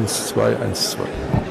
1, 2, 1, 2.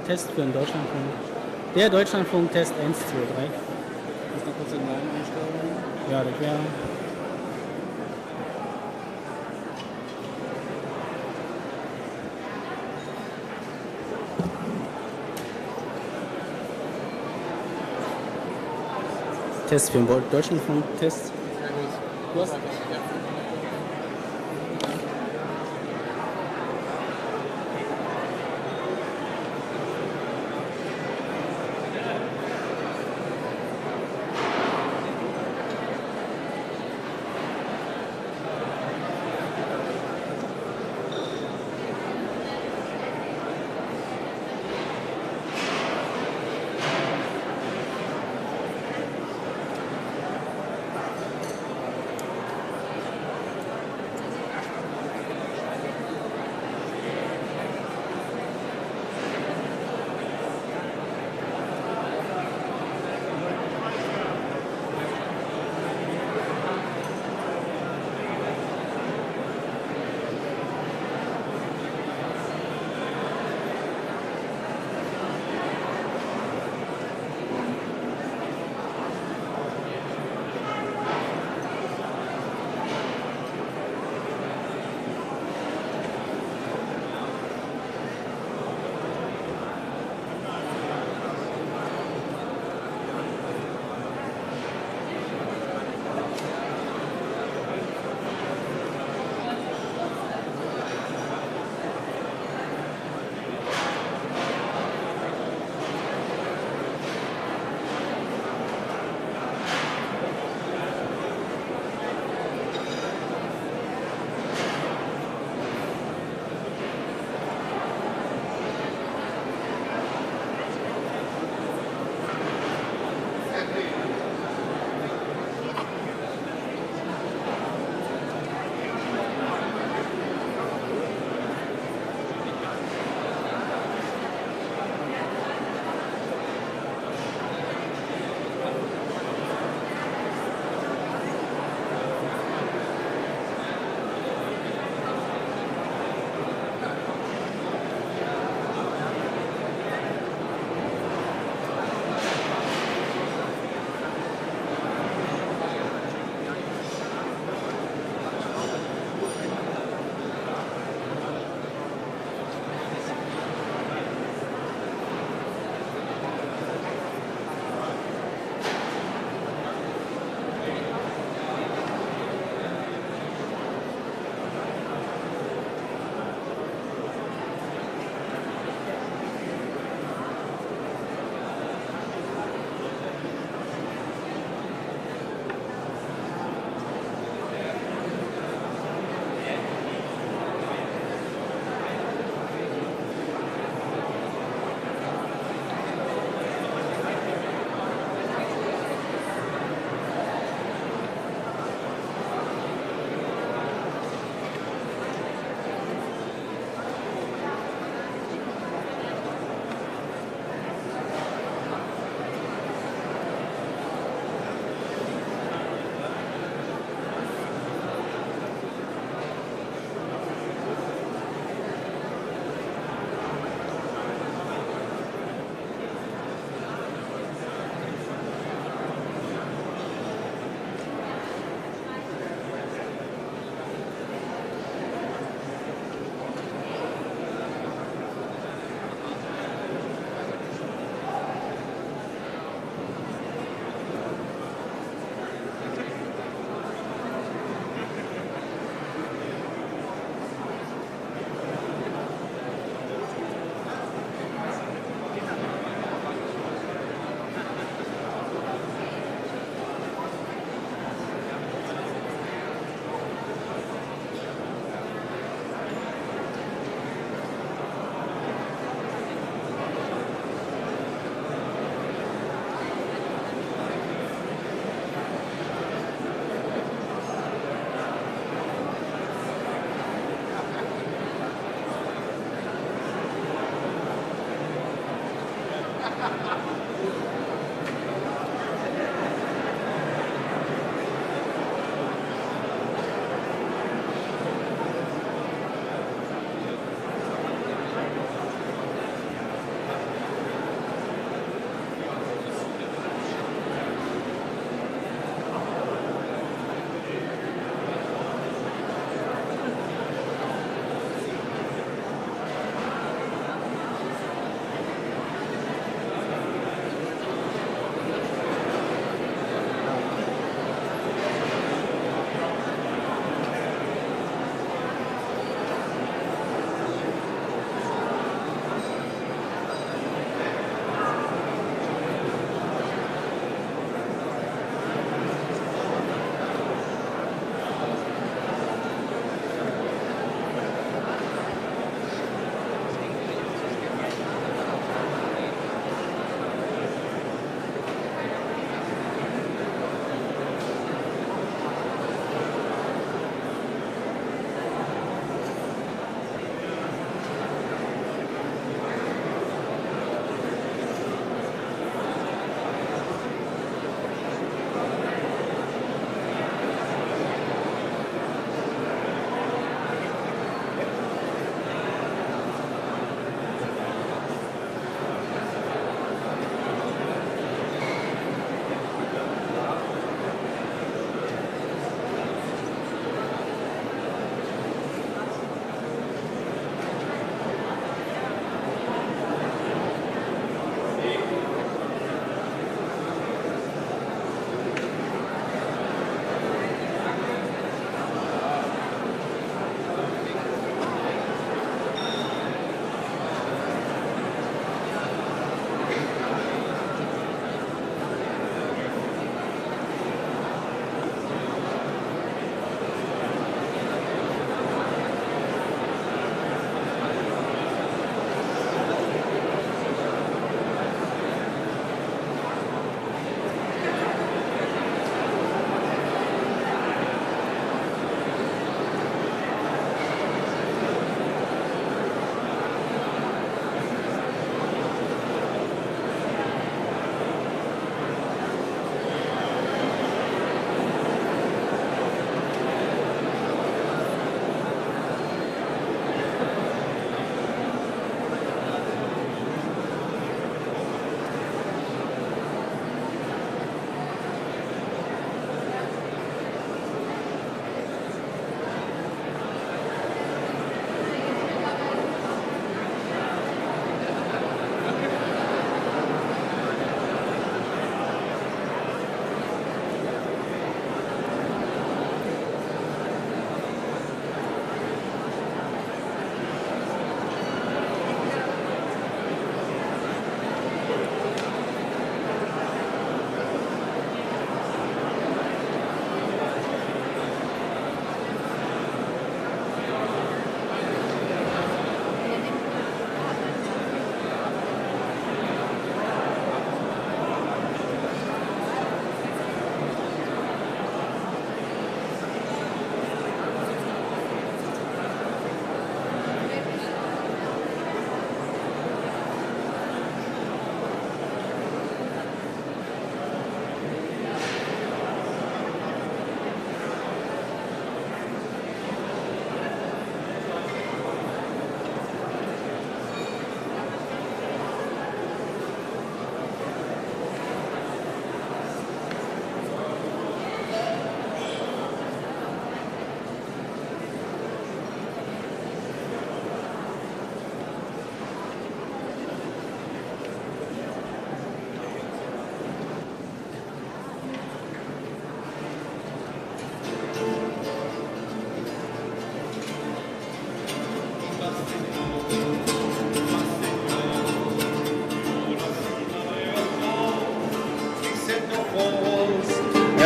Test für den Deutschlandfunk. Der Deutschlandfunk-Test 1, 2, 3. Muss noch kurz den Namen einstellen. Ja, das wäre. Test für den Deutschlandfunk-Test. Sehr gut. Du hast? Ja.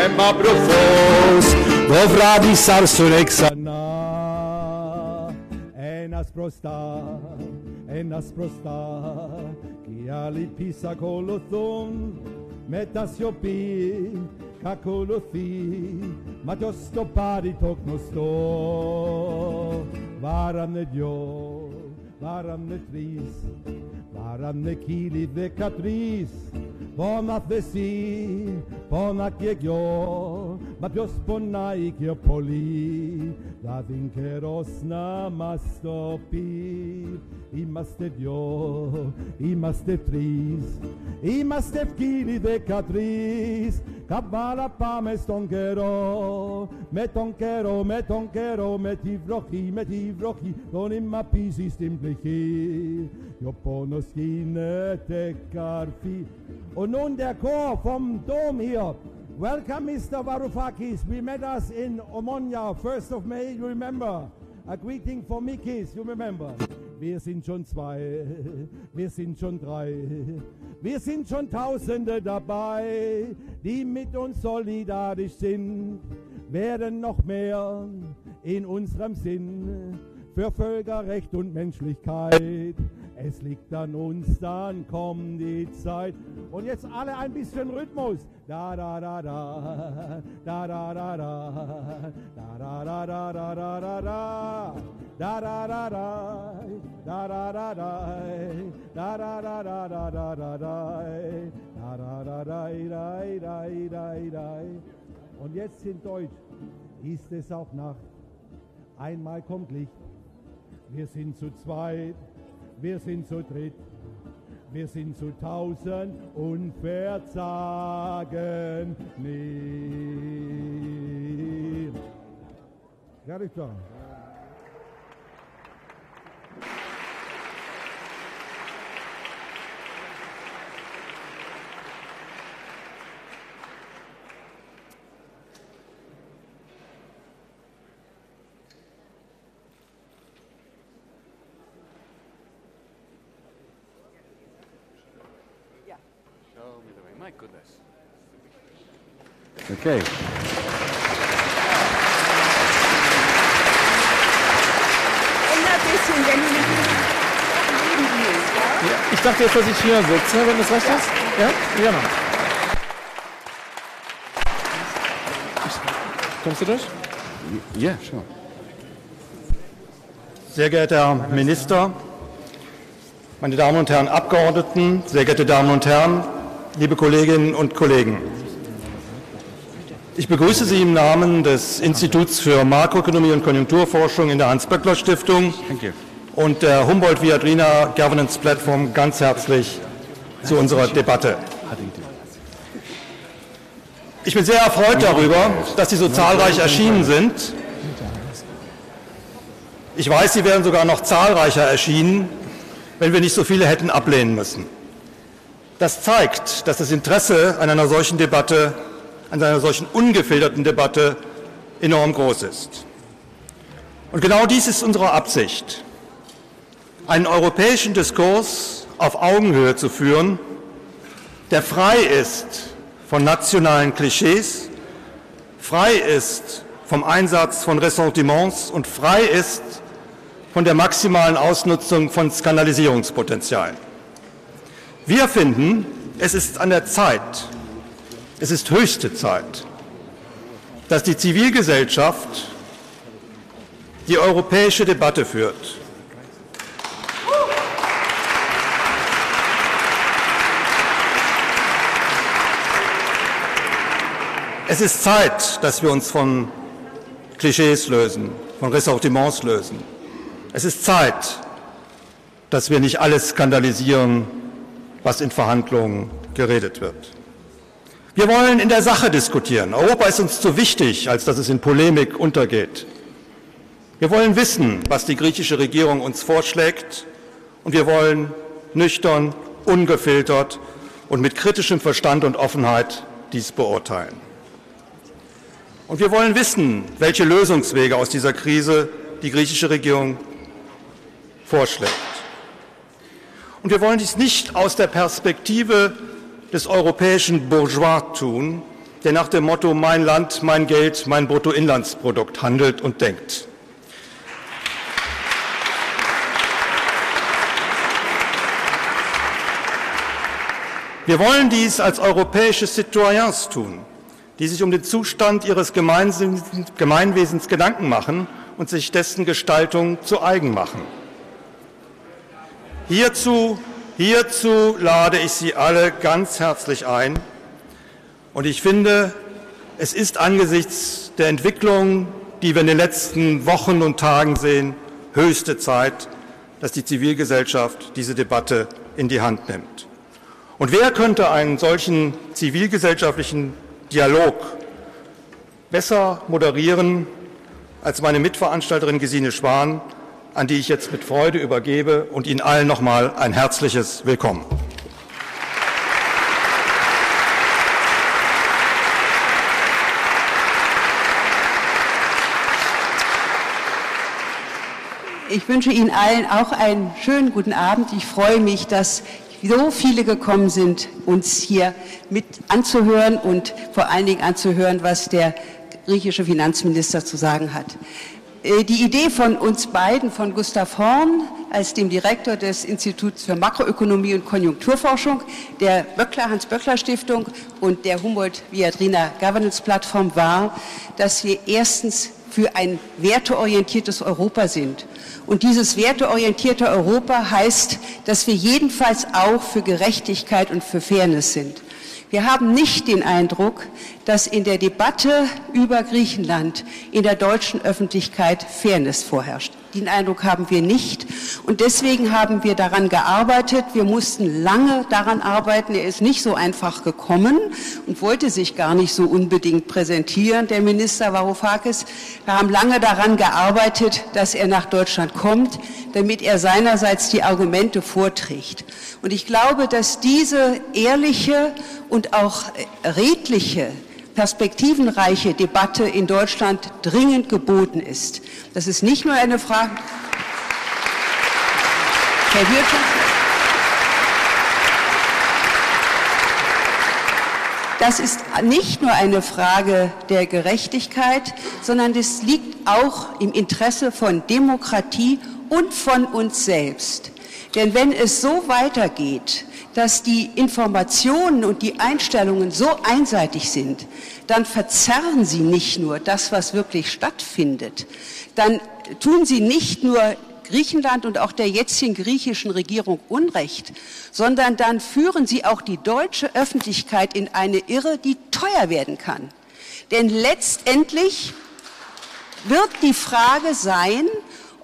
ema profos, dovradi sarsu nexana. Enas prosta, kia lipisa kolothon, metasiopi, kakolothi, matiosto paritok nosto, varam ne dio, varam ne tris, varam ne kili de catris, Pona thesi, pona kiegio, matios ponai kiopoli, da vinkeros na mastopi, imaste dio, imaste tris, imaste kili de catris, kabala pames tonkero, metivrochi, don imma pisis timplichi, joponos hine te carfi. Und nun der Chor vom Dom hier. Welcome, Mr. Varoufakis. We met us in Omonia, 1st of May, you remember. A greeting for Mikis, you remember. Wir sind schon 2, wir sind schon 3, wir sind schon Tausende dabei, die mit uns solidarisch sind, werden noch mehr in unserem Sinn für Völkerrecht und Menschlichkeit. Es liegt an uns, dann kommt die Zeit. Und jetzt alle ein bisschen Rhythmus. Da da da da, da da da da, da da da da da da da da, da da da da, da da da da, da da da da da da da da, da da da da. Und jetzt in Deutsch ist es auch Nacht. Einmal kommt Licht. Wir sind zu zweit. Wir sind zu dritt, wir sind zu 1000 und verzagen nicht. Ja, Richter. My goodness. Okay. Ein bisschen, wenn du nicht neben dir ist, ja? Ja, ich dachte jetzt, dass ich hier sitze, wenn das recht ist. Ja? Ja, genau. Kommst du durch? Yeah, sure. Sehr geehrter Herr Minister, meine Damen und Herren Abgeordneten, sehr geehrte Damen und Herren, liebe Kolleginnen und Kollegen. Ich begrüße Sie im Namen des Instituts für Makroökonomie und Konjunkturforschung in der Hans-Böckler-Stiftung und der Humboldt-Viadrina Governance Platform ganz herzlich zu unserer Debatte. Ich bin sehr erfreut darüber, dass Sie so zahlreich erschienen sind. Ich weiß, Sie wären sogar noch zahlreicher erschienen, wenn wir nicht so viele hätten ablehnen müssen. Das zeigt, dass das Interesse an einer solchen Debatte, an einer solchen ungefilterten Debatte enorm groß ist. Und genau dies ist unsere Absicht, einen europäischen Diskurs auf Augenhöhe zu führen, der frei ist von nationalen Klischees, frei ist vom Einsatz von Ressentiments und frei ist von der maximalen Ausnutzung von Skandalisierungspotenzial. Wir finden, es ist an der Zeit, es ist höchste Zeit, dass die Zivilgesellschaft die europäische Debatte führt. Es ist Zeit, dass wir uns von Klischees lösen, von Ressentiments lösen. Es ist Zeit, dass wir nicht alles skandalisieren, was in Verhandlungen geredet wird. Wir wollen in der Sache diskutieren. Europa ist uns zu wichtig, als dass es in Polemik untergeht. Wir wollen wissen, was die griechische Regierung uns vorschlägt, und wir wollen nüchtern, ungefiltert und mit kritischem Verstand und Offenheit dies beurteilen. Und wir wollen wissen, welche Lösungswege aus dieser Krise die griechische Regierung vorschlägt. Und wir wollen dies nicht aus der Perspektive des europäischen Bourgeois tun, der nach dem Motto Mein Land, mein Geld, mein Bruttoinlandsprodukt handelt und denkt. Wir wollen dies als europäische Citoyens tun, die sich um den Zustand ihres Gemeinwesens Gedanken machen und sich dessen Gestaltung zu eigen machen. Hierzu lade ich Sie alle ganz herzlich ein. Und ich finde, es ist angesichts der Entwicklung, die wir in den letzten Wochen und Tagen sehen, höchste Zeit, dass die Zivilgesellschaft diese Debatte in die Hand nimmt. Und wer könnte einen solchen zivilgesellschaftlichen Dialog besser moderieren als meine Mitveranstalterin Gesine Schwan, an die ich jetzt mit Freude übergebe und Ihnen allen nochmal ein herzliches Willkommen. Ich wünsche Ihnen allen auch einen schönen guten Abend. Ich freue mich, dass so viele gekommen sind, uns hier mit anzuhören und vor allen Dingen anzuhören, was der griechische Finanzminister zu sagen hat. Die Idee von uns beiden, von Gustav Horn als dem Direktor des Instituts für Makroökonomie und Konjunkturforschung, der Hans-Böckler-Stiftung und der Humboldt-Viadrina Governance-Plattform war, dass wir erstens für ein werteorientiertes Europa sind. Und dieses werteorientierte Europa heißt, dass wir jedenfalls auch für Gerechtigkeit und für Fairness sind. Wir haben nicht den Eindruck, dass in der Debatte über Griechenland in der deutschen Öffentlichkeit Fairness vorherrscht. Den Eindruck haben wir nicht. Und deswegen haben wir daran gearbeitet. Wir mussten lange daran arbeiten. Er ist nicht so einfach gekommen und wollte sich gar nicht so unbedingt präsentieren, der Minister Varoufakis. Wir haben lange daran gearbeitet, dass er nach Deutschland kommt, damit er seinerseits die Argumente vorträgt. Und ich glaube, dass diese ehrliche und auch redliche, perspektivenreiche Debatte in Deutschland dringend geboten ist. Das ist nicht nur eine Frage, Herr Wirtschaftsminister, das ist nicht nur eine Frage der Gerechtigkeit, sondern es liegt auch im Interesse von Demokratie und von uns selbst. Denn wenn es so weitergeht, dass die Informationen und die Einstellungen so einseitig sind, dann verzerren sie nicht nur das, was wirklich stattfindet. Dann tun sie nicht nur Griechenland und auch der jetzigen griechischen Regierung Unrecht, sondern dann führen sie auch die deutsche Öffentlichkeit in eine Irre, die teuer werden kann. Denn letztendlich wird die Frage sein,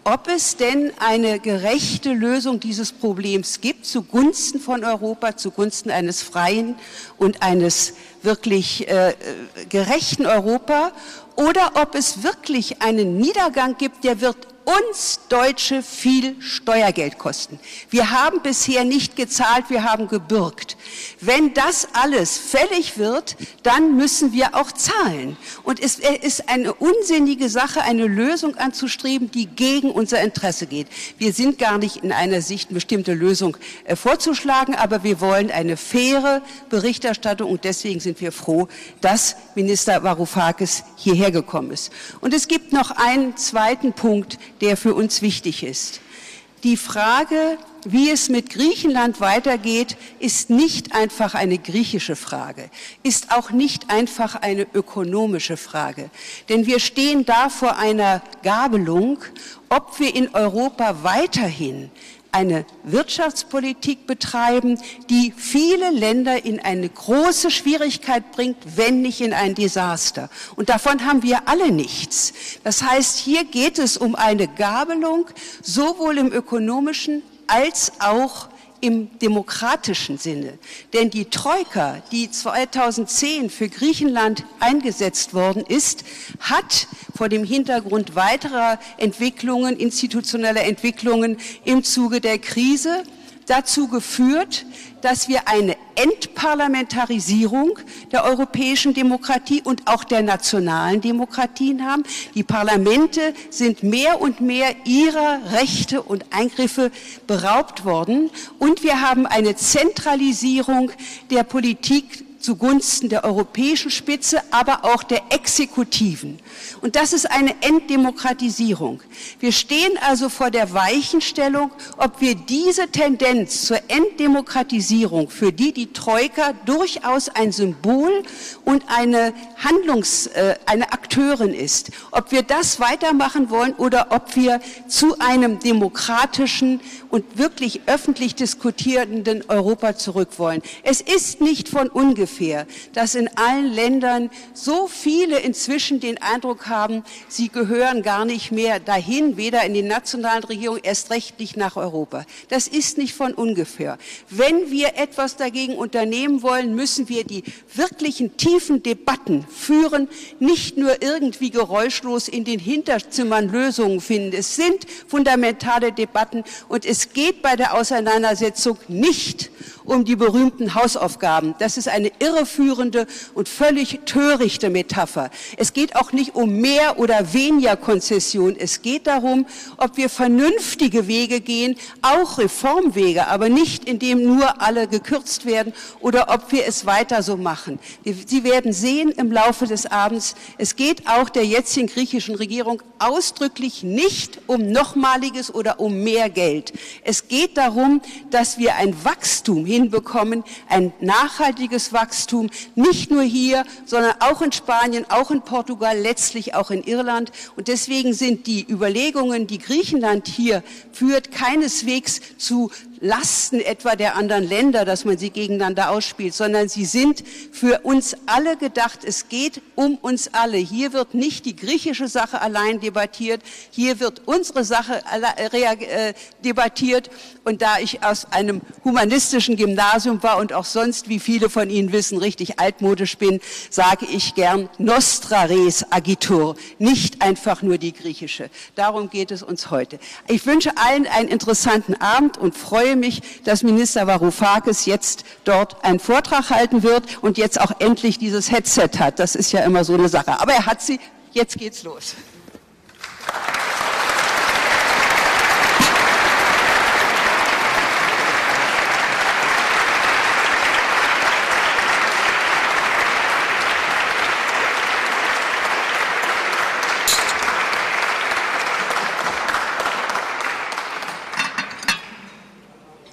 ob es denn eine gerechte Lösung dieses Problems gibt, zugunsten von Europa, zugunsten eines freien und eines wirklich gerechten Europa, oder ob es wirklich einen Niedergang gibt, der wird uns Deutsche viel Steuergeld kosten. Wir haben bisher nicht gezahlt, wir haben gebürgt. Wenn das alles fällig wird, dann müssen wir auch zahlen. Und es ist eine unsinnige Sache, eine Lösung anzustreben, die gegen unser Interesse geht. Wir sind gar nicht in einer Sicht, eine bestimmte Lösung vorzuschlagen, aber wir wollen eine faire Berichterstattung und deswegen sind wir froh, dass Minister Varoufakis hierher gekommen ist. Und es gibt noch einen zweiten Punkt, der für uns wichtig ist. Die Frage, wie es mit Griechenland weitergeht, ist nicht einfach eine griechische Frage, ist auch nicht einfach eine ökonomische Frage. Denn wir stehen da vor einer Gabelung, ob wir in Europa weiterhin eine Wirtschaftspolitik betreiben, die viele Länder in eine große Schwierigkeit bringt, wenn nicht in ein Desaster. Und davon haben wir alle nichts. Das heißt, hier geht es um eine Gabelung, sowohl im ökonomischen als auch im demokratischen Sinne. Denn die Troika, die 2010 für Griechenland eingesetzt worden ist, hat vor dem Hintergrund weiterer Entwicklungen, institutioneller Entwicklungen im Zuge der Krise dazu geführt, dass wir eine Entparlamentarisierung der europäischen Demokratie und auch der nationalen Demokratien haben. Die Parlamente sind mehr und mehr ihrer Rechte und Eingriffe beraubt worden. Und wir haben eine Zentralisierung der Politik zugunsten der europäischen Spitze, aber auch der Exekutiven. Und das ist eine Enddemokratisierung. Wir stehen also vor der Weichenstellung, ob wir diese Tendenz zur Enddemokratisierung, für die Troika durchaus ein Symbol und eine Akteurin ist, ob wir das weitermachen wollen oder ob wir zu einem demokratischen und wirklich öffentlich diskutierenden Europa zurück wollen. Es ist nicht von ungefähr, dass in allen Ländern so viele inzwischen den Eindruck haben, sie gehören gar nicht mehr dahin, weder in den nationalen Regierungen, erst recht nicht nach Europa. Das ist nicht von ungefähr. Wenn wir etwas dagegen unternehmen wollen, müssen wir die wirklichen tiefen Debatten führen, nicht nur irgendwie geräuschlos in den Hinterzimmern Lösungen finden. Es sind fundamentale Debatten und es geht bei der Auseinandersetzung nicht um die berühmten Hausaufgaben. Das ist eine irreführende und völlig törichte Metapher. Es geht auch nicht um mehr oder weniger Konzession. Es geht darum, ob wir vernünftige Wege gehen, auch Reformwege, aber nicht, indem nur alle gekürzt werden, oder ob wir es weiter so machen. Sie werden sehen im Laufe des Abends, es geht auch der jetzigen griechischen Regierung ausdrücklich nicht um nochmaliges oder um mehr Geld. Es geht darum, dass wir ein Wachstum hinbekommen, ein nachhaltiges Wachstum, nicht nur hier, sondern auch in Spanien, auch in Portugal, letztlich auch in Irland. Und deswegen sind die Überlegungen, die Griechenland hier führt, keineswegs zu Lasten etwa der anderen Länder, dass man sie gegeneinander ausspielt, sondern sie sind für uns alle gedacht. Es geht um uns alle. Hier wird nicht die griechische Sache allein debattiert, hier wird unsere Sache debattiert. Und da ich aus einem humanistischen Gymnasium war und auch sonst, wie viele von Ihnen wissen, richtig altmodisch bin, sage ich gern Nostra res agitur, nicht einfach nur die griechische. Darum geht es uns heute. Ich wünsche allen einen interessanten Abend und freue mich, dass Minister Varoufakis jetzt dort einen Vortrag halten wird und jetzt auch endlich dieses Headset hat. Das ist ja immer so eine Sache. Aber er hat sie. Jetzt geht's los.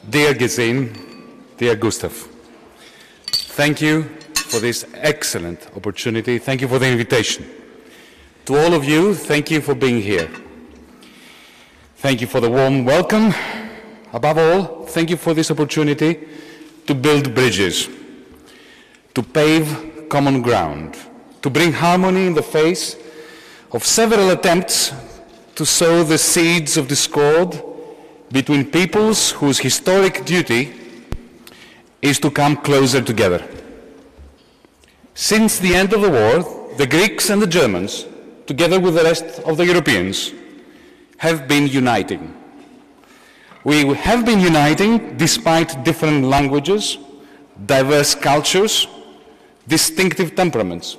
Dear Gesine, dear Gustav, thank you for this excellent opportunity. Thank you for the invitation. To all of you, thank you for being here. Thank you for the warm welcome. Above all, thank you for this opportunity to build bridges, to pave common ground, to bring harmony in the face of several attempts to sow the seeds of discord between peoples whose historic duty is to come closer together. Since the end of the war, the Greeks and the Germans, together with the rest of the Europeans, have been uniting. We have been uniting despite different languages, diverse cultures, distinctive temperaments.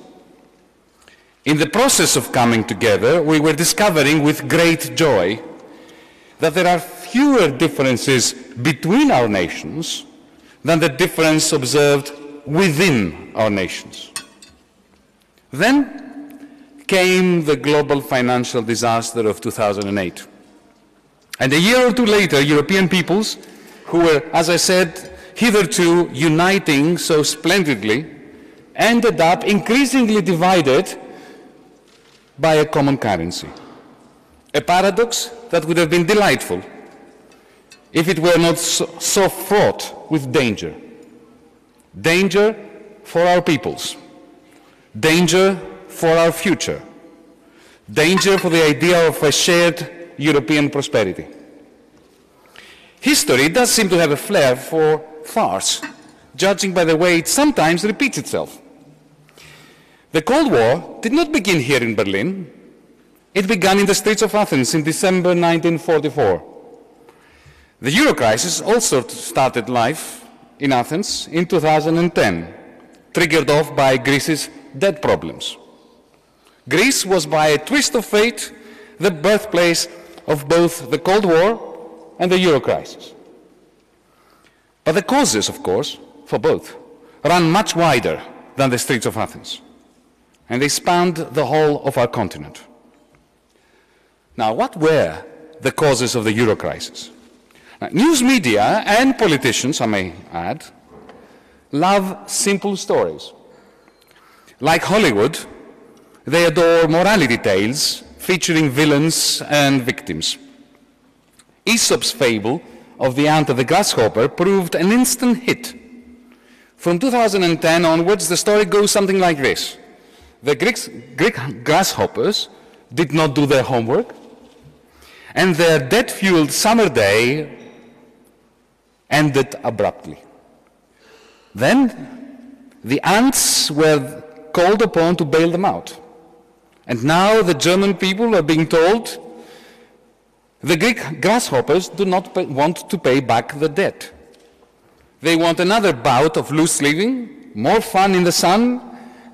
In the process of coming together, we were discovering with great joy that there are fewer differences between our nations than the difference observed within our nations. Then came the global financial disaster of 2008. And a year or two later, European peoples, who were, as I said, hitherto uniting so splendidly, ended up increasingly divided by a common currency. A paradox that would have been delightful if it were not so fraught with danger. Danger for our peoples. Danger for our future. Danger for the idea of a shared European prosperity. History does seem to have a flair for farce, judging by the way it sometimes repeats itself. The Cold War did not begin here in Berlin. It began in the streets of Athens in December 1944. The Euro crisis also started life in Athens in 2010, triggered off by Greece's debt problems. Greece was, by a twist of fate, the birthplace of both the Cold War and the Euro crisis. But the causes, of course, for both ran much wider than the streets of Athens, and they spanned the whole of our continent. Now, what were the causes of the euro crisis? Now, news media and politicians, I may add, love simple stories. Like Hollywood, they adore morality tales featuring villains and victims. Aesop's fable of the ant and the grasshopper proved an instant hit. From 2010 onwards, the story goes something like this. The Greek grasshoppers did not do their homework, and their debt-fueled summer day ended abruptly. Then the ants were called upon to bail them out. And now the German people are being told the Greek grasshoppers do not want to pay back the debt. They want another bout of loose living, more fun in the sun,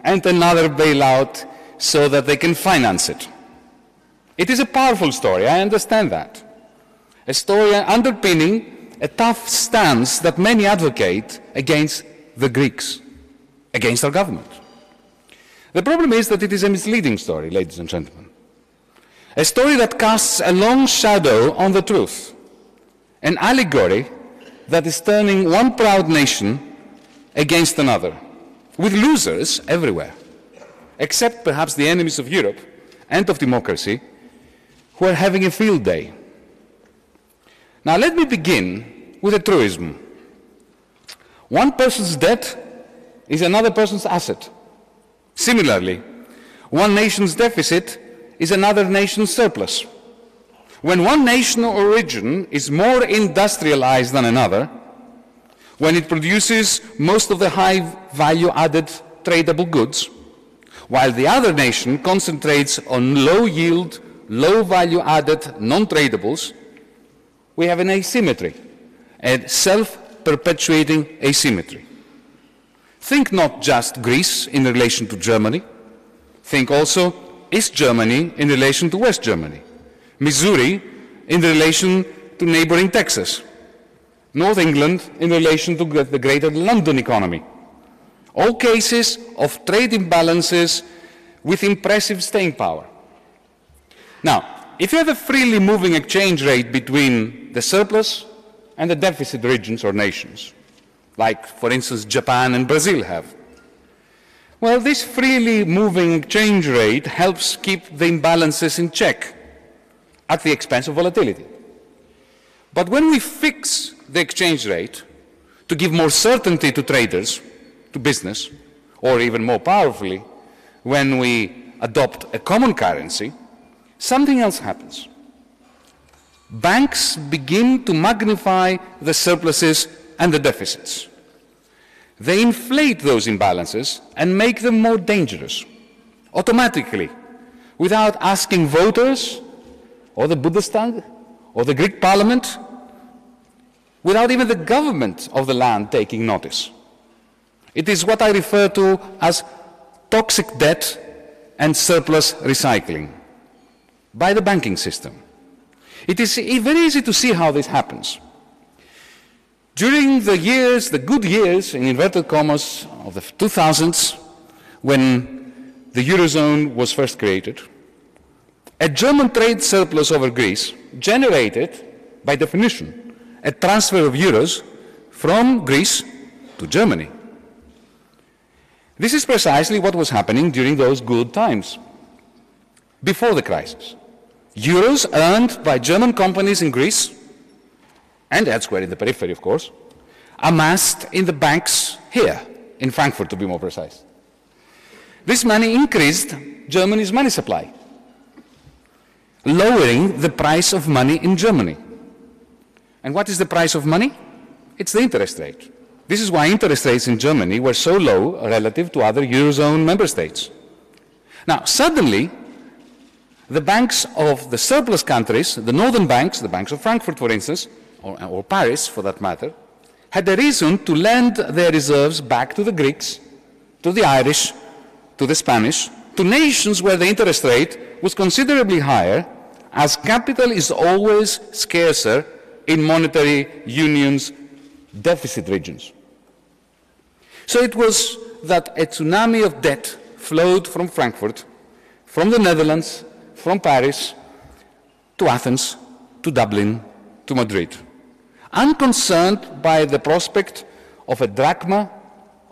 and another bailout so that they can finance it. It is a powerful story, I understand that. A story underpinning a tough stance that many advocate against the Greeks, against our government. The problem is that it is a misleading story, ladies and gentlemen. A story that casts a long shadow on the truth, an allegory that is turning one proud nation against another, with losers everywhere, except perhaps the enemies of Europe and of democracy, who are having a field day. Now let me begin with a truism. One person's debt is another person's asset. Similarly, one nation's deficit is another nation's surplus. When one nation or region is more industrialized than another, when it produces most of the high value-added tradable goods, while the other nation concentrates on low-yield, low-value-added non-tradables, we have an asymmetry, a self-perpetuating asymmetry. Think not just Greece in relation to Germany, think also East Germany in relation to West Germany, Missouri in relation to neighboring Texas, North England in relation to the greater London economy. All cases of trade imbalances with impressive staying power. Now, if you have a freely moving exchange rate between the surplus and the deficit regions or nations, like, for instance, Japan and Brazil have, well, this freely moving exchange rate helps keep the imbalances in check at the expense of volatility. But when we fix the exchange rate to give more certainty to traders, to business, or even more powerfully, when we adopt a common currency, something else happens. Banks begin to magnify the surpluses and the deficits. They inflate those imbalances and make them more dangerous, automatically, without asking voters, or the Bundestag, or the Greek parliament, without even the government of the land taking notice. It is what I refer to as toxic debt and surplus recycling by the banking system. It is very easy to see how this happens. During the years, the good years, in inverted commas, of the 2000s, when the Eurozone was first created, a German trade surplus over Greece generated, by definition, a transfer of euros from Greece to Germany. This is precisely what was happening during those good times, before the crisis. Euros earned by German companies in Greece, and elsewhere in the periphery, of course, amassed in the banks here, in Frankfurt to be more precise. This money increased Germany's money supply, lowering the price of money in Germany. And what is the price of money? It's the interest rate. This is why interest rates in Germany were so low relative to other Eurozone member states. Now, suddenly, the banks of the surplus countries, the northern banks, the banks of Frankfurt, for instance, or Paris, for that matter, had a reason to lend their reserves back to the Greeks, to the Irish, to the Spanish, to nations where the interest rate was considerably higher, as capital is always scarcer in monetary unions' deficit regions. So it was that a tsunami of debt flowed from Frankfurt, from the Netherlands, from Paris, to Athens, to Dublin, to Madrid, unconcerned by the prospect of a drachma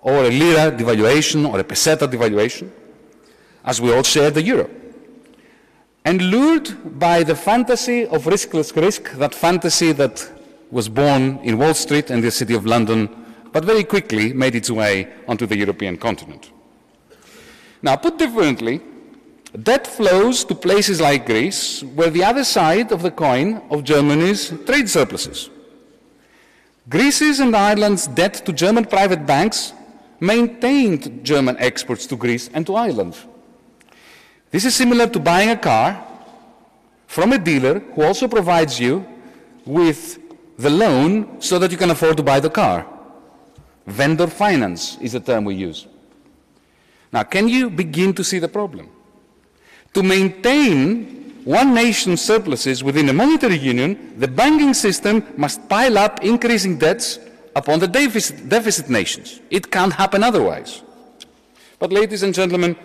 or a lira devaluation or a peseta devaluation, as we all shared the euro. And lured by the fantasy of riskless risk, that fantasy that was born in Wall Street and the City of London, but very quickly made its way onto the European continent. Now, put differently, debt flows to places like Greece, where the other side of the coin of Germany's trade surpluses. Greece's and Ireland's debt to German private banks maintained German exports to Greece and to Ireland. This is similar to buying a car from a dealer who also provides you with the loan so that you can afford to buy the car. Vendor finance is the term we use. Now, can you begin to see the problem? To maintain one nation's surpluses within a monetary union, the banking system must pile up increasing debts upon the deficit nations. It can't happen otherwise. But, ladies and gentlemen,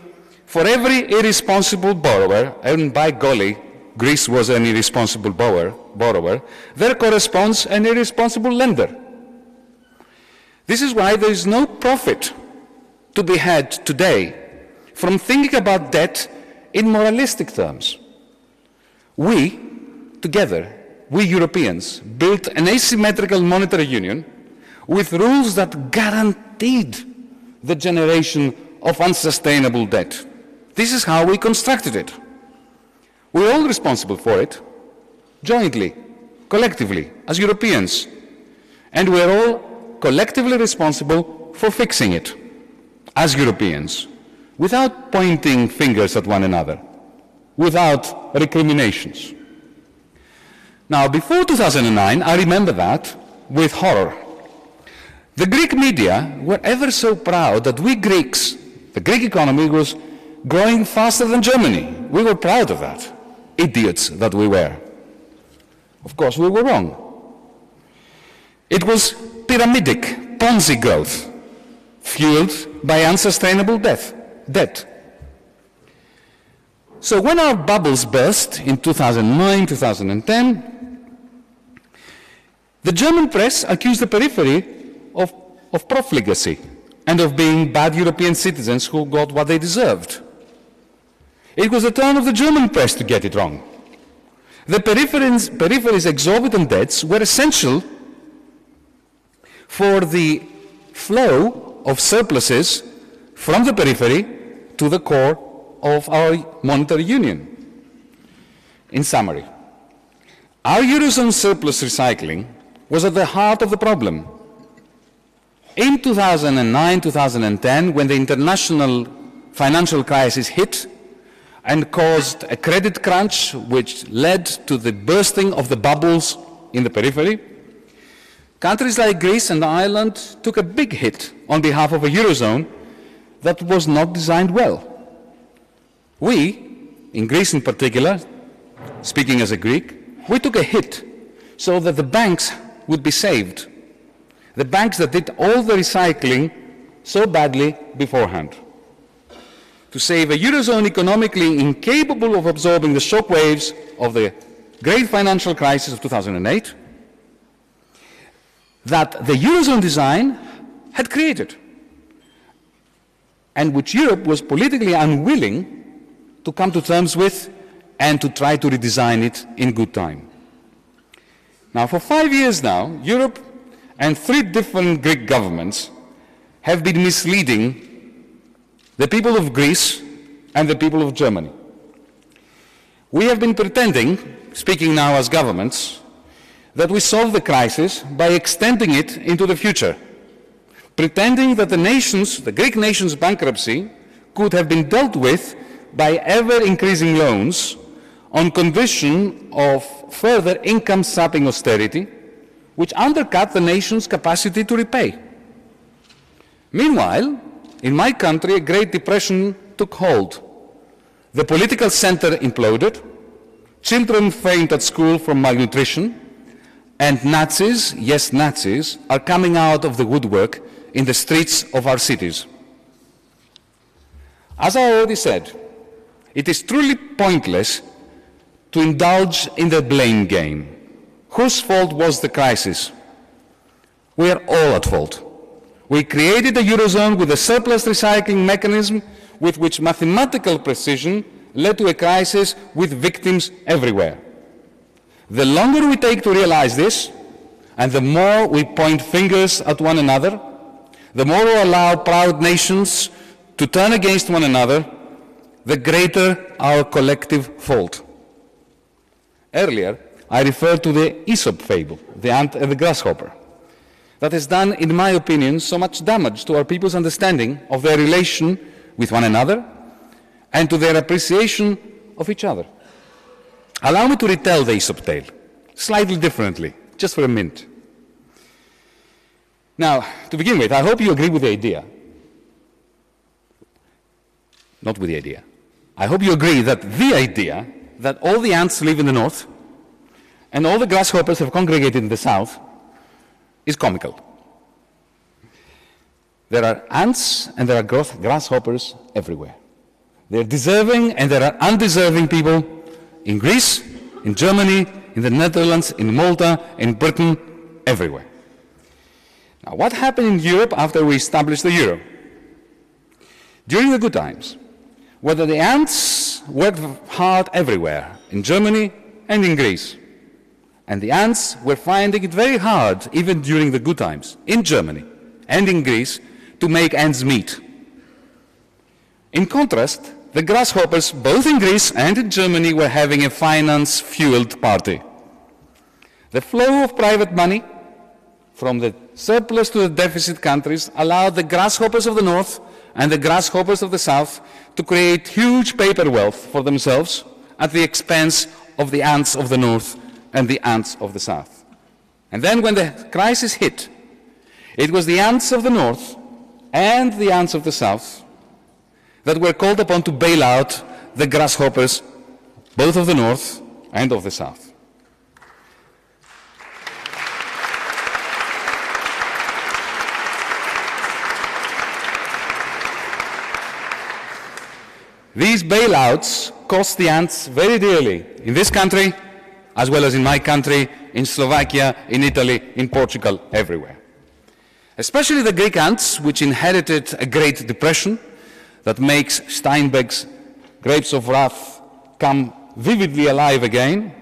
for every irresponsible borrower, and by golly, Greece was an irresponsible borrower, there corresponds an irresponsible lender. This is why there is no profit to be had today from thinking about debt in moralistic terms. We, together, we Europeans, built an asymmetrical monetary union with rules that guaranteed the generation of unsustainable debt. This is how we constructed it. We're all responsible for it, jointly, collectively, as Europeans. And we're all collectively responsible for fixing it, as Europeans, without pointing fingers at one another, without recriminations. Now, before 2009, I remember that with horror. The Greek media were ever so proud that we Greeks, the Greek economy was growing faster than Germany. We were proud of that. Idiots that we were. Of course, we were wrong. It was pyramidic, Ponzi growth, fueled by unsustainable debt. So when our bubbles burst in 2009, 2010, the German press accused the periphery of profligacy and of being bad European citizens who got what they deserved. It was the turn of the German press to get it wrong. The periphery's exorbitant debts were essential for the flow of surpluses from the periphery to the core of our monetary union. In summary, our Eurozone surplus recycling was at the heart of the problem. In 2009-2010, when the international financial crisis hit and caused a credit crunch which led to the bursting of the bubbles in the periphery, countries like Greece and Ireland took a big hit on behalf of a Eurozone that was not designed well. We, in Greece in particular, speaking as a Greek, we took a hit so that the banks would be saved. The banks that did all the recycling so badly beforehand. To save a Eurozone economically incapable of absorbing the shock waves of the great financial crisis of 2008, that the Eurozone design had created, and which Europe was politically unwilling to come to terms with and to try to redesign it in good time. Now, for 5 years now, Europe and 3 different Greek governments have been misleading the people of Greece and the people of Germany. We have been pretending, speaking now as governments, that we solve the crisis by extending it into the future, pretending that the Greek nation's bankruptcy could have been dealt with by ever-increasing loans on condition of further income-sapping austerity, which undercut the nation's capacity to repay. Meanwhile, in my country, a Great Depression took hold. The political center imploded, children faint at school from malnutrition, and Nazis, yes, Nazis, are coming out of the woodwork in the streets of our cities. As I already said, it is truly pointless to indulge in the blame game. Whose fault was the crisis? We are all at fault. We created a Eurozone with a surplus recycling mechanism with which mathematical precision led to a crisis with victims everywhere. The longer we take to realize this, and the more we point fingers at one another, the more we allow proud nations to turn against one another, the greater our collective fault. Earlier, I referred to the Aesop fable, the ant and the grasshopper, that has done, in my opinion, so much damage to our people's understanding of their relation with one another and to their appreciation of each other. Allow me to retell the Aesop tale, slightly differently, just for a minute. Now, to begin with, I hope you agree with the idea. Not with the idea. I hope you agree that the idea that all the ants live in the north and all the grasshoppers have congregated in the south is comical. There are ants and there are grasshoppers everywhere. There are deserving and there are undeserving people in Greece, in Germany, in the Netherlands, in Malta, in Britain, everywhere. Now, what happened in Europe after we established the euro? During the good times, whether the ants worked hard everywhere, in Germany and in Greece, and the ants were finding it very hard, even during the good times, in Germany and in Greece, to make ends meet. In contrast, the grasshoppers, both in Greece and in Germany, were having a finance-fueled party. The flow of private money from the surplus to the deficit countries allowed the grasshoppers of the north and the grasshoppers of the south to create huge paper wealth for themselves at the expense of the ants of the north and the ants of the south. And then when the crisis hit, it was the ants of the north and the ants of the south that were called upon to bail out the grasshoppers, both of the north and of the south. These bailouts cost the ants very dearly in this country, as well as in my country, in Slovakia, in Italy, in Portugal, everywhere. Especially the Greek ants, which inherited a Great Depression that makes Steinbeck's Grapes of Wrath come vividly alive again.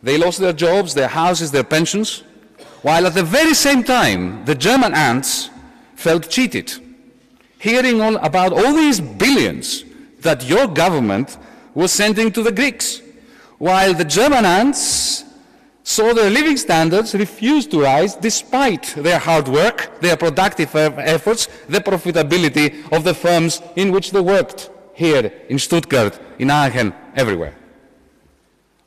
They lost their jobs, their houses, their pensions, while at the very same time, the German ants felt cheated, hearing about all these billions that your government was sending to the Greeks, while the German ants saw their living standards refuse to rise despite their hard work, their productive efforts, the profitability of the firms in which they worked, here in Stuttgart, in Aachen, everywhere.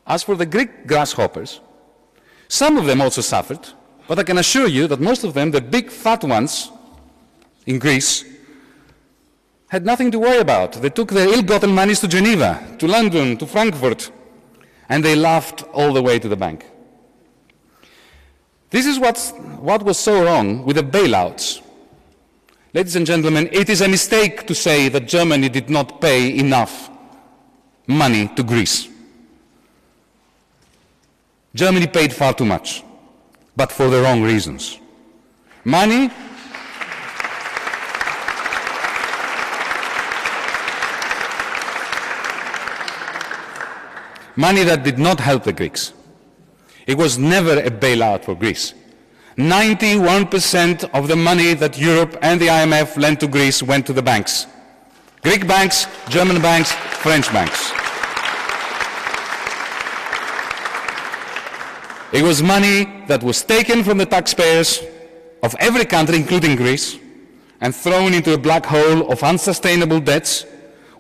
As for the Greek grasshoppers, some of them also suffered, but I can assure you that most of them, the big fat ones in Greece, had nothing to worry about. They took their ill-gotten monies to Geneva, to London, to Frankfurt, and they laughed all the way to the bank. This is what was so wrong with the bailouts. Ladies and gentlemen, it is a mistake to say that Germany did not pay enough money to Greece. Germany paid far too much, but for the wrong reasons. Money that did not help the Greeks. It was never a bailout for Greece. 91% of the money that Europe and the IMF lent to Greece went to the banks. Greek banks, German banks, French banks. It was money that was taken from the taxpayers of every country, including Greece, and thrown into a black hole of unsustainable debts,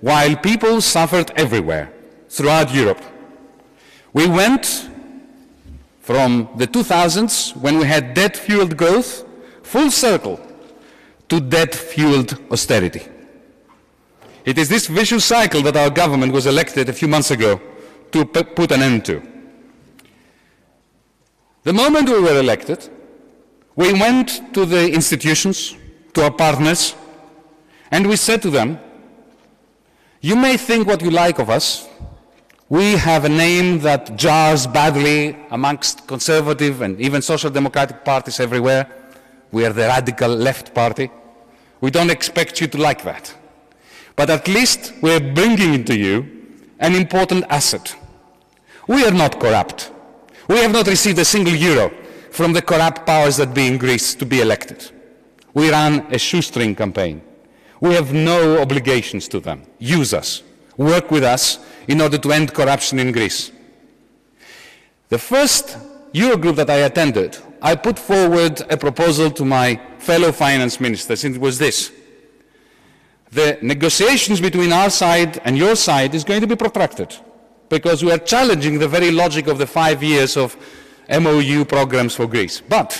while people suffered everywhere, throughout Europe. We went from the 2000s, when we had debt-fueled growth, full circle to debt-fueled austerity. It is this vicious cycle that our government was elected a few months ago to put an end to. The moment we were elected, we went to the institutions, to our partners, and we said to them, you may think what you like of us. We have a name that jars badly amongst conservative and even social democratic parties everywhere. We are the radical left party. We don't expect you to like that. But at least we're bringing into you an important asset. We are not corrupt. We have not received a single euro from the corrupt powers that be in Greece to be elected. We ran a shoestring campaign. We have no obligations to them. Use us. Work with us in order to end corruption in Greece. The first Eurogroup that I attended, I put forward a proposal to my fellow finance ministers, and it was this. The negotiations between our side and your side is going to be protracted, because we are challenging the very logic of the 5 years of MOU programs for Greece. But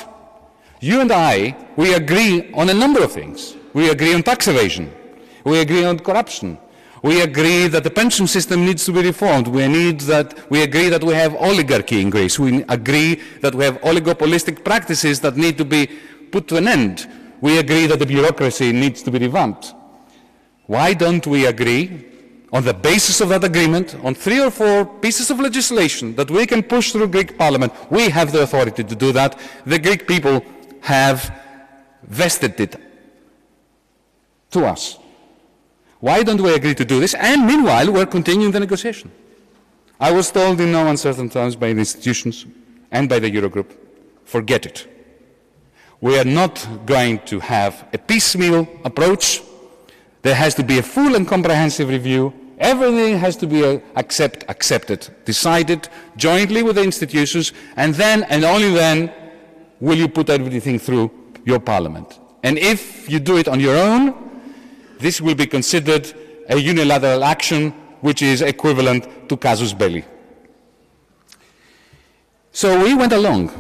you and I, we agree on a number of things. We agree on tax evasion. We agree on corruption. We agree that the pension system needs to be reformed. We agree that we have oligarchy in Greece. We agree that we have oligopolistic practices that need to be put to an end. We agree that the bureaucracy needs to be revamped. Why don't we agree on the basis of that agreement on 3 or 4 pieces of legislation that we can push through Greek Parliament? We have the authority to do that. The Greek people have vested it to us. Why don't we agree to do this? And meanwhile, we're continuing the negotiation. I was told in no uncertain terms by the institutions and by the Eurogroup, forget it. We are not going to have a piecemeal approach. There has to be a full and comprehensive review. Everything has to be accepted, decided jointly with the institutions, and then and only then will you put everything through your parliament. And if you do it on your own, this will be considered a unilateral action which is equivalent to casus belli. So we went along.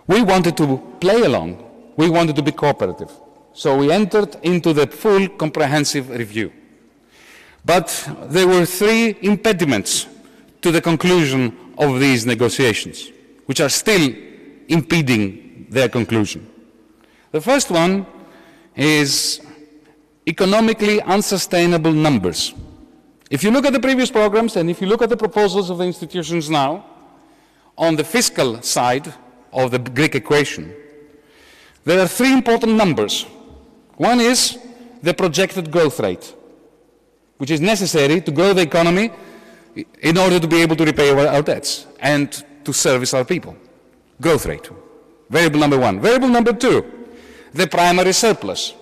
We wanted to play along. We wanted to be cooperative. So we entered into the full comprehensive review. But there were 3 impediments to the conclusion of these negotiations, which are still impeding their conclusion. The first one is economically unsustainable numbers. If you look at the previous programs and if you look at the proposals of the institutions now, on the fiscal side of the Greek equation, there are 3 important numbers. One is the projected growth rate, which is necessary to grow the economy in order to be able to repay our debts and to service our people. Growth rate, variable number 1. Variable number 2, the primary surplus.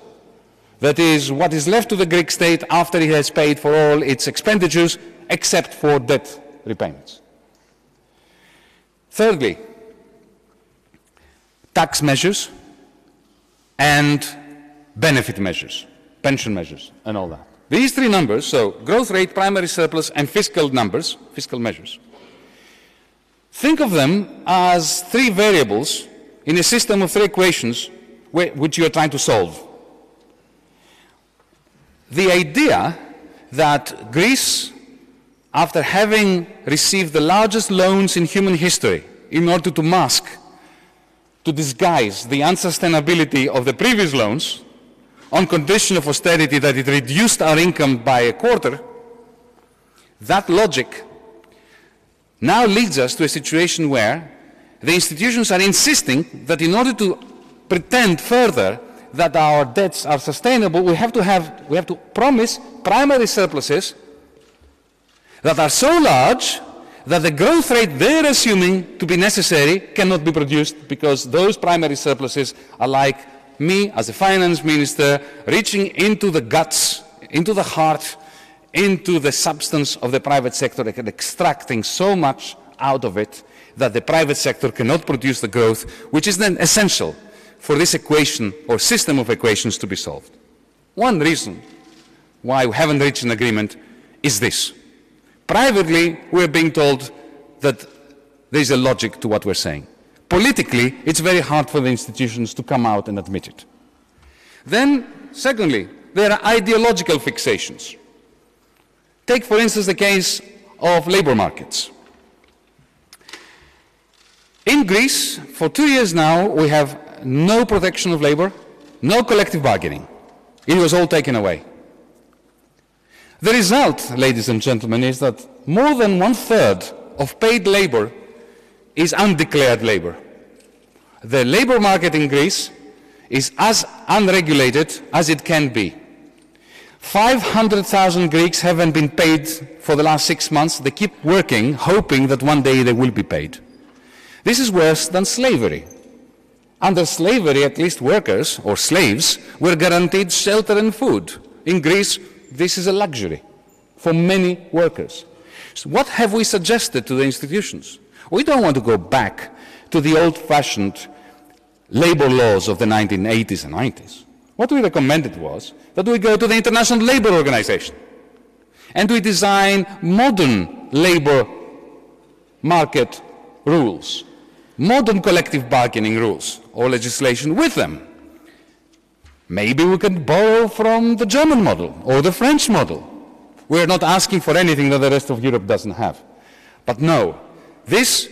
That is what is left to the Greek state after it has paid for all its expenditures except for debt repayments. Thirdly, tax measures and benefit measures, pension measures and all that. These 3 numbers, so growth rate, primary surplus and fiscal numbers, fiscal measures, think of them as 3 variables in a system of 3 equations which you are trying to solve. The idea that Greece, after having received the largest loans in human history in order to mask, to disguise the unsustainability of the previous loans, on condition of austerity that it reduced our income by a quarter, that logic now leads us to a situation where the institutions are insisting that in order to pretend further that our debts are sustainable, we have to promise primary surpluses that are so large that the growth rate they're assuming to be necessary cannot be produced, because those primary surpluses are like me as a finance minister reaching into the guts, into the heart, into the substance of the private sector and extracting so much out of it that the private sector cannot produce the growth which is then essential for this equation or system of equations to be solved. One reason why we haven't reached an agreement is this. Privately, we're being told that there is a logic to what we're saying. Politically, it's very hard for the institutions to come out and admit it. Then, secondly, there are ideological fixations. Take, for instance, the case of labor markets. In Greece, for 2 years now, we have no protection of labor, no collective bargaining. It was all taken away. The result, ladies and gentlemen, is that more than 1/3 of paid labor is undeclared labor. The labor market in Greece is as unregulated as it can be. 500,000 Greeks haven't been paid for the last 6 months. They keep working, hoping that one day they will be paid. This is worse than slavery. Under slavery, at least workers, or slaves, were guaranteed shelter and food. In Greece, this is a luxury for many workers. So what have we suggested to the institutions? We don't want to go back to the old-fashioned labor laws of the 1980s and 90s. What we recommended was that we go to the International Labour Organization and we design modern labor market rules, modern collective bargaining rules or legislation with them. Maybe we can borrow from the German model or the French model. We're not asking for anything that the rest of Europe doesn't have. But no, this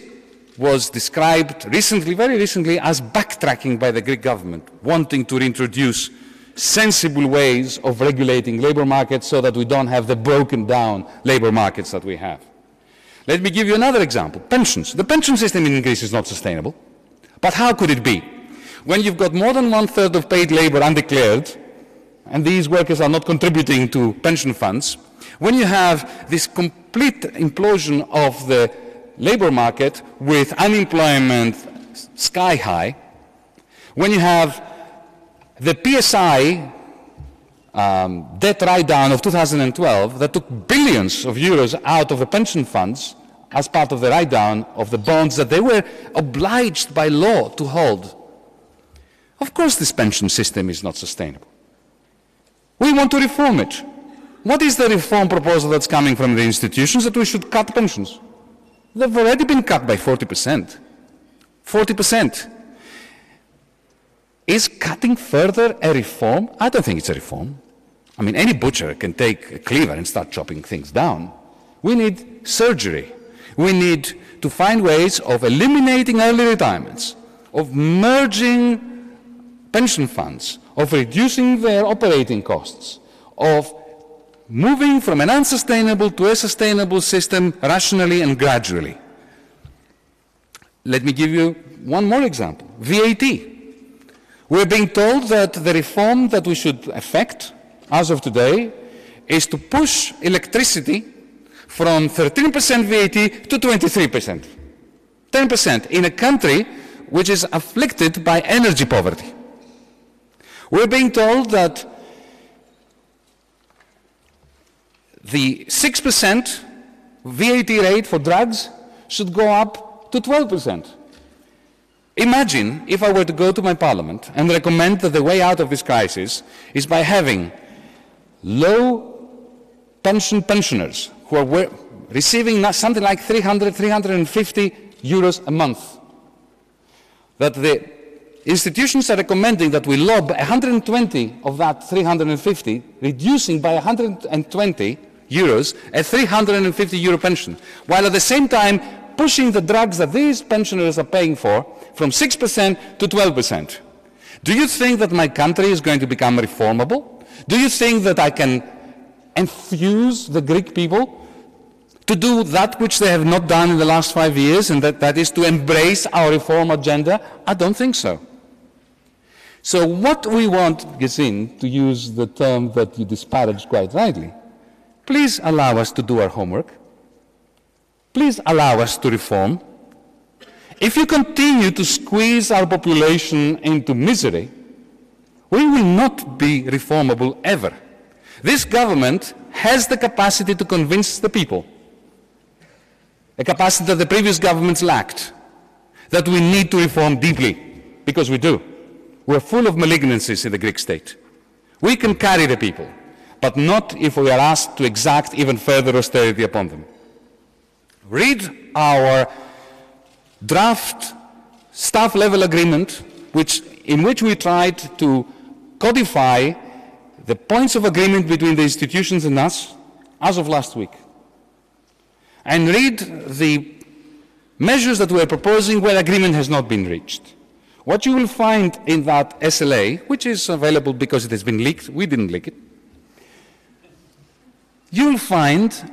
was described recently, very recently, as backtracking by the Greek government, wanting to reintroduce sensible ways of regulating labor markets so that we don't have the broken down labor markets that we have. Let me give you another example. Pensions. The pension system in Greece is not sustainable. But how could it be? When you've got more than 1/3 of paid labor undeclared, and these workers are not contributing to pension funds, when you have this complete implosion of the labor market with unemployment sky high, when you have the PSI debt write-down of 2012 that took billions of euros out of the pension funds as part of the write-down of the bonds that they were obliged by law to hold. Of course this pension system is not sustainable. We want to reform it. What is the reform proposal that's coming from the institutions? That we should cut pensions. They've already been cut by 40%. 40%. Is cutting further a reform? I don't think it's a reform. I mean, any butcher can take a cleaver and start chopping things down. We need surgery. We need to find ways of eliminating early retirements, of merging pension funds, of reducing their operating costs, of moving from an unsustainable to a sustainable system rationally and gradually. Let me give you one more example. VAT. We're being told that the reform that we should effect as of today is to push electricity from 13% VAT to 23%. 10% in a country which is afflicted by energy poverty. We're being told that the 6% VAT rate for drugs should go up to 12%. Imagine if I were to go to my parliament and recommend that the way out of this crisis is by having low pensioners who are receiving something like 300, 350 euros a month. That the institutions are recommending that we lob 120 of that 350, reducing by 120 euros a 350 euro pension, while at the same time pushing the drugs that these pensioners are paying for from 6% to 12%. Do you think that my country is going to become reformable? Do you think that I can enthuse the Greek people to do that which they have not done in the last 5 years, and that is to embrace our reform agenda? I don't think so. So what we want, Gesine, to use the term that you disparaged quite rightly, please allow us to do our homework. Please allow us to reform. If you continue to squeeze our population into misery, we will not be reformable ever. This government has the capacity to convince the people, a capacity that the previous governments lacked, that we need to reform deeply, because we do. We're full of malignancies in the Greek state. We can carry the people, but not if we are asked to exact even further austerity upon them. Read our draft staff level agreement, in which we tried to codify the points of agreement between the institutions and us as of last week. And read the measures that we are proposing where agreement has not been reached. What you will find in that SLA, which is available because it has been leaked, we didn't leak it, you will find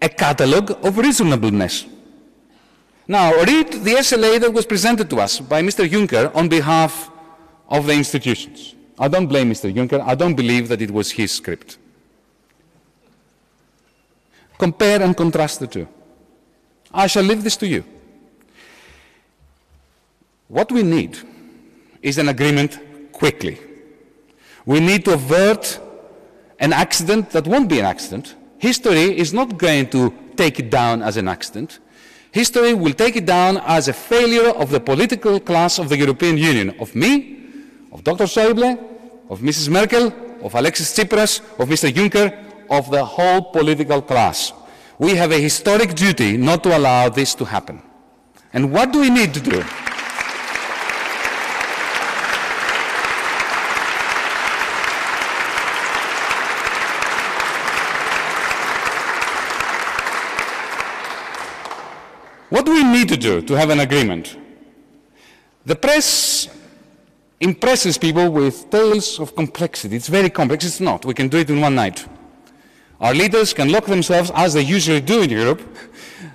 a catalogue of reasonableness. Now, read the SLA that was presented to us by Mr. Juncker on behalf of the institutions. I don't blame Mr. Juncker. I don't believe that it was his script. Compare and contrast the two. I shall leave this to you. What we need is an agreement quickly. We need to avert an accident that won't be an accident. History is not going to take it down as an accident. History will take it down as a failure of the political class of the European Union, of me, of Dr. Schäuble, of Mrs. Merkel, of Alexis Tsipras, of Mr. Juncker, of the whole political class. We have a historic duty not to allow this to happen. And what do we need to do? What do we need to do to have an agreement? The press impresses people with tales of complexity. It's very complex. It's not. We can do it in one night. Our leaders can lock themselves, as they usually do in Europe,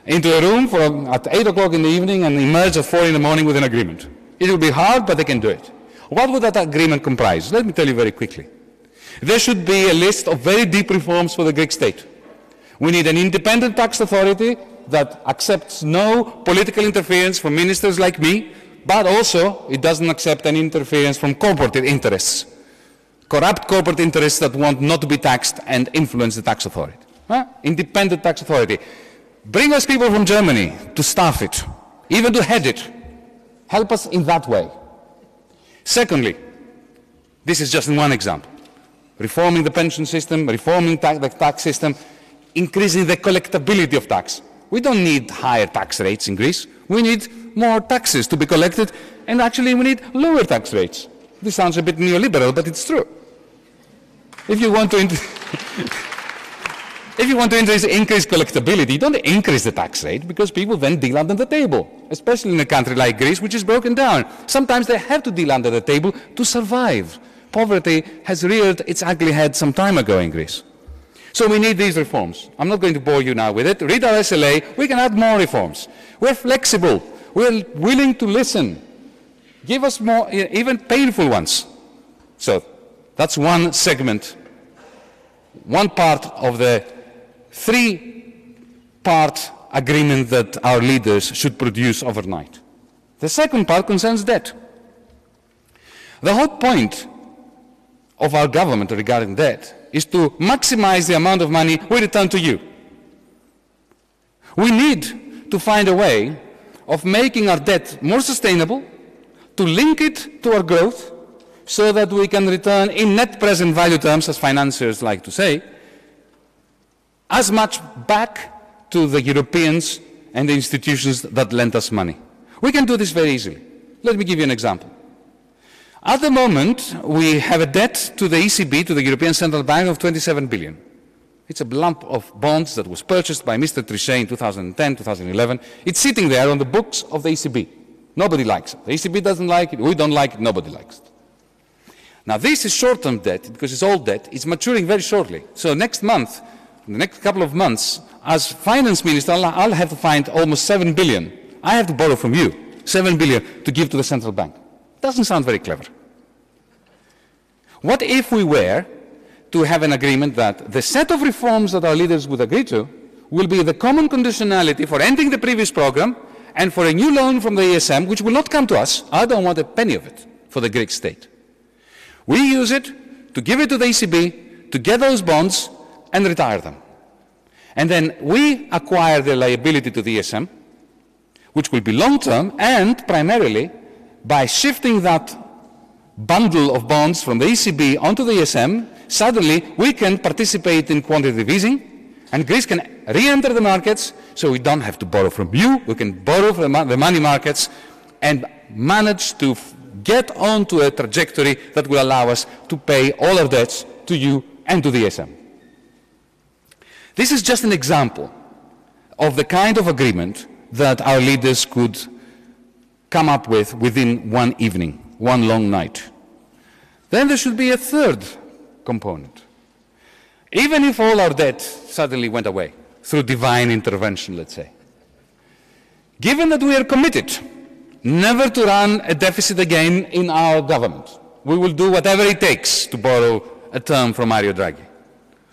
into a room at 8 o'clock in the evening and emerge at 4 in the morning with an agreement. It will be hard, but they can do it. What would that agreement comprise? Let me tell you very quickly. There should be a list of very deep reforms for the Greek state. We need an independent tax authority that accepts no political interference from ministers like me, but also it doesn't accept any interference from corporate interests, corrupt corporate interests that want not to be taxed and influence the tax authority. Independent tax authority. Bring us people from Germany to staff it, even to head it. Help us in that way. Secondly, this is just one example. Reforming the pension system, reforming the tax system, increasing the collectability of tax. We don't need higher tax rates in Greece. We need more taxes to be collected, and actually we need lower tax rates. This sounds a bit neoliberal, but it's true. If you want to increase collectability, you don't increase the tax rate, because people then deal under the table, especially in a country like Greece, which is broken down. Sometimes they have to deal under the table to survive. Poverty has reared its ugly head some time ago in Greece. So we need these reforms. I'm not going to bore you now with it. Read our SLA. We can add more reforms. We're flexible. We're willing to listen. Give us more, even painful ones. So that's one segment, one part of the three-part agreement that our leaders should produce overnight. The second part concerns debt. The whole point of our government regarding debt is to maximize the amount of money we return to you. We need to find a way of making our debt more sustainable, to link it to our growth, so that we can return in net present value terms, as financiers like to say, as much back to the Europeans and the institutions that lend us money. We can do this very easily. Let me give you an example. At the moment, we have a debt to the ECB, to the European Central Bank, of 27 billion. It's a lump of bonds that was purchased by Mr. Trichet in 2010, 2011. It's sitting there on the books of the ECB. Nobody likes it. The ECB doesn't like it. We don't like it. Nobody likes it. Now, this is short-term debt, because it's old debt. It's maturing very shortly. So next month, in the next couple of months, as finance minister, I'll have to find almost 7 billion. I have to borrow from you 7 billion to give to the central bank. Doesn't sound very clever. What if we were to have an agreement that the set of reforms that our leaders would agree to will be the common conditionality for ending the previous program and for a new loan from the ESM, which will not come to us? I don't want a penny of it for the Greek state. We use it to give it to the ECB, to get those bonds and retire them. And then we acquire the liability to the ESM, which will be long-term, and primarily by shifting that bundle of bonds from the ECB onto the ESM, suddenly we can participate in quantitative easing, and Greece can re-enter the markets, so we don't have to borrow from you. We can borrow from the money markets and manage to get onto a trajectory that will allow us to pay all our debts to you and to the ESM. This is just an example of the kind of agreement that our leaders could come up with within one evening, one long night. Then there should be a third component. Even if all our debt suddenly went away, through divine intervention, let's say, given that we are committed never to run a deficit again in our government, we will do whatever it takes, to borrow a term from Mario Draghi.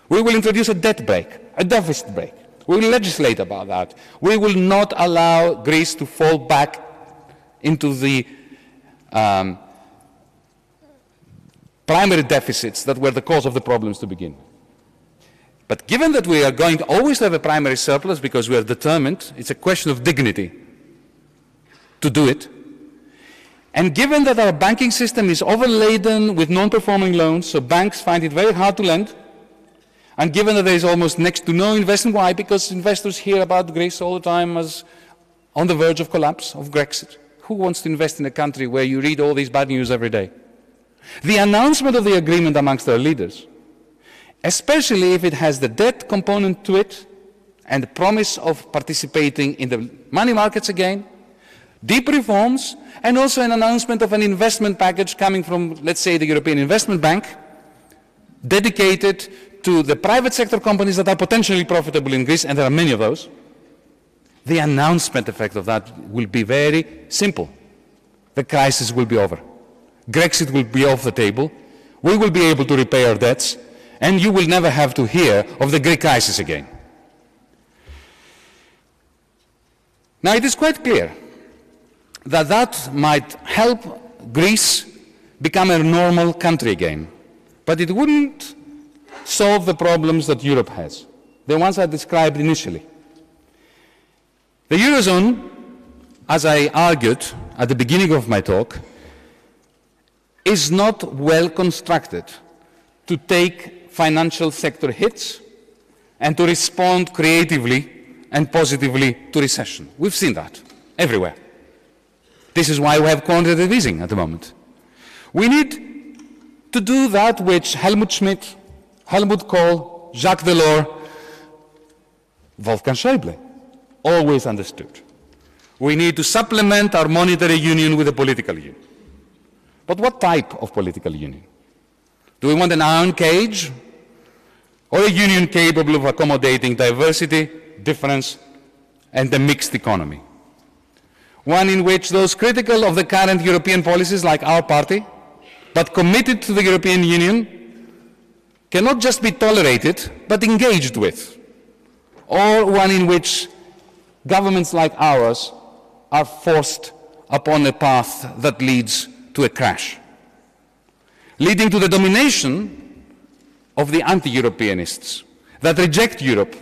We will introduce a debt brake, a deficit brake. We will legislate about that. We will not allow Greece to fall back into the primary deficits that were the cause of the problems to begin. But given that we are going to always have a primary surplus because we are determined, it's a question of dignity to do it. And given that our banking system is overladen with non-performing loans, so banks find it very hard to lend, and given that there is almost next to no investment, why? Because investors hear about Greece all the time as on the verge of collapse, of Brexit. Who wants to invest in a country where you read all these bad news every day? The announcement of the agreement amongst our leaders, especially if it has the debt component to it and the promise of participating in the money markets again, deep reforms, and also an announcement of an investment package coming from, let's say, the European Investment Bank, dedicated to the private sector companies that are potentially profitable in Greece, and there are many of those. The announcement effect of that will be very simple. The crisis will be over. Brexit will be off the table. We will be able to repay our debts, and you will never have to hear of the Greek crisis again. Now, it is quite clear that that might help Greece become a normal country again, but it wouldn't solve the problems that Europe has, the ones I described initially. The Eurozone, as I argued at the beginning of my talk, is not well constructed to take financial sector hits and to respond creatively and positively to recession. We've seen that everywhere. This is why we have quantitative easing at the moment. We need to do that which Helmut Schmidt, Helmut Kohl, Jacques Delors, Wolfgang Schäuble always understood. We need to supplement our monetary union with a political union. But what type of political union? Do we want an iron cage or a union capable of accommodating diversity, difference, and a mixed economy? One in which those critical of the current European policies, like our party, but committed to the European Union, cannot just be tolerated, but engaged with. Or one in which governments like ours are forced upon a path that leads to a crash, leading to the domination of the anti-Europeanists that reject Europe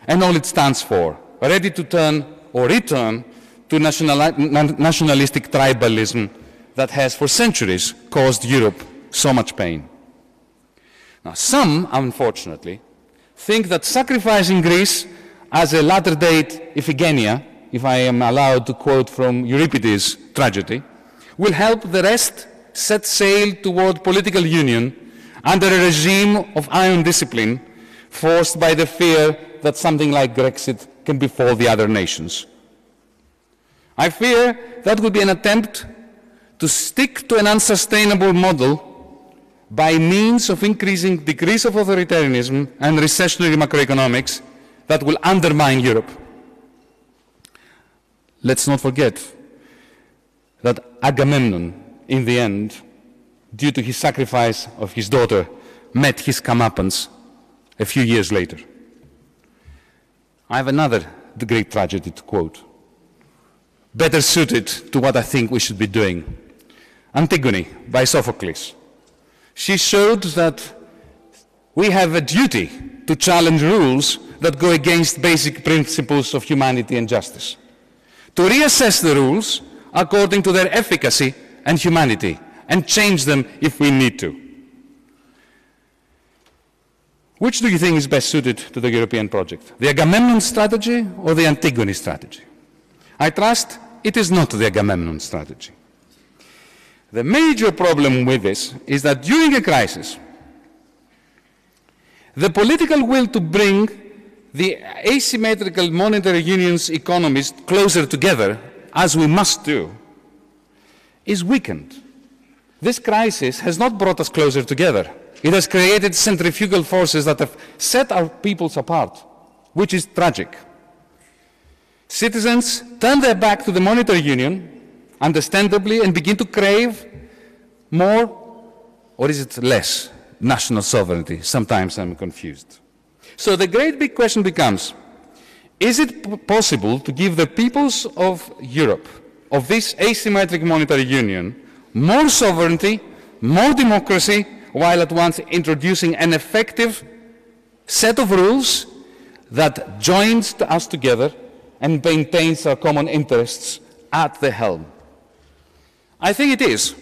and all it stands for, ready to turn or return to nationalistic tribalism that has for centuries caused Europe so much pain. Now, some, unfortunately, think that sacrificing Greece as a latter-date Iphigenia, if I am allowed to quote from Euripides' tragedy, will help the rest set sail toward political union under a regime of iron discipline forced by the fear that something like Brexit can befall the other nations. I fear that would be an attempt to stick to an unsustainable model by means of increasing degrees of authoritarianism and recessionary macroeconomics that will undermine Europe. Let's not forget that Agamemnon, in the end, due to his sacrifice of his daughter, met his comeuppance a few years later. I have another great tragedy to quote, better suited to what I think we should be doing. Antigone, by Sophocles. She showed that we have a duty to challenge rules that go against basic principles of humanity and justice, to reassess the rules according to their efficacy and humanity, and change them if we need to. Which do you think is best suited to the European project? The Agamemnon strategy or the Antigone strategy? I trust it is not the Agamemnon strategy. The major problem with this is that during a crisis, the political will to bring the asymmetrical monetary union's economies closer together, as we must do, is weakened. This crisis has not brought us closer together. It has created centrifugal forces that have set our peoples apart, which is tragic. Citizens turn their back to the monetary union, understandably, and begin to crave more, or is it less, national sovereignty? Sometimes I'm confused. So the great big question becomes, is it possible to give the peoples of Europe, of this asymmetric monetary union, more sovereignty, more democracy, while at once introducing an effective set of rules that joins us together and maintains our common interests at the helm? I think it is.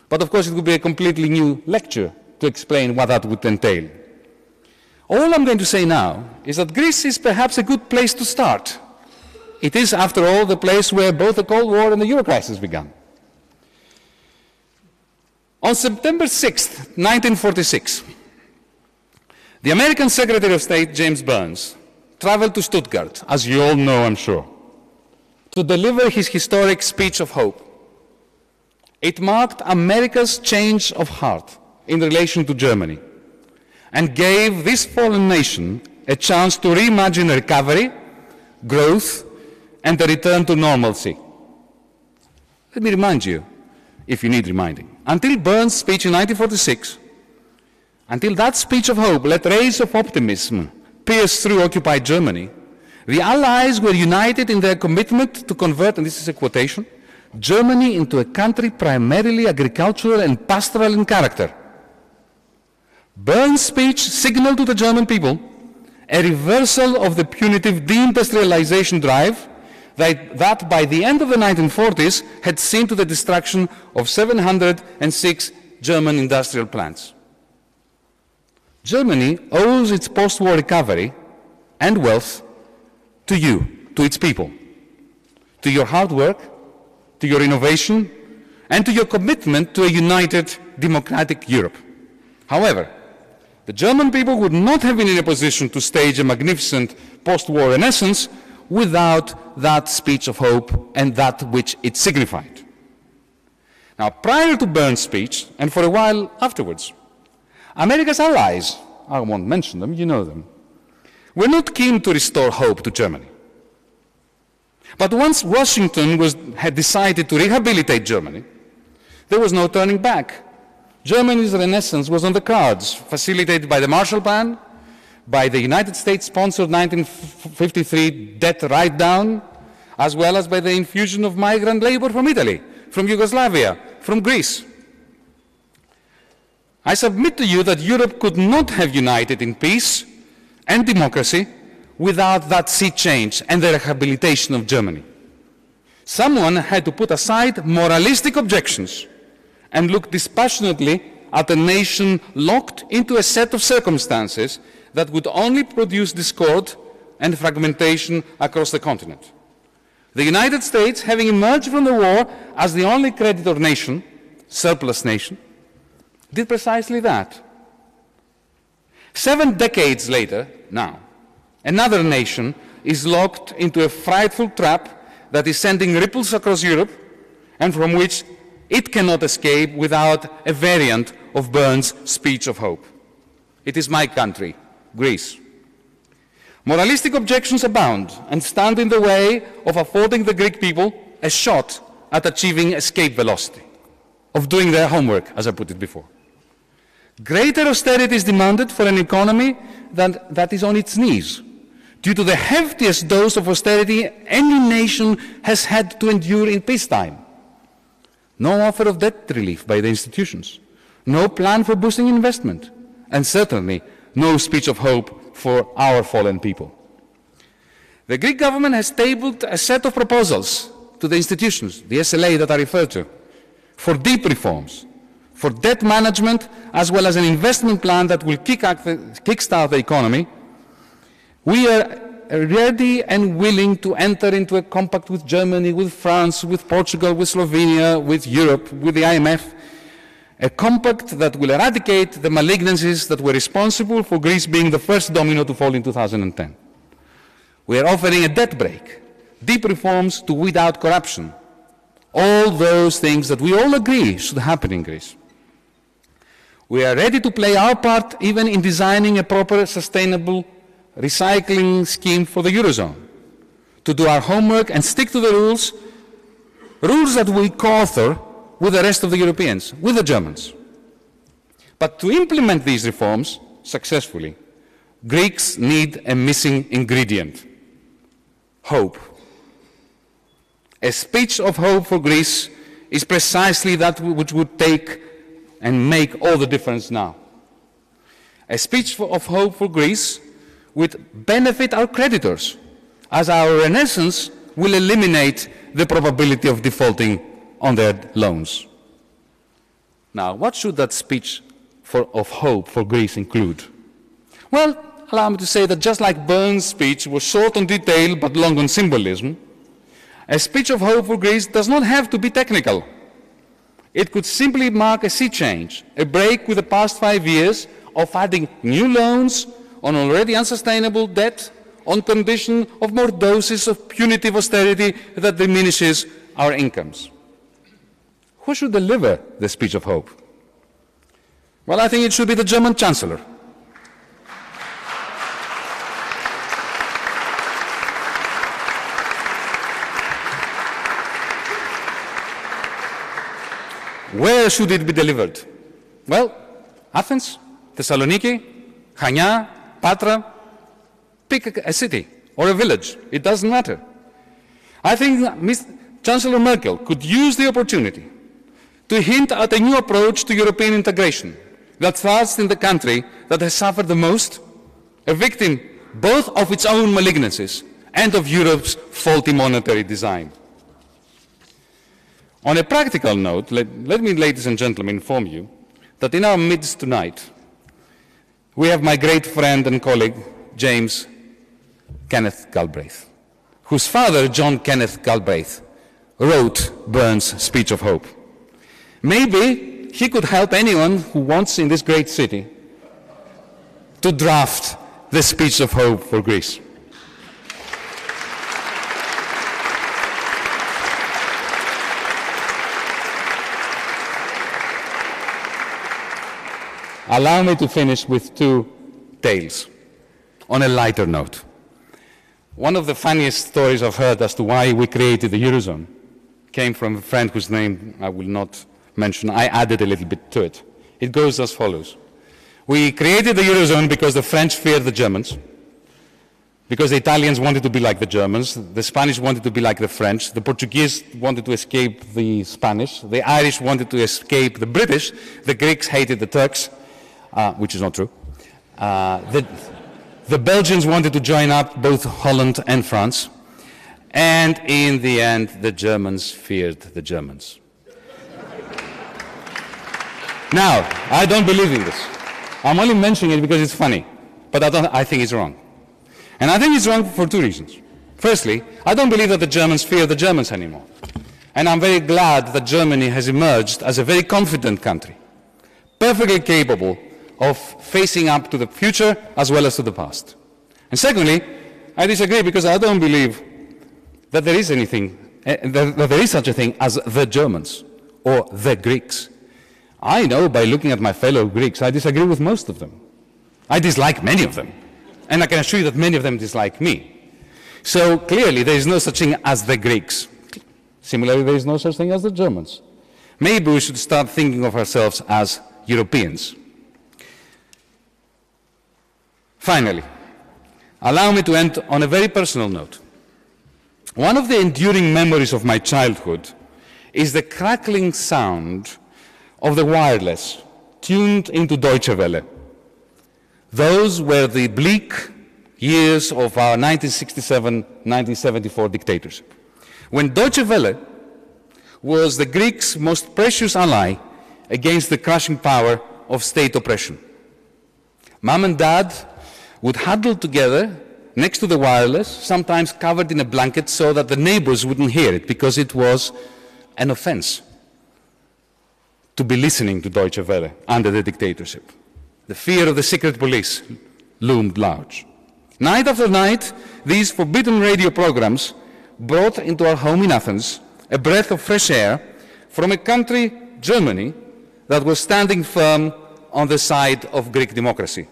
But of course it would be a completely new lecture to explain what that would entail. All I'm going to say now is that Greece is perhaps a good place to start. It is, after all, the place where both the Cold War and the Euro crisis began. On September 6, 1946, the American Secretary of State, James Burns, traveled to Stuttgart, as you all know, I'm sure, to deliver his historic speech of hope. It marked America's change of heart in relation to Germany and gave this fallen nation a chance to reimagine recovery, growth, and a return to normalcy. Let me remind you, if you need reminding, until Burns' speech in 1946, until that speech of hope let rays of optimism pierce through occupied Germany, the Allies were united in their commitment to convert, and this is a quotation, Germany into a country primarily agricultural and pastoral in character. Burns' speech signaled to the German people a reversal of the punitive deindustrialization drive that by the end of the 1940s had seen to the destruction of 706 German industrial plants. Germany owes its post-war recovery and wealth to you, to its people, to your hard work, to your innovation, and to your commitment to a united democratic Europe. However, the German people would not have been in a position to stage a magnificent post-war renaissance without that speech of hope and that which it signified. Now, prior to Burns' speech, and for a while afterwards, America's allies, I won't mention them, you know them, were not keen to restore hope to Germany. But once Washington had decided to rehabilitate Germany, there was no turning back. Germany's renaissance was on the cards, facilitated by the Marshall Plan, by the United States-sponsored 1953 debt write-down, as well as by the infusion of migrant labor from Italy, from Yugoslavia, from Greece. I submit to you that Europe could not have united in peace and democracy without that sea change and the rehabilitation of Germany. Someone had to put aside moralistic objections and look dispassionately at a nation locked into a set of circumstances that would only produce discord and fragmentation across the continent. The United States, having emerged from the war as the only creditor nation, surplus nation, did precisely that. 7 decades later, now, another nation is locked into a frightful trap that is sending ripples across Europe and from which it cannot escape without a variant of Burns' speech of hope. It is my country, Greece. Moralistic objections abound and stand in the way of affording the Greek people a shot at achieving escape velocity, of doing their homework, as I put it before. Greater austerity is demanded for an economy that is on its knees, due to the heftiest dose of austerity any nation has had to endure in peacetime. No offer of debt relief by the institutions, no plan for boosting investment, and certainly no speech of hope for our fallen people. The Greek government has tabled a set of proposals to the institutions, the SLA that I referred to, for deep reforms, for debt management, as well as an investment plan that will kickstart the economy. We are ready and willing to enter into a compact with Germany, with France, with Portugal, with Slovenia, with Europe, with the IMF, a compact that will eradicate the malignancies that were responsible for Greece being the first domino to fall in 2010. We are offering a debt break, deep reforms to weed out corruption, all those things that we all agree should happen in Greece. We are ready to play our part even in designing a proper, sustainable recycling scheme for the Eurozone, to do our homework and stick to the rules that we co-author with the rest of the Europeans, with the Germans. But to implement these reforms successfully, Greeks need a missing ingredient: hope. A speech of hope for Greece is precisely that which would take and make all the difference now. A speech of hope for Greece would benefit our creditors, as our renaissance will eliminate the probability of defaulting on their loans. Now, what should that speech of hope for Greece include? Well, allow me to say that just like Burns' speech was short on detail but long on symbolism, a speech of hope for Greece does not have to be technical. It could simply mark a sea change, a break with the past 5 years of adding new loans on already unsustainable debt on condition of more doses of punitive austerity that diminishes our incomes. Who should deliver the speech of hope? Well, I think it should be the German Chancellor. Where should it be delivered? Well, Athens, Thessaloniki, Chania, Patra. Pick a city or a village. It doesn't matter. I think Chancellor Merkel could use the opportunity to hint at a new approach to European integration that starts in the country that has suffered the most, a victim both of its own malignancies and of Europe's faulty monetary design. On a practical note, let me, ladies and gentlemen, inform you that in our midst tonight, we have my great friend and colleague, James Kenneth Galbraith, whose father, John Kenneth Galbraith, wrote Burns' speech of hope. Maybe he could help anyone who wants in this great city to draft the speech of hope for Greece. Allow me to finish with two tales on a lighter note. One of the funniest stories I've heard as to why we created the Eurozone came from a friend whose name I will not mention. I added a little bit to it. It goes as follows. We created the Eurozone because the French feared the Germans, because the Italians wanted to be like the Germans, the Spanish wanted to be like the French, the Portuguese wanted to escape the Spanish, the Irish wanted to escape the British, the Greeks hated the Turks, which is not true. The Belgians wanted to join up both Holland and France, and in the end, the Germans feared the Germans. Now, I don't believe in this. I'm only mentioning it because it's funny, but I think it's wrong. And I think it's wrong for two reasons. Firstly, I don't believe that the Germans fear the Germans anymore. And I'm very glad that Germany has emerged as a very confident country, perfectly capable of facing up to the future as well as to the past. And secondly, I disagree because I don't believe that there is that there is such a thing as the Germans or the Greeks. I know by looking at my fellow Greeks, I disagree with most of them. I dislike many of them. And I can assure you that many of them dislike me. So clearly there is no such thing as the Greeks. Similarly, there is no such thing as the Germans. Maybe we should start thinking of ourselves as Europeans. Finally, allow me to end on a very personal note. One of the enduring memories of my childhood is the crackling sound of the wireless tuned into Deutsche Welle. Those were the bleak years of our 1967-1974 dictatorship, when Deutsche Welle was the Greeks' most precious ally against the crushing power of state oppression. Mom and Dad would huddle together next to the wireless, sometimes covered in a blanket so that the neighbors wouldn't hear it, because it was an offense to be listening to Deutsche Welle under the dictatorship. The fear of the secret police loomed large. Night after night, these forbidden radio programs brought into our home in Athens a breath of fresh air from a country, Germany, that was standing firm on the side of Greek democracy.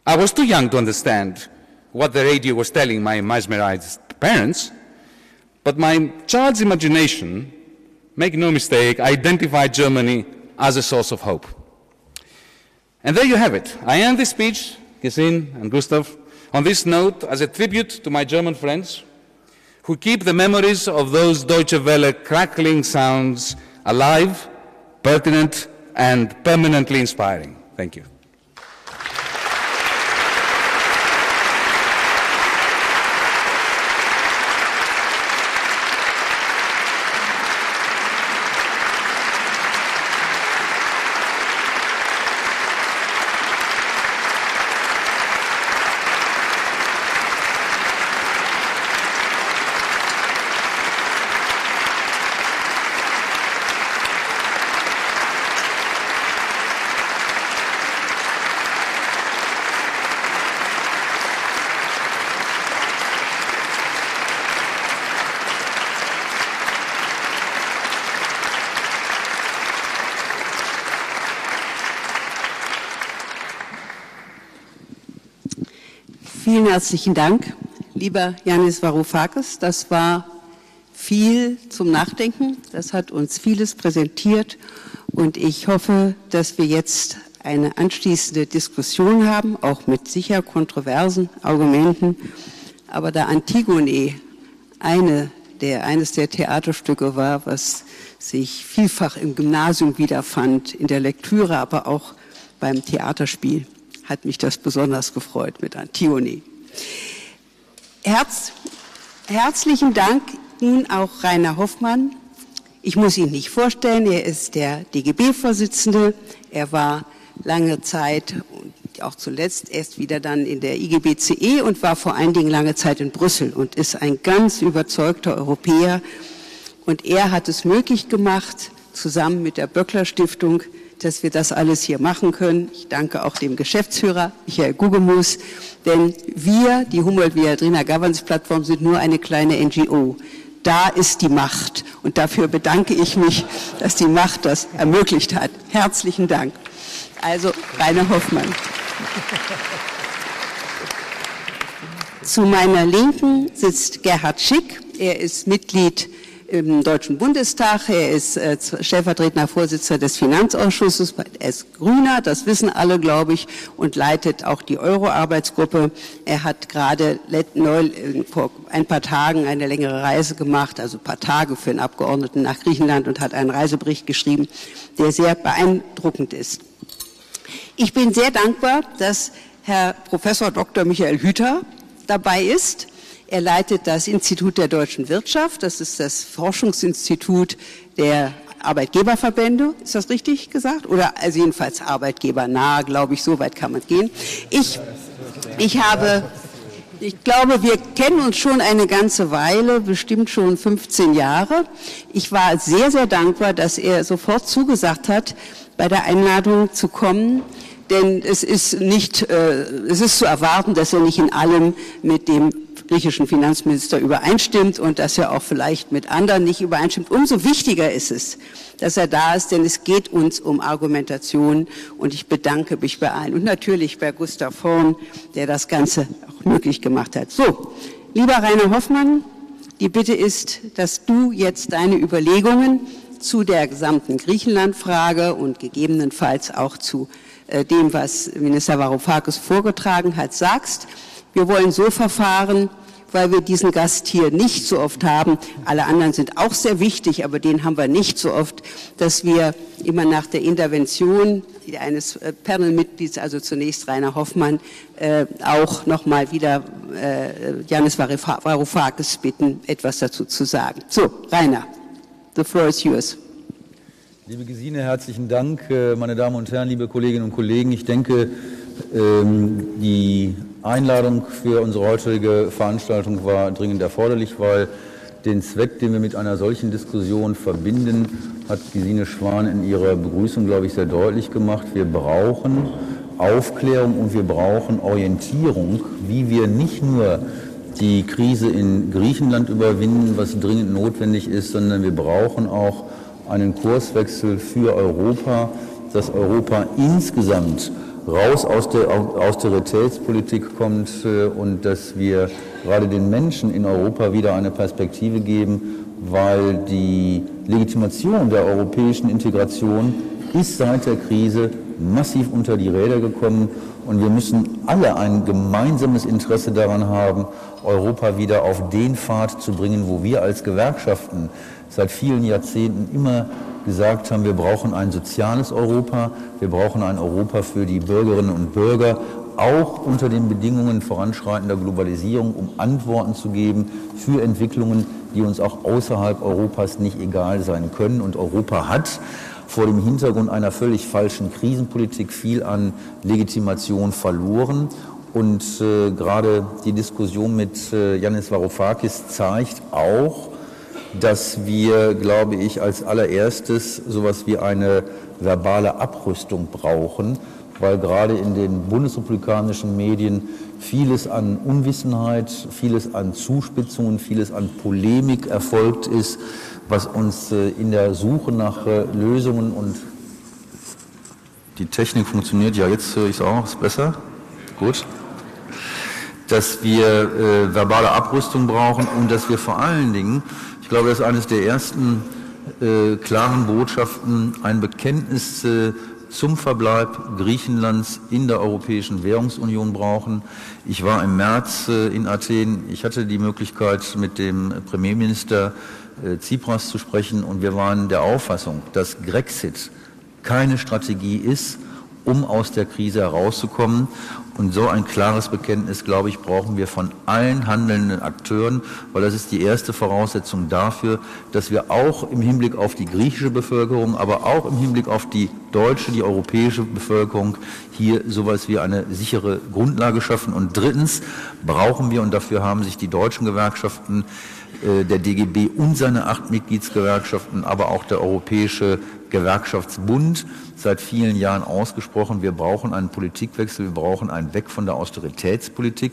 I was too young to understand what the radio was telling my mesmerized parents, but my child's imagination, make no mistake, identified Germany as a source of hope. And there you have it. I end this speech, Gesine and Gustav, on this note as a tribute to my German friends who keep the memories of those Deutsche Welle crackling sounds alive, pertinent, and permanently inspiring. Thank you. Vielen herzlichen Dank, lieber Yanis Varoufakis. Das war viel zum Nachdenken. Das hat uns vieles präsentiert. Und ich hoffe, dass wir jetzt eine anschließende Diskussion haben, auch mit sicher kontroversen Argumenten. Aber da Antigone eines der Theaterstücke war, was sich vielfach im Gymnasium wiederfand, in der Lektüre, aber auch beim Theaterspiel, hat mich das besonders gefreut mit Antigone. Herzlichen Dank nun auch Rainer Hoffmann. Ich muss ihn nicht vorstellen, er ist der DGB-Vorsitzende. Er war lange Zeit und auch zuletzt erst wieder dann in der IGBCE und war vor allen Dingen lange Zeit in Brüssel und ist ein ganz überzeugter Europäer. Und er hat es möglich gemacht, zusammen mit der Böckler Stiftung, dass wir das alles hier machen können. Ich danke auch dem Geschäftsführer, Michael Gugemus, denn wir, die Humboldt-Viadrina Governance Plattform, sind nur eine kleine NGO. Da ist die Macht. Und dafür bedanke ich mich, dass die Macht das ermöglicht hat. Herzlichen Dank. Also, Rainer Hoffmann. Zu meiner Linken sitzt Gerhard Schick. Er ist Mitglied im Deutschen Bundestag. Er ist stellvertretender Vorsitzender des Finanzausschusses. Er ist Grüner, das wissen alle, glaube ich, und leitet auch die Euro-Arbeitsgruppe. Er hat gerade vor ein paar Tagen eine längere Reise gemacht, also ein paar Tage für einen Abgeordneten nach Griechenland und hat einen Reisebericht geschrieben, der sehr beeindruckend ist. Ich bin sehr dankbar, dass Herr Professor Dr. Michael Hüter dabei ist. Er leitet das Institut der deutschen Wirtschaft. Das ist das Forschungsinstitut der Arbeitgeberverbände. Ist das richtig gesagt? Oder also jedenfalls arbeitgebernah, glaube ich, so weit kann man gehen. Ich glaube, wir kennen uns schon eine ganze Weile, bestimmt schon 15 Jahre. Ich war sehr, sehr dankbar, dass er sofort zugesagt hat, bei der Einladung zu kommen. Denn es ist zu erwarten, dass er nicht in allem mit dem griechischen Finanzminister übereinstimmt und dass er auch vielleicht mit anderen nicht übereinstimmt. Umso wichtiger ist es, dass er da ist, denn es geht uns um Argumentation und ich bedanke mich bei allen und natürlich bei Gustav Horn, der das Ganze auch möglich gemacht hat. So, lieber Rainer Hoffmann, die Bitte ist, dass du jetzt deine Überlegungen zu der gesamten Griechenland-Frage und gegebenenfalls auch zu dem, was Minister Varoufakis vorgetragen hat, sagst. Wir wollen so verfahren, weil wir diesen Gast hier nicht so oft haben. Alle anderen sind auch sehr wichtig, aber den haben wir nicht so oft, dass wir immer nach der Intervention eines Panelmitglieds, also zunächst Rainer Hoffmann, auch nochmal wieder Yanis Varoufakis bitten, etwas dazu zu sagen. So, Rainer, the floor is yours. Liebe Gesine, herzlichen Dank. Meine Damen und Herren, liebe Kolleginnen und Kollegen, ich denke, die Einladung für unsere heutige Veranstaltung war dringend erforderlich, weil den Zweck, den wir mit einer solchen Diskussion verbinden, hat Gesine Schwan in ihrer Begrüßung, glaube ich, sehr deutlich gemacht. Wir brauchen Aufklärung und wir brauchen Orientierung, wie wir nicht nur die Krise in Griechenland überwinden, was dringend notwendig ist, sondern wir brauchen auch einen Kurswechsel für Europa, dass Europa insgesamt raus aus der Austeritätspolitik kommt und dass wir gerade den Menschen in Europa wieder eine Perspektive geben, weil die Legitimation der europäischen Integration ist seit der Krise massiv unter die Räder gekommen und wir müssen alle ein gemeinsames Interesse daran haben, Europa wieder auf den Pfad zu bringen, wo wir als Gewerkschaften seit vielen Jahrzehnten immer gesagt haben, wir brauchen ein soziales Europa, wir brauchen ein Europa für die Bürgerinnen und Bürger, auch unter den Bedingungen voranschreitender Globalisierung, um Antworten zu geben für Entwicklungen, die uns auch außerhalb Europas nicht egal sein können. Und Europa hat vor dem Hintergrund einer völlig falschen Krisenpolitik viel an Legitimation verloren. Und gerade die Diskussion mit Yanis Varoufakis zeigt auch, dass wir, glaube ich, als allererstes sowas wie eine verbale Abrüstung brauchen, weil gerade in den bundesrepublikanischen Medien vieles an Unwissenheit, vieles an Zuspitzungen, vieles an Polemik erfolgt ist, was uns in der Suche nach Lösungen und die Technik funktioniert, ja jetzt höre ich es auch, ist besser, gut, dass wir verbale Abrüstung brauchen und dass wir vor allen Dingen, ich glaube, das ist eines der ersten klaren Botschaften, ein Bekenntnis zum Verbleib Griechenlands in der Europäischen Währungsunion brauchen. Ich war im März in Athen. Ich hatte die Möglichkeit, mit dem Premierminister Tsipras zu sprechen und wir waren der Auffassung, dass Grexit keine Strategie ist, um aus der Krise herauszukommen. Und so ein klares Bekenntnis, glaube ich, brauchen wir von allen handelnden Akteuren, weil das ist die erste Voraussetzung dafür, dass wir auch im Hinblick auf die griechische Bevölkerung, aber auch im Hinblick auf die deutsche, die europäische Bevölkerung hier sowas wie eine sichere Grundlage schaffen. Und drittens brauchen wir, und dafür haben sich die deutschen Gewerkschaften, der DGB und seine 8 Mitgliedsgewerkschaften, aber auch der Europäische Gewerkschaftsbund seit vielen Jahren ausgesprochen, wir brauchen einen Politikwechsel, wir brauchen einen Weg von der Austeritätspolitik.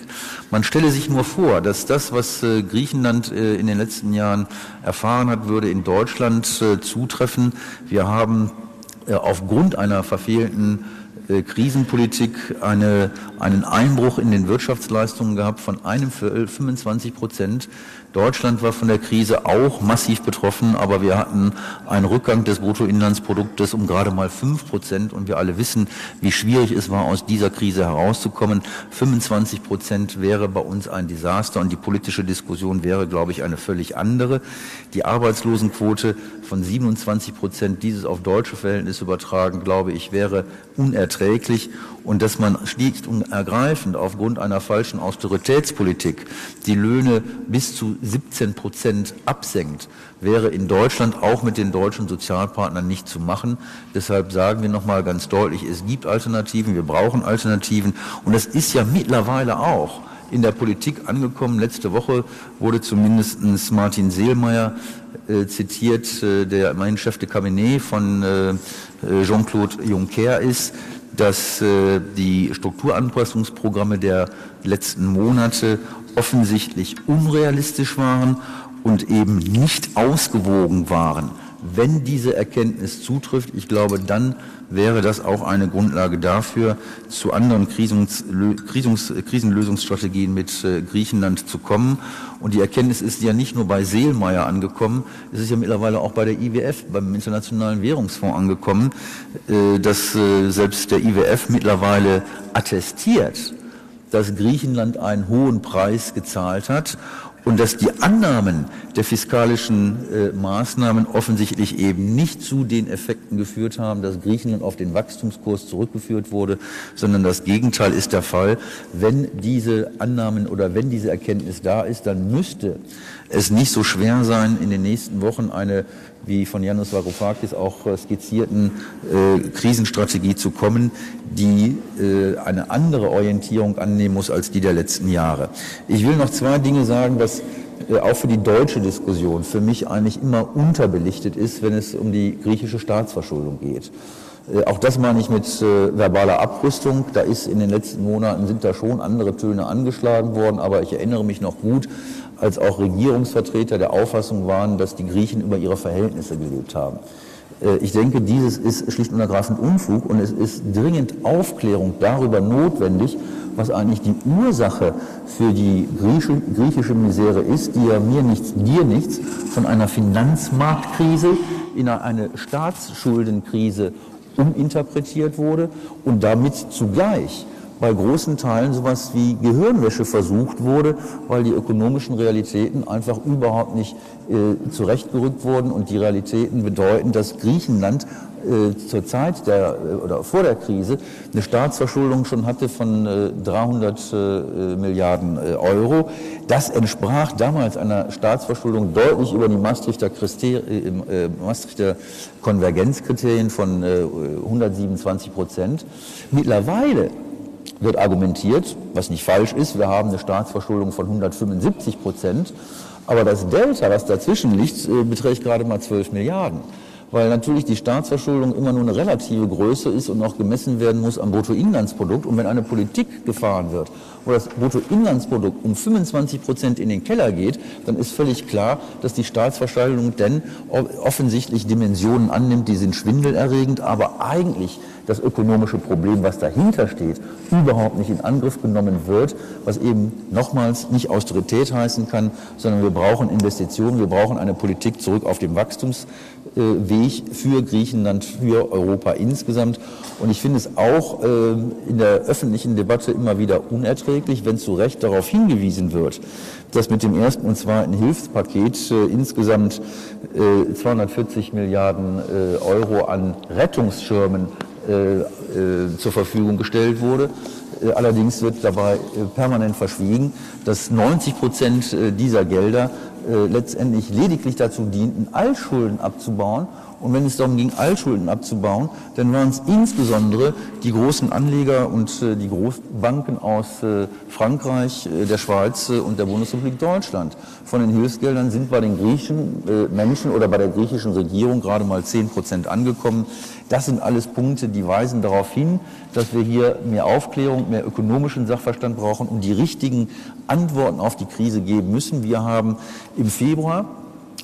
Man stelle sich nur vor, dass das, was Griechenland in den letzten Jahren erfahren hat, würde in Deutschland zutreffen. Wir haben aufgrund einer verfehlten Krisenpolitik einen Einbruch in den Wirtschaftsleistungen gehabt von 25%. Deutschland war von der Krise auch massiv betroffen, aber wir hatten einen Rückgang des Bruttoinlandsproduktes um gerade mal 5% und wir alle wissen, wie schwierig es war, aus dieser Krise herauszukommen. 25% wäre bei uns ein Desaster und die politische Diskussion wäre, glaube ich, eine völlig andere. Die Arbeitslosenquote von 27%, dieses auf deutsche Verhältnisse übertragen, glaube ich, wäre unerträglich. Und dass man schlicht und ergreifend aufgrund einer falschen Austeritätspolitik die Löhne bis zu 17% absenkt, wäre in Deutschland auch mit den deutschen Sozialpartnern nicht zu machen. Deshalb sagen wir nochmal ganz deutlich, es gibt Alternativen, wir brauchen Alternativen. Und das ist ja mittlerweile auch in der Politik angekommen. Letzte Woche wurde zumindest Martin Selmayr zitiert, der immerhin Chef de Cabinet von Jean-Claude Juncker ist, dass die Strukturanpassungsprogramme der letzten Monate offensichtlich unrealistisch waren und eben nicht ausgewogen waren. Wenn diese Erkenntnis zutrifft, ich glaube, dann wäre das auch eine Grundlage dafür, zu anderen Krisenlösungsstrategien mit Griechenland zu kommen. Und die Erkenntnis ist ja nicht nur bei Selmayr angekommen, es ist ja mittlerweile auch bei der IWF, beim Internationalen Währungsfonds angekommen, dass selbst der IWF mittlerweile attestiert, dass Griechenland einen hohen Preis gezahlt hat und dass die Annahmen der fiskalischen Maßnahmen offensichtlich eben nicht zu den Effekten geführt haben, dass Griechenland auf den Wachstumskurs zurückgeführt wurde, sondern das Gegenteil ist der Fall. Wenn diese Annahmen oder wenn diese Erkenntnis da ist, dann müsste es nicht so schwer sein, in den nächsten Wochen eine, wie von Yanis Varoufakis auch skizzierten, Krisenstrategie zu kommen, die eine andere Orientierung annehmen muss als die der letzten Jahre. Ich will noch 2 Dinge sagen, was auch für die deutsche Diskussion für mich eigentlich immer unterbelichtet ist, wenn es um die griechische Staatsverschuldung geht. Auch das meine ich mit verbaler Abrüstung. Da ist in den letzten Monaten sind da schon andere Töne angeschlagen worden, aber ich erinnere mich noch gut, als auch Regierungsvertreter der Auffassung waren, dass die Griechen über ihre Verhältnisse gelebt haben. Ich denke, dieses ist schlicht und ergreifend Unfug und es ist dringend Aufklärung darüber notwendig, was eigentlich die Ursache für die griechische Misere ist, die ja mir nichts, dir nichts, von einer Finanzmarktkrise in eine Staatsschuldenkrise uminterpretiert wurde und damit zugleich bei großen Teilen sowas wie Gehirnwäsche versucht wurde, weil die ökonomischen Realitäten einfach überhaupt nicht zurechtgerückt wurden und die Realitäten bedeuten, dass Griechenland zur Zeit oder vor der Krise eine Staatsverschuldung schon hatte von 300 Milliarden Euro. Das entsprach damals einer Staatsverschuldung deutlich über die Maastrichter Konvergenzkriterien von 127%. Mittlerweile wird argumentiert, was nicht falsch ist, wir haben eine Staatsverschuldung von 175%, aber das Delta, was dazwischen liegt, beträgt gerade mal 12 Milliarden. Weil natürlich die Staatsverschuldung immer nur eine relative Größe ist und auch gemessen werden muss am Bruttoinlandsprodukt. Und wenn eine Politik gefahren wird, wo das Bruttoinlandsprodukt um 25% in den Keller geht, dann ist völlig klar, dass die Staatsverschuldung denn offensichtlich Dimensionen annimmt, die sind schwindelerregend, aber eigentlich das ökonomische Problem, was dahinter steht, überhaupt nicht in Angriff genommen wird, was eben nochmals nicht Austerität heißen kann, sondern wir brauchen Investitionen, wir brauchen eine Politik zurück auf den Wachstumsweg für Griechenland, für Europa insgesamt. Und ich finde es auch in der öffentlichen Debatte immer wieder unerträglich, wenn zu Recht darauf hingewiesen wird, dass mit dem ersten und zweiten Hilfspaket insgesamt 240 Milliarden Euro an Rettungsschirmen zur Verfügung gestellt wurde. Allerdings wird dabei permanent verschwiegen, dass 90% dieser Gelder letztendlich lediglich dazu dienten, Altschulden abzubauen. Und wenn es darum ging, Altschulden abzubauen, dann waren es insbesondere die großen Anleger und die Großbanken aus Frankreich, der Schweiz und der Bundesrepublik Deutschland. Von den Hilfsgeldern sind bei den griechischen Menschen oder bei der griechischen Regierung gerade mal 10% angekommen. Das sind alles Punkte, die weisen darauf hin, dass wir hier mehr Aufklärung, mehr ökonomischen Sachverstand brauchen und die richtigen Antworten auf die Krise geben müssen. Wir haben im Februar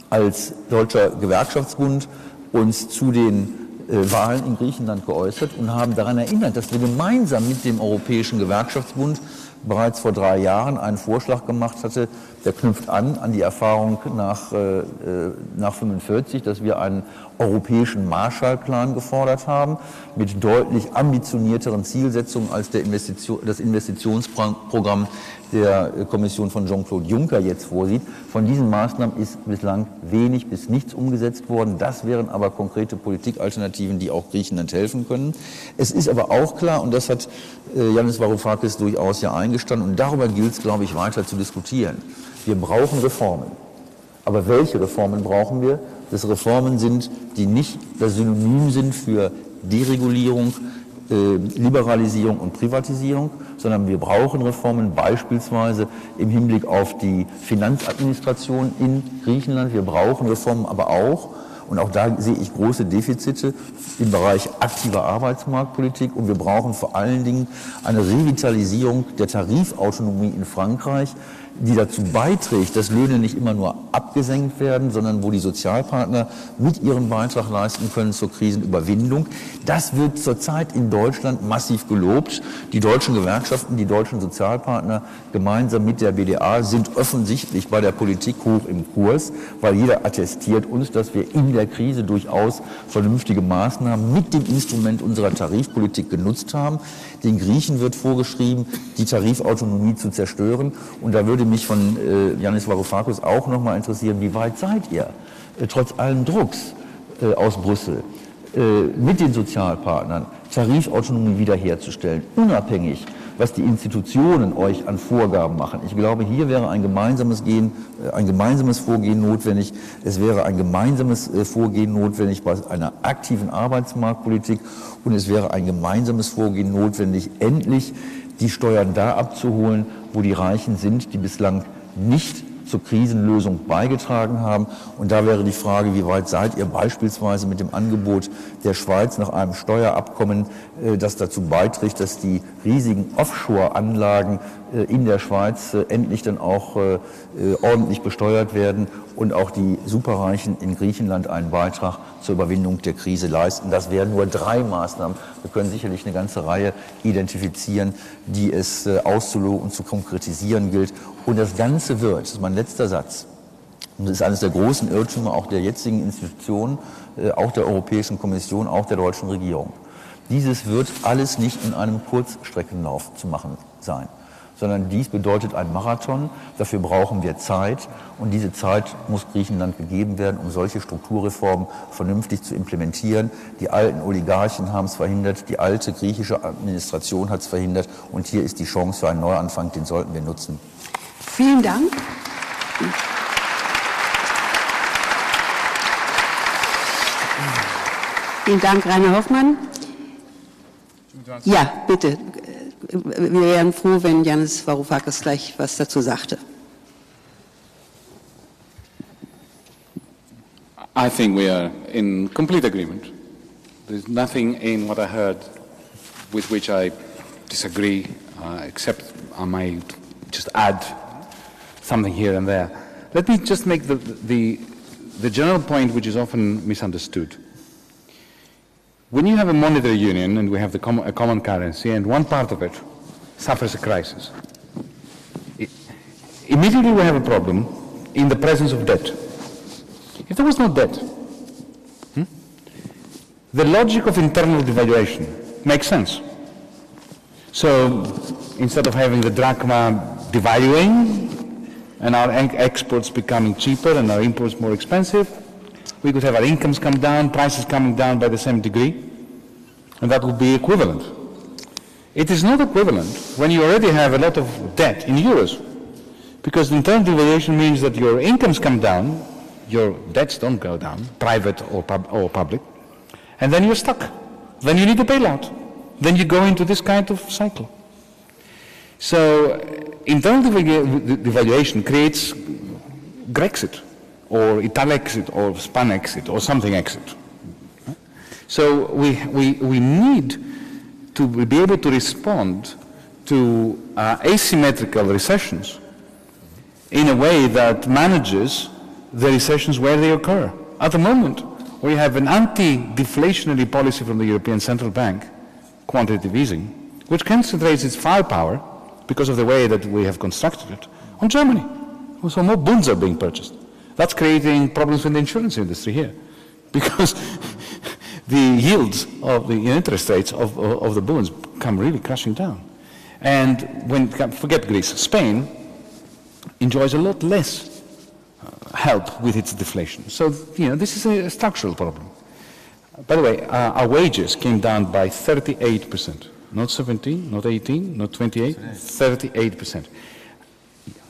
als Deutscher Gewerkschaftsbund uns zu den Wahlen in Griechenland geäußert und haben daran erinnert, dass wir gemeinsam mit dem Europäischen Gewerkschaftsbund bereits vor 3 Jahren einen Vorschlag gemacht hatte, der knüpft an die Erfahrung nach 1945, dass wir einen europäischen Marshallplan gefordert haben, mit deutlich ambitionierteren Zielsetzungen als das Investitionsprogramm der Kommission von Jean-Claude Juncker jetzt vorsieht. Von diesen Maßnahmen ist bislang wenig bis nichts umgesetzt worden. Das wären aber konkrete Politikalternativen, die auch Griechenland helfen können. Es ist aber auch klar, und das hat Yanis Varoufakis durchaus ja eingestanden, und darüber gilt es, glaube ich, weiter zu diskutieren. Wir brauchen Reformen. Aber welche Reformen brauchen wir? Das Reformen sind, die nicht das Synonym sind für Deregulierung, Liberalisierung und Privatisierung, sondern wir brauchen Reformen beispielsweise im Hinblick auf die Finanzadministration in Griechenland. Wir brauchen Reformen aber auch, und auch da sehe ich große Defizite im Bereich aktiver Arbeitsmarktpolitik, und wir brauchen vor allen Dingen eine Revitalisierung der Tarifautonomie in Frankreich, die dazu beiträgt, dass Löhne nicht immer nur abgesenkt werden, sondern wo die Sozialpartner mit ihren Beitrag leisten können zur Krisenüberwindung. Das wird zurzeit in Deutschland massiv gelobt. Die deutschen Gewerkschaften, die deutschen Sozialpartner gemeinsam mit der BDA sind offensichtlich bei der Politik hoch im Kurs, weil jeder attestiert uns, dass wir in der Krise durchaus vernünftige Maßnahmen mit dem Instrument unserer Tarifpolitik genutzt haben. Den Griechen wird vorgeschrieben, die Tarifautonomie zu zerstören, und da würde mich von Yanis Varoufakis auch noch mal interessieren, wie weit seid ihr, trotz allen Drucks aus Brüssel, mit den Sozialpartnern Tarifautonomie wiederherzustellen, unabhängig, was die Institutionen euch an Vorgaben machen. Ich glaube, hier wäre ein gemeinsames Vorgehen notwendig. Es wäre ein gemeinsames Vorgehen notwendig bei einer aktiven Arbeitsmarktpolitik, und es wäre ein gemeinsames Vorgehen notwendig, endlich die Steuern da abzuholen, wo die Reichen sind, die bislang nicht zur Krisenlösung beigetragen haben. Und da wäre die Frage, wie weit seid ihr beispielsweise mit dem Angebot der Schweiz nach einem Steuerabkommen, das dazu beiträgt, dass die riesigen Offshore-Anlagen in der Schweiz endlich dann auch ordentlich besteuert werden und auch die Superreichen in Griechenland einen Beitrag zur Überwindung der Krise leisten. Das wären nur 3 Maßnahmen. Wir können sicherlich eine ganze Reihe identifizieren, die es auszuloten und zu konkretisieren gilt. Und das Ganze wird, das ist mein letzter Satz, und das ist eines der großen Irrtümer auch der jetzigen Institutionen, auch der Europäischen Kommission, auch der deutschen Regierung. Dieses wird alles nicht in einem Kurzstreckenlauf zu machen sein, sondern dies bedeutet ein Marathon. Dafür brauchen wir Zeit und diese Zeit muss Griechenland gegeben werden, um solche Strukturreformen vernünftig zu implementieren. Die alten Oligarchen haben es verhindert, die alte griechische Administration hat es verhindert und hier ist die Chance für einen Neuanfang, den sollten wir nutzen. Vielen Dank. Vielen Dank, Rainer Hoffmann. Ja, bitte. Wir wären froh, wenn Yanis Varoufakis gleich was dazu sagte. I think we are in complete agreement. There's nothing in what I heard with which I disagree, except I might just add something here and there. Let me just make the general point which is often misunderstood. When you have a monetary union and we have a common currency and one part of it suffers a crisis, immediately we have a problem in the presence of debt. If there was no debt, the logic of internal devaluation makes sense. So instead of having the drachma devaluing and our exports becoming cheaper and our imports more expensive, we could have our incomes come down, prices coming down by the same degree, and that would be equivalent. It is not equivalent when you already have a lot of debt in euros, because the internal devaluation means that your incomes come down, your debts don't go down, private or public, and then you're stuck. Then you need a bailout. Then you go into this kind of cycle. So internal devaluation creates Grexit, or Italexit, or Spanexit, or something exit. So we need to be able to respond to asymmetrical recessions in a way that manages the recessions where they occur. At the moment, we have an anti-deflationary policy from the European Central Bank, quantitative easing, which concentrates its firepower, because of the way that we have constructed it, on Germany. So more bonds are being purchased. That's creating problems in the insurance industry here, because the yields of the interest rates of the bonds come really crashing down. And when, forget Greece, Spain enjoys a lot less help with its deflation. So, you know, this is a structural problem. By the way, our wages came down by 38%. Not 17, not 18, not 28, 38%.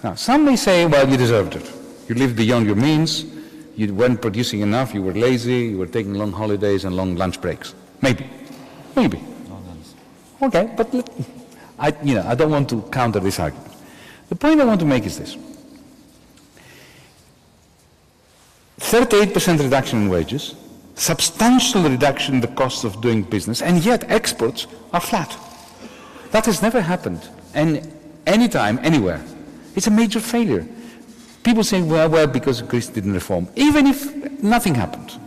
Now, some may say, well, you deserved it. You lived beyond your means, you weren't producing enough, you were lazy, you were taking long holidays and long lunch breaks. Maybe. Maybe. Okay, but I don't want to counter this argument. The point I want to make is this. 38% reduction in wages, substantial reduction in the cost of doing business, and yet exports are flat. That has never happened any time, anywhere. It's a major failure. People say, well, because Greece didn't reform. Even if nothing happened.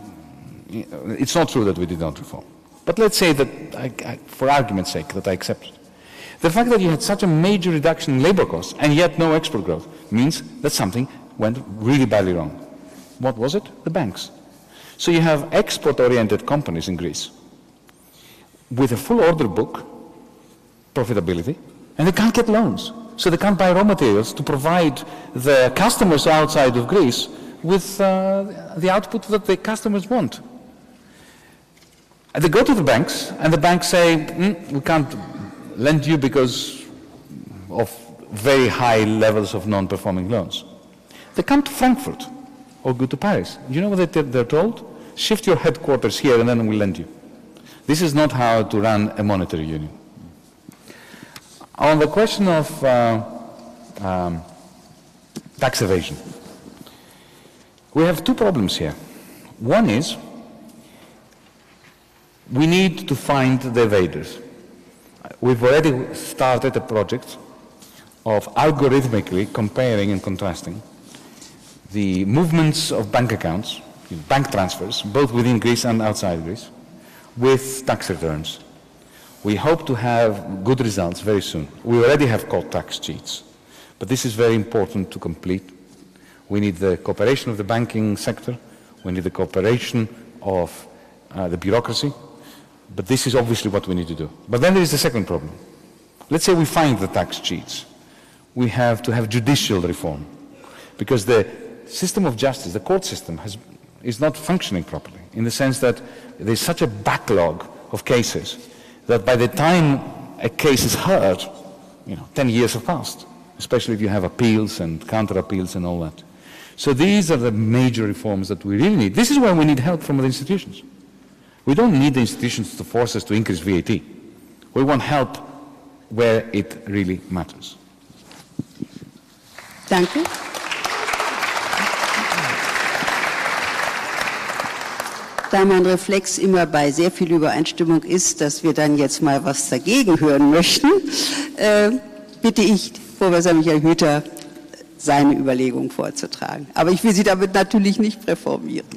It's not true that we did not reform. But let's say that, for argument's sake, that I accept it. The fact that you had such a major reduction in labor costs and yet no export growth means that something went really badly wrong. What was it? The banks. So you have export-oriented companies in Greece with a full order book, profitability, and they can't get loans. So they can't buy raw materials to provide the customers outside of Greece with the output that the customers want. And they go to the banks, and the banks say, we can't lend you because of very high levels of non-performing loans. They come to Frankfurt or go to Paris. You know what they're told? Shift your headquarters here and then we'll lend you. This is not how to run a monetary union. On the question of tax evasion. We have two problems here. One is we need to find the evaders. We've already started a project of algorithmically comparing and contrasting the movements of bank accounts, bank transfers, both within Greece and outside Greece, with tax returns. We hope to have good results very soon. We already have called tax cheats, but this is very important to complete. We need the cooperation of the banking sector. We need the cooperation of the bureaucracy. But this is obviously what we need to do. But then there is the second problem. Let's say we find the tax cheats. We have to have judicial reform, because the system of justice, the court system, is not functioning properly, in the sense that there's such a backlog of cases that by the time a case is heard, 10 years have passed, especially if you have appeals and counter-appeals and all that. So these are the major reforms that we really need. This is why we need help from the institutions. We don't need the institutions to force us to increase VAT. We want help where it really matters. Danke. Da mein Reflex immer bei sehr viel Übereinstimmung ist, dass wir dann jetzt mal was dagegen hören möchten, bitte ich Professor Michael Hüter, seine Überlegungen vorzutragen. Aber ich will Sie damit natürlich nicht reformieren.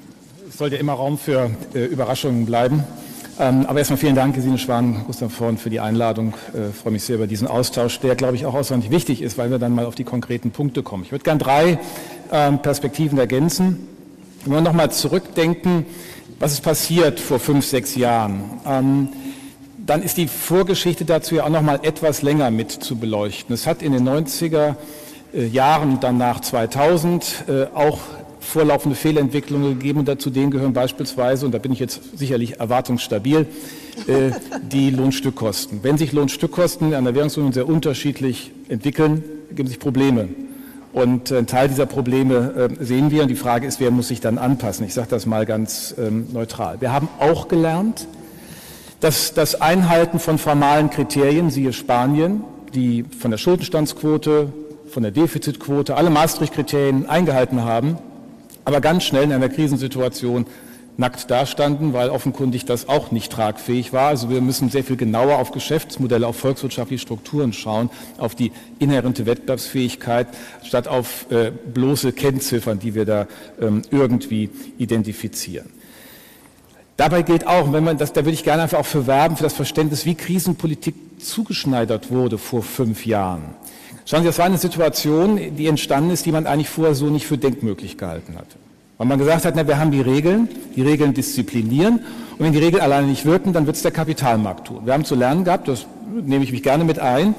Es sollte immer Raum für Überraschungen bleiben. Aber erstmal vielen Dank, Gesine Schwan, Gustav Vorn, für die Einladung. Ich freue mich sehr über diesen Austausch, der, glaube ich, auch außerordentlich wichtig ist, weil wir dann mal auf die konkreten Punkte kommen. Ich würde gerne 3 Perspektiven ergänzen. Wenn wir nochmal zurückdenken, was ist passiert vor 5, 6 Jahren, dann ist die Vorgeschichte dazu ja auch noch mal etwas länger mit zu beleuchten. Es hat in den 90er Jahren, dann nach 2000, auch vorlaufende Fehlentwicklungen gegeben, und dazu denen gehören beispielsweise, und da bin ich jetzt sicherlich erwartungsstabil, die Lohnstückkosten. Wenn sich Lohnstückkosten an der Währungsunion sehr unterschiedlich entwickeln, geben sich Probleme. Und ein Teil dieser Probleme sehen wir, und die Frage ist, wer muss sich dann anpassen? Ich sage das mal ganz neutral. Wir haben auch gelernt, dass das Einhalten von formalen Kriterien, siehe Spanien, die von der Schuldenstandsquote, von der Defizitquote, alle Maastricht-Kriterien eingehalten haben, aber ganz schnell in einer Krisensituation nackt dastanden, weil offenkundig das auch nicht tragfähig war. Also wir müssen sehr viel genauer auf Geschäftsmodelle, auf volkswirtschaftliche Strukturen schauen, auf die inhärente Wettbewerbsfähigkeit, statt auf bloße Kennziffern, die wir da irgendwie identifizieren. Dabei gilt auch, und da würde ich gerne einfach auch für werben, für das Verständnis, wie Krisenpolitik zugeschneidert wurde vor 5 Jahren. Schauen Sie, das war eine Situation, die entstanden ist, die man eigentlich vorher so nicht für denkmöglich gehalten hatte. Weil man gesagt hat, wir haben die Regeln disziplinieren, und wenn die Regeln alleine nicht wirken, dann wird es der Kapitalmarkt tun. Wir haben zu lernen gehabt, das nehme ich mich gerne mit ein,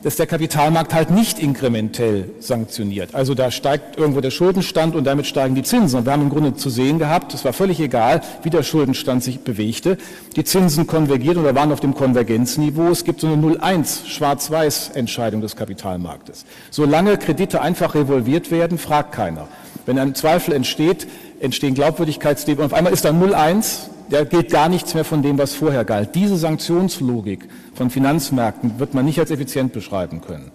dass der Kapitalmarkt halt nicht inkrementell sanktioniert. Also da steigt irgendwo der Schuldenstand und damit steigen die Zinsen. Und wir haben im Grunde zu sehen gehabt, es war völlig egal, wie der Schuldenstand sich bewegte. Die Zinsen konvergierten oder waren auf dem Konvergenzniveau. Es gibt so eine 0-1 Schwarz-Weiß-Entscheidung des Kapitalmarktes. Solange Kredite einfach revolviert werden, fragt keiner. Wenn ein Zweifel entsteht, entstehen Glaubwürdigkeitsdefizite, und auf einmal ist da 0-1, da gilt gar nichts mehr von dem, was vorher galt. Diese Sanktionslogik von Finanzmärkten wird man nicht als effizient beschreiben können.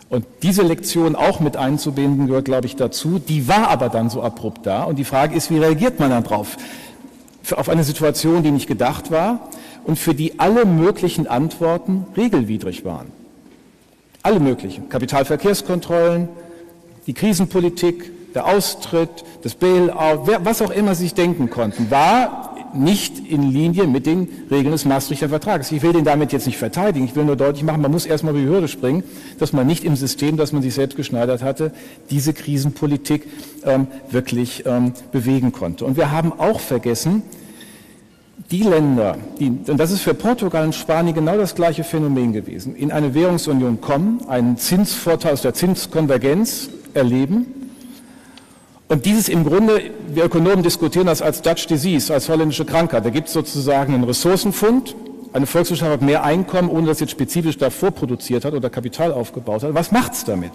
Und diese Lektion auch mit einzubinden, gehört, glaube ich, dazu. Die war aber dann so abrupt da. Und die Frage ist, wie reagiert man dann drauf? Auf eine Situation, die nicht gedacht war und für die alle möglichen Antworten regelwidrig waren. Alle möglichen. Kapitalverkehrskontrollen, die Krisenpolitik, der Austritt, das Bailout, was auch immer Sie sich denken konnten, war nicht in Linie mit den Regeln des Maastrichter Vertrages. Ich will den damit jetzt nicht verteidigen, ich will nur deutlich machen, man muss erstmal über die Hürde springen, dass man nicht im System, das man sich selbst geschneidert hatte, diese Krisenpolitik wirklich bewegen konnte. Und wir haben auch vergessen, die Länder, und das ist für Portugal und Spanien genau das gleiche Phänomen gewesen, in eine Währungsunion kommen, einen Zinsvorteil aus der Zinskonvergenz erleben, und dieses im Grunde, wir Ökonomen diskutieren das als Dutch Disease, als holländische Krankheit. Da gibt es sozusagen einen Ressourcenfund, eine Volkswirtschaft hat mehr Einkommen, ohne dass sie jetzt spezifisch davor produziert hat oder Kapital aufgebaut hat. Was macht's damit?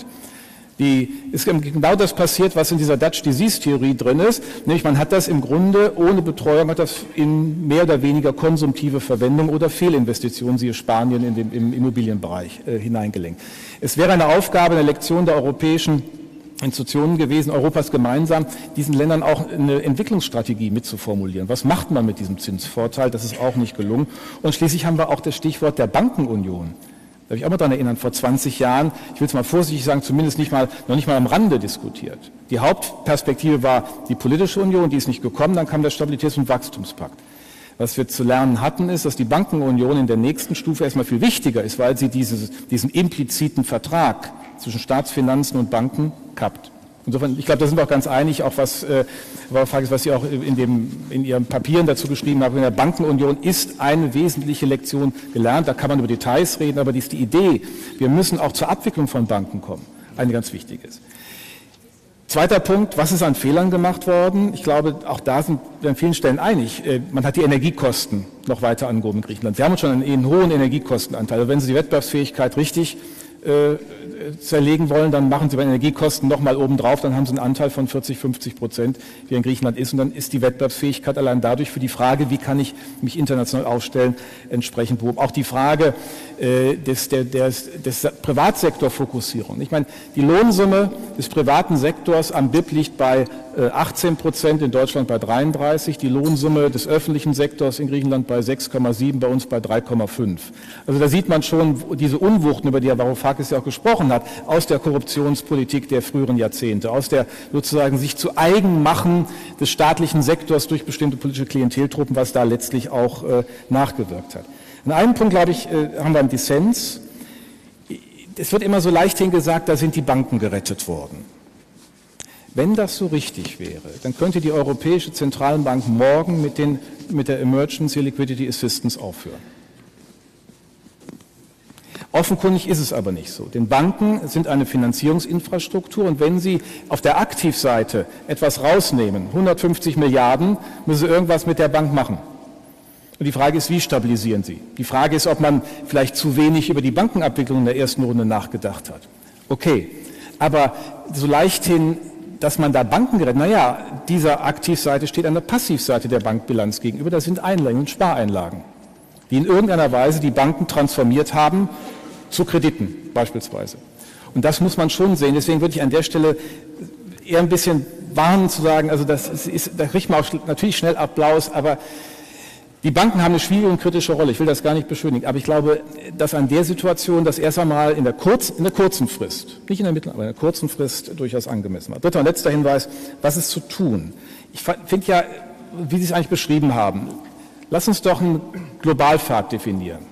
Ist genau das passiert, was in dieser Dutch Disease-Theorie drin ist, nämlich man hat das im Grunde ohne Betreuung, hat das in mehr oder weniger konsumtive Verwendung oder Fehlinvestitionen, siehe Spanien im Immobilienbereich, hineingelenkt. Es wäre eine Aufgabe, eine Lektion der europäischen Institutionen gewesen, Europas gemeinsam, diesen Ländern auch eine Entwicklungsstrategie mitzuformulieren. Was macht man mit diesem Zinsvorteil? Das ist auch nicht gelungen. Und schließlich haben wir auch das Stichwort der Bankenunion. Da darf ich auch mal daran erinnern, vor 20 Jahren, ich will es mal vorsichtig sagen, zumindest noch nicht mal am Rande diskutiert. Die Hauptperspektive war die politische Union, die ist nicht gekommen, dann kam der Stabilitäts- und Wachstumspakt. Was wir zu lernen hatten, ist, dass die Bankenunion in der nächsten Stufe erstmal viel wichtiger ist, weil sie diesen impliziten Vertrag zwischen Staatsfinanzen und Banken kappt. Insofern, ich glaube, da sind wir auch ganz einig, auch was Sie auch in Ihren Papieren dazu geschrieben haben. In der Bankenunion ist eine wesentliche Lektion gelernt. Da kann man über Details reden, aber die ist die Idee. Wir müssen auch zur Abwicklung von Banken kommen. Eine ganz wichtige ist. Zweiter Punkt, was ist an Fehlern gemacht worden? Ich glaube, auch da sind wir an vielen Stellen einig. Man hat die Energiekosten noch weiter angehoben in Griechenland. Sie haben schon einen hohen Energiekostenanteil. Also wenn Sie die Wettbewerbsfähigkeit richtig zerlegen wollen, dann machen Sie bei Energiekosten nochmal obendrauf, dann haben Sie einen Anteil von 40-50%, wie in Griechenland ist. Und dann ist die Wettbewerbsfähigkeit allein dadurch für die Frage, wie kann ich mich international aufstellen, entsprechend behoben. Auch die Frage des Privatsektorfokussierung. Ich meine, die Lohnsumme des privaten Sektors am BIP liegt bei 18%, in Deutschland bei 33%, die Lohnsumme des öffentlichen Sektors in Griechenland bei 6,7%, bei uns bei 3,5%. Also da sieht man schon diese Unwuchten, über die Herr Varoufakis ja auch gesprochen hat, aus der Korruptionspolitik der früheren Jahrzehnte, aus der sozusagen sich zu eigen machen des staatlichen Sektors durch bestimmte politische Klienteltruppen, was da letztlich auch nachgewirkt hat. An einem Punkt, glaube ich, haben wir einen Dissens. Es wird immer so leichthin gesagt, da sind die Banken gerettet worden. Wenn das so richtig wäre, dann könnte die Europäische Zentralbank morgen mit der Emergency Liquidity Assistance aufhören. Offenkundig ist es aber nicht so, denn Banken sind eine Finanzierungsinfrastruktur und wenn Sie auf der Aktivseite etwas rausnehmen, 150 Milliarden, müssen Sie irgendwas mit der Bank machen. Und die Frage ist, wie stabilisieren Sie? Die Frage ist, ob man vielleicht zu wenig über die Bankenabwicklung in der ersten Runde nachgedacht hat. Okay, aber so leichthin, dass man da Banken gerät, naja, dieser Aktivseite steht an der Passivseite der Bankbilanz gegenüber, das sind Einlagen und Spareinlagen, die in irgendeiner Weise die Banken transformiert haben zu Krediten beispielsweise. Und das muss man schon sehen. Deswegen würde ich an der Stelle eher ein bisschen warnen zu sagen, also da kriegt man auch natürlich schnell Applaus, aber die Banken haben eine schwierige und kritische Rolle. Ich will das gar nicht beschönigen, aber ich glaube, dass an der Situation das erst einmal in der kurzen Frist, nicht in der mittleren, aber in der kurzen Frist durchaus angemessen war. Dritter und letzter Hinweis, was ist zu tun? Ich finde ja, wie Sie es eigentlich beschrieben haben, lass uns doch einen Globalpfad definieren.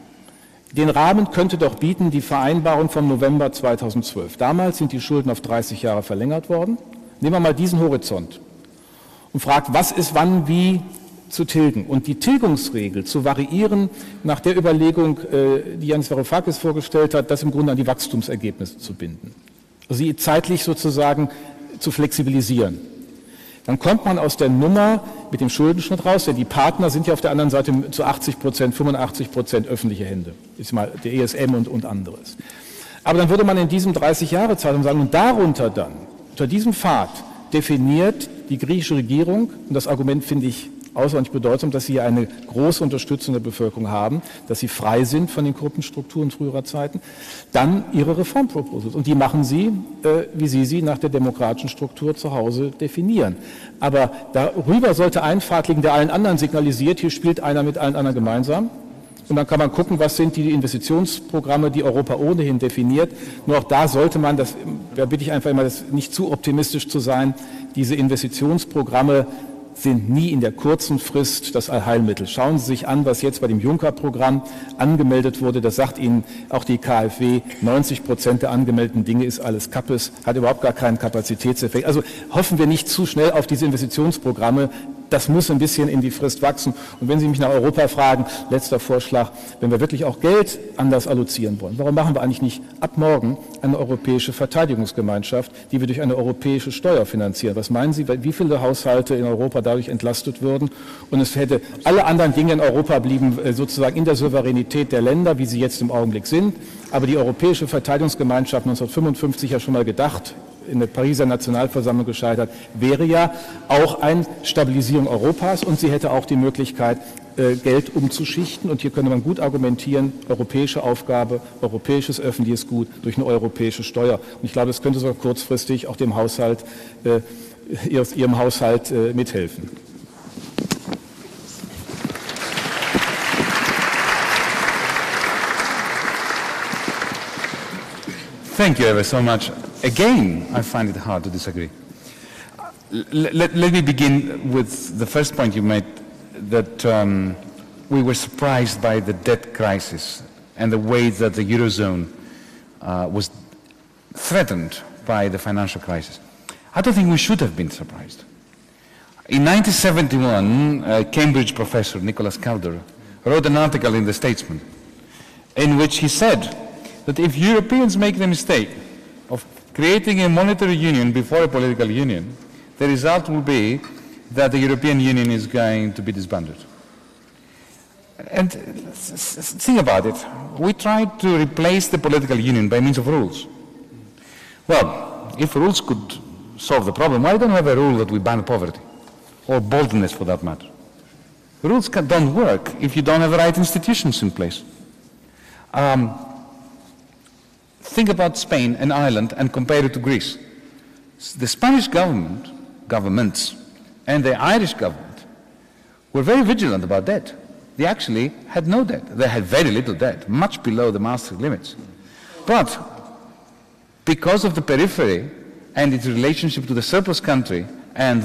Den Rahmen könnte doch bieten die Vereinbarung vom November 2012. Damals sind die Schulden auf 30 Jahre verlängert worden. Nehmen wir mal diesen Horizont und fragt, was ist wann wie zu tilgen und die Tilgungsregel zu variieren nach der Überlegung, die Yanis Varoufakis vorgestellt hat, das im Grunde an die Wachstumsergebnisse zu binden. Also sie zeitlich sozusagen zu flexibilisieren. Dann kommt man aus der Nummer mit dem Schuldenschnitt raus, denn die Partner sind ja auf der anderen Seite zu 80%, 85% öffentliche Hände. Ist mal der ESM und anderes. Aber dann würde man in diesem 30-Jahre-Zeitraum sagen, und darunter dann, unter diesem Pfad, definiert die griechische Regierung, und das Argument finde ich außerordentlich bedeutsam, dass sie hier eine große Unterstützung der Bevölkerung haben, dass sie frei sind von den korrupten Strukturen früherer Zeiten, dann ihre Reformproposals. Und die machen sie, wie sie nach der demokratischen Struktur zu Hause definieren. Aber darüber sollte ein Pfad liegen, der allen anderen signalisiert, hier spielt einer mit allen anderen gemeinsam. Und dann kann man gucken, was sind die Investitionsprogramme, die Europa ohnehin definiert. Nur auch da sollte man, da bitte ich einfach immer, das nicht zu optimistisch zu sein, diese Investitionsprogramme sind nie in der kurzen Frist das Allheilmittel. Schauen Sie sich an, was jetzt bei dem Juncker-Programm angemeldet wurde. Das sagt Ihnen auch die KfW, 90% der angemeldeten Dinge ist alles Kappes, hat überhaupt gar keinen Kapazitätseffekt. Also hoffen wir nicht zu schnell auf diese Investitionsprogramme. Das muss ein bisschen in die Frist wachsen. Und wenn Sie mich nach Europa fragen, letzter Vorschlag, wenn wir wirklich auch Geld anders allozieren wollen, warum machen wir eigentlich nicht ab morgen eine europäische Verteidigungsgemeinschaft, die wir durch eine europäische Steuer finanzieren? Was meinen Sie, wie viele Haushalte in Europa dadurch entlastet würden? Und es hätte, alle anderen Dinge in Europa blieben sozusagen in der Souveränität der Länder, wie sie jetzt im Augenblick sind. Aber die europäische Verteidigungsgemeinschaft 1955 ja schon mal gedacht, in der Pariser Nationalversammlung gescheitert, wäre ja auch eine Stabilisierung Europas und sie hätte auch die Möglichkeit, Geld umzuschichten. Und hier könnte man gut argumentieren, europäische Aufgabe, europäisches öffentliches Gut durch eine europäische Steuer. Und ich glaube, das könnte sogar kurzfristig auch dem Haushalt, Ihrem Haushalt mithelfen. Thank you ever so much. Again, I find it hard to disagree. Let me begin with the first point you made, that we were surprised by the debt crisis and the way that the Eurozone was threatened by the financial crisis. I don't think we should have been surprised. In 1971, a Cambridge professor, Nicholas Calder, wrote an article in The Statesman in which he said that if Europeans make the mistake of creating a monetary union before a political union, the result will be that the European Union is going to be disbanded. And think about it. We tried to replace the political union by means of rules. Well, if rules could solve the problem, why don't we have a rule that we ban poverty? Or boldness, for that matter. Rules don't work if you don't have the right institutions in place. Think about Spain and Ireland and compare it to Greece. The Spanish governments and the Irish government were very vigilant about debt. They actually had no debt. They had very little debt, much below the Maastricht limits. But because of the periphery and its relationship to the surplus country and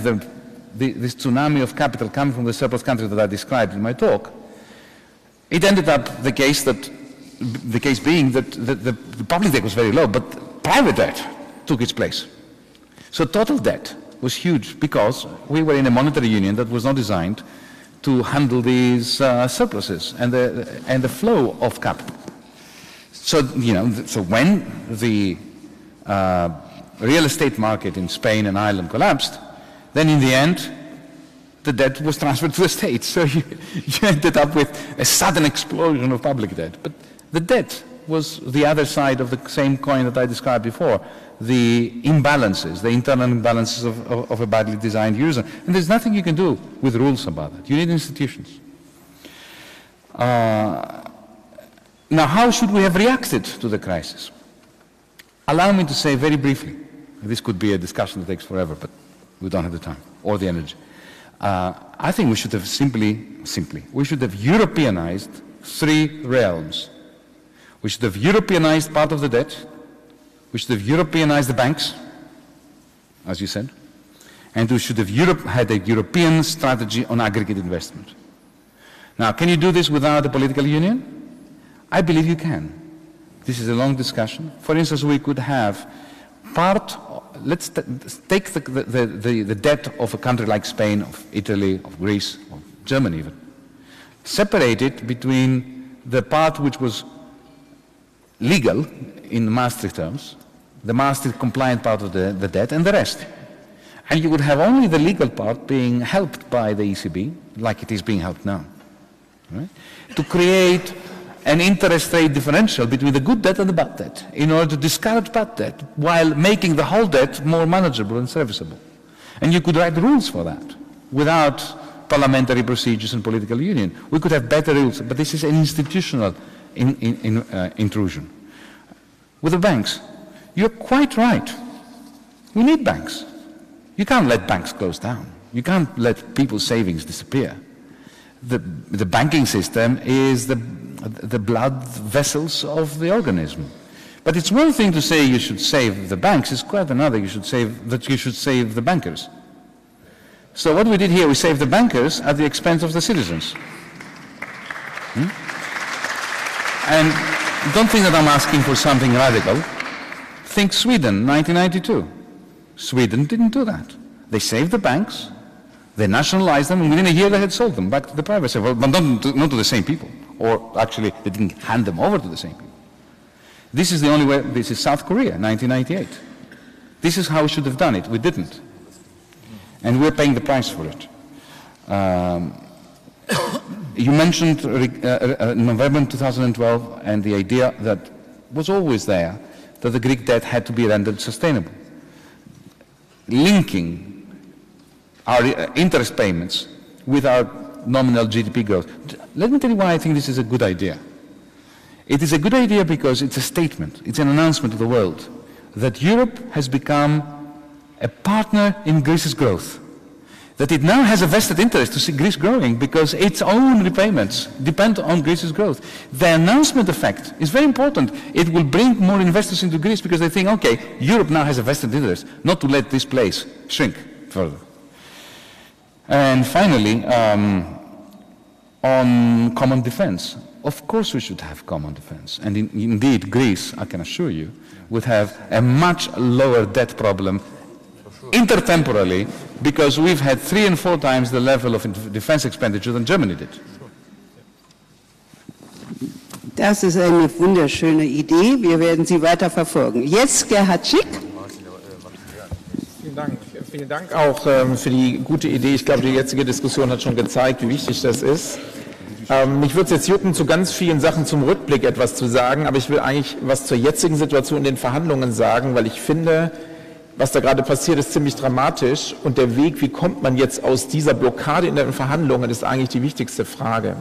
this tsunami of capital coming from the surplus country that I described in my talk, it ended up the case being that the public debt was very low, but private debt took its place. So total debt was huge because we were in a monetary union that was not designed to handle these surpluses and the flow of capital. So, so when the real estate market in Spain and Ireland collapsed, then in the end, the debt was transferred to the states. So you ended up with a sudden explosion of public debt. But the debt was the other side of the same coin that I described before, the imbalances, the internal imbalances of a badly designed Eurozone. And there's nothing you can do with rules about that. You need institutions. Now, how should we have reacted to the crisis? Allow me to say very briefly, this could be a discussion that takes forever, but we don't have the time or the energy. I think we should have we should have Europeanized three realms. We should have Europeanized part of the debt. We should have Europeanized the banks, as you said. And we should have had a European strategy on aggregate investment. Now, can you do this without a political union? I believe you can. This is a long discussion. For instance, we could have let's take the debt of a country like Spain, of Italy, of Greece, of Germany even. Separate it between the part which was legal in Maastricht terms, the Maastricht compliant part of the debt, and the rest. And you would have only the legal part being helped by the ECB, like it is being helped now, right? To create an interest rate differential between the good debt and the bad debt, in order to discourage bad debt, while making the whole debt more manageable and serviceable. And you could write rules for that, without parliamentary procedures and political union. We could have better rules, but this is an institutional intrusion. With the banks, you're quite right. We need banks. You can't let banks close down. You can't let people's savings disappear. The banking system is the blood vessels of the organism. But it's one thing to say you should save the banks, it's quite another you should save the bankers. So what we did here, we saved the bankers at the expense of the citizens. And don't think that I'm asking for something radical. Think Sweden, 1992. Sweden didn't do that. They saved the banks, they nationalized them, and within a year they had sold them back to the private sector, but not to the same people. Or actually, they didn't hand them over to the same people. This is the only way. This is South Korea, 1998. This is how we should have done it. We didn't. And we're paying the price for it. You mentioned November 2012 and the idea that was always there, that the Greek debt had to be rendered sustainable. Linking our interest payments with our nominal GDP growth. Let me tell you why I think this is a good idea. It is a good idea because it's a statement, it's an announcement to the world that Europe has become a partner in Greece's growth. That it now has a vested interest to see Greece growing because its own repayments depend on Greece's growth. The announcement effect is very important. It will bring more investors into Greece because they think, okay, Europe now has a vested interest not to let this place shrink further. And finally, on common defense. Of course we should have common defense. And indeed, Greece, I can assure you, would have a much lower debt problem intertemporally because we've had 3 and 4 times the level of defense expenditure than Germany did. Das ist eine wunderschöne Idee. Wir werden sie weiter verfolgen. Jetzt Gerhard Schick. Vielen Dank. Vielen Dank auch für die gute Idee. Ich glaube, die jetzige Diskussion hat schon gezeigt, wie wichtig das ist. Mich würde es jetzt jucken, zu ganz vielen Sachen zum Rückblick etwas zu sagen, aber ich will eigentlich was zur jetzigen Situation in den Verhandlungen sagen, weil ich finde, was da gerade passiert, ist ziemlich dramatisch und der Weg, wie kommt man jetzt aus dieser Blockade in den Verhandlungen, ist eigentlich die wichtigste Frage.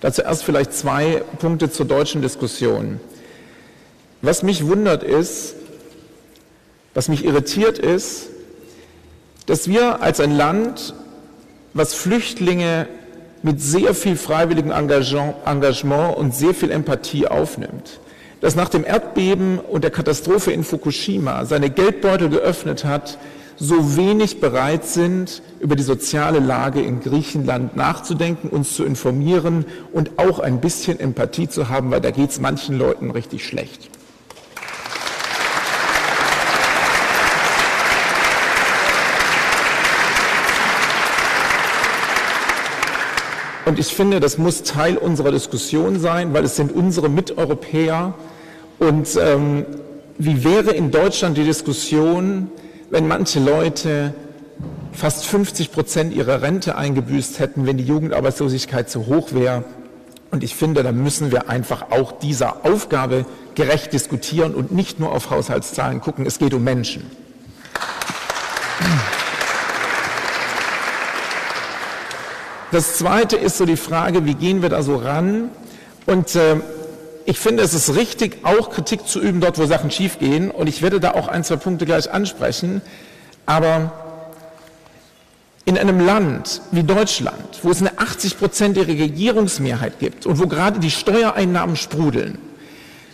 Dazu erst vielleicht 2 Punkte zur deutschen Diskussion. Was mich wundert ist, was mich irritiert ist, dass wir als ein Land, was Flüchtlinge mit sehr viel freiwilligem Engagement und sehr viel Empathie aufnimmt, das nach dem Erdbeben und der Katastrophe in Fukushima seine Geldbeutel geöffnet hat, so wenig bereit sind, über die soziale Lage in Griechenland nachzudenken, uns zu informieren und auch ein bisschen Empathie zu haben, weil da geht es manchen Leuten richtig schlecht. Und ich finde, das muss Teil unserer Diskussion sein, weil es sind unsere Miteuropäer. Und wie wäre in Deutschland die Diskussion, wenn manche Leute fast 50% ihrer Rente eingebüßt hätten, wenn die Jugendarbeitslosigkeit zu hoch wäre? Und ich finde, da müssen wir einfach auch dieser Aufgabe gerecht diskutieren und nicht nur auf Haushaltszahlen gucken. Es geht um Menschen. Das Zweite ist so die Frage, wie gehen wir da so ran? Und ich finde, es ist richtig, auch Kritik zu üben, dort wo Sachen schiefgehen. Und ich werde da auch 1, 2 Punkte gleich ansprechen. Aber in einem Land wie Deutschland, wo es eine 80%ige Regierungsmehrheit gibt und wo gerade die Steuereinnahmen sprudeln,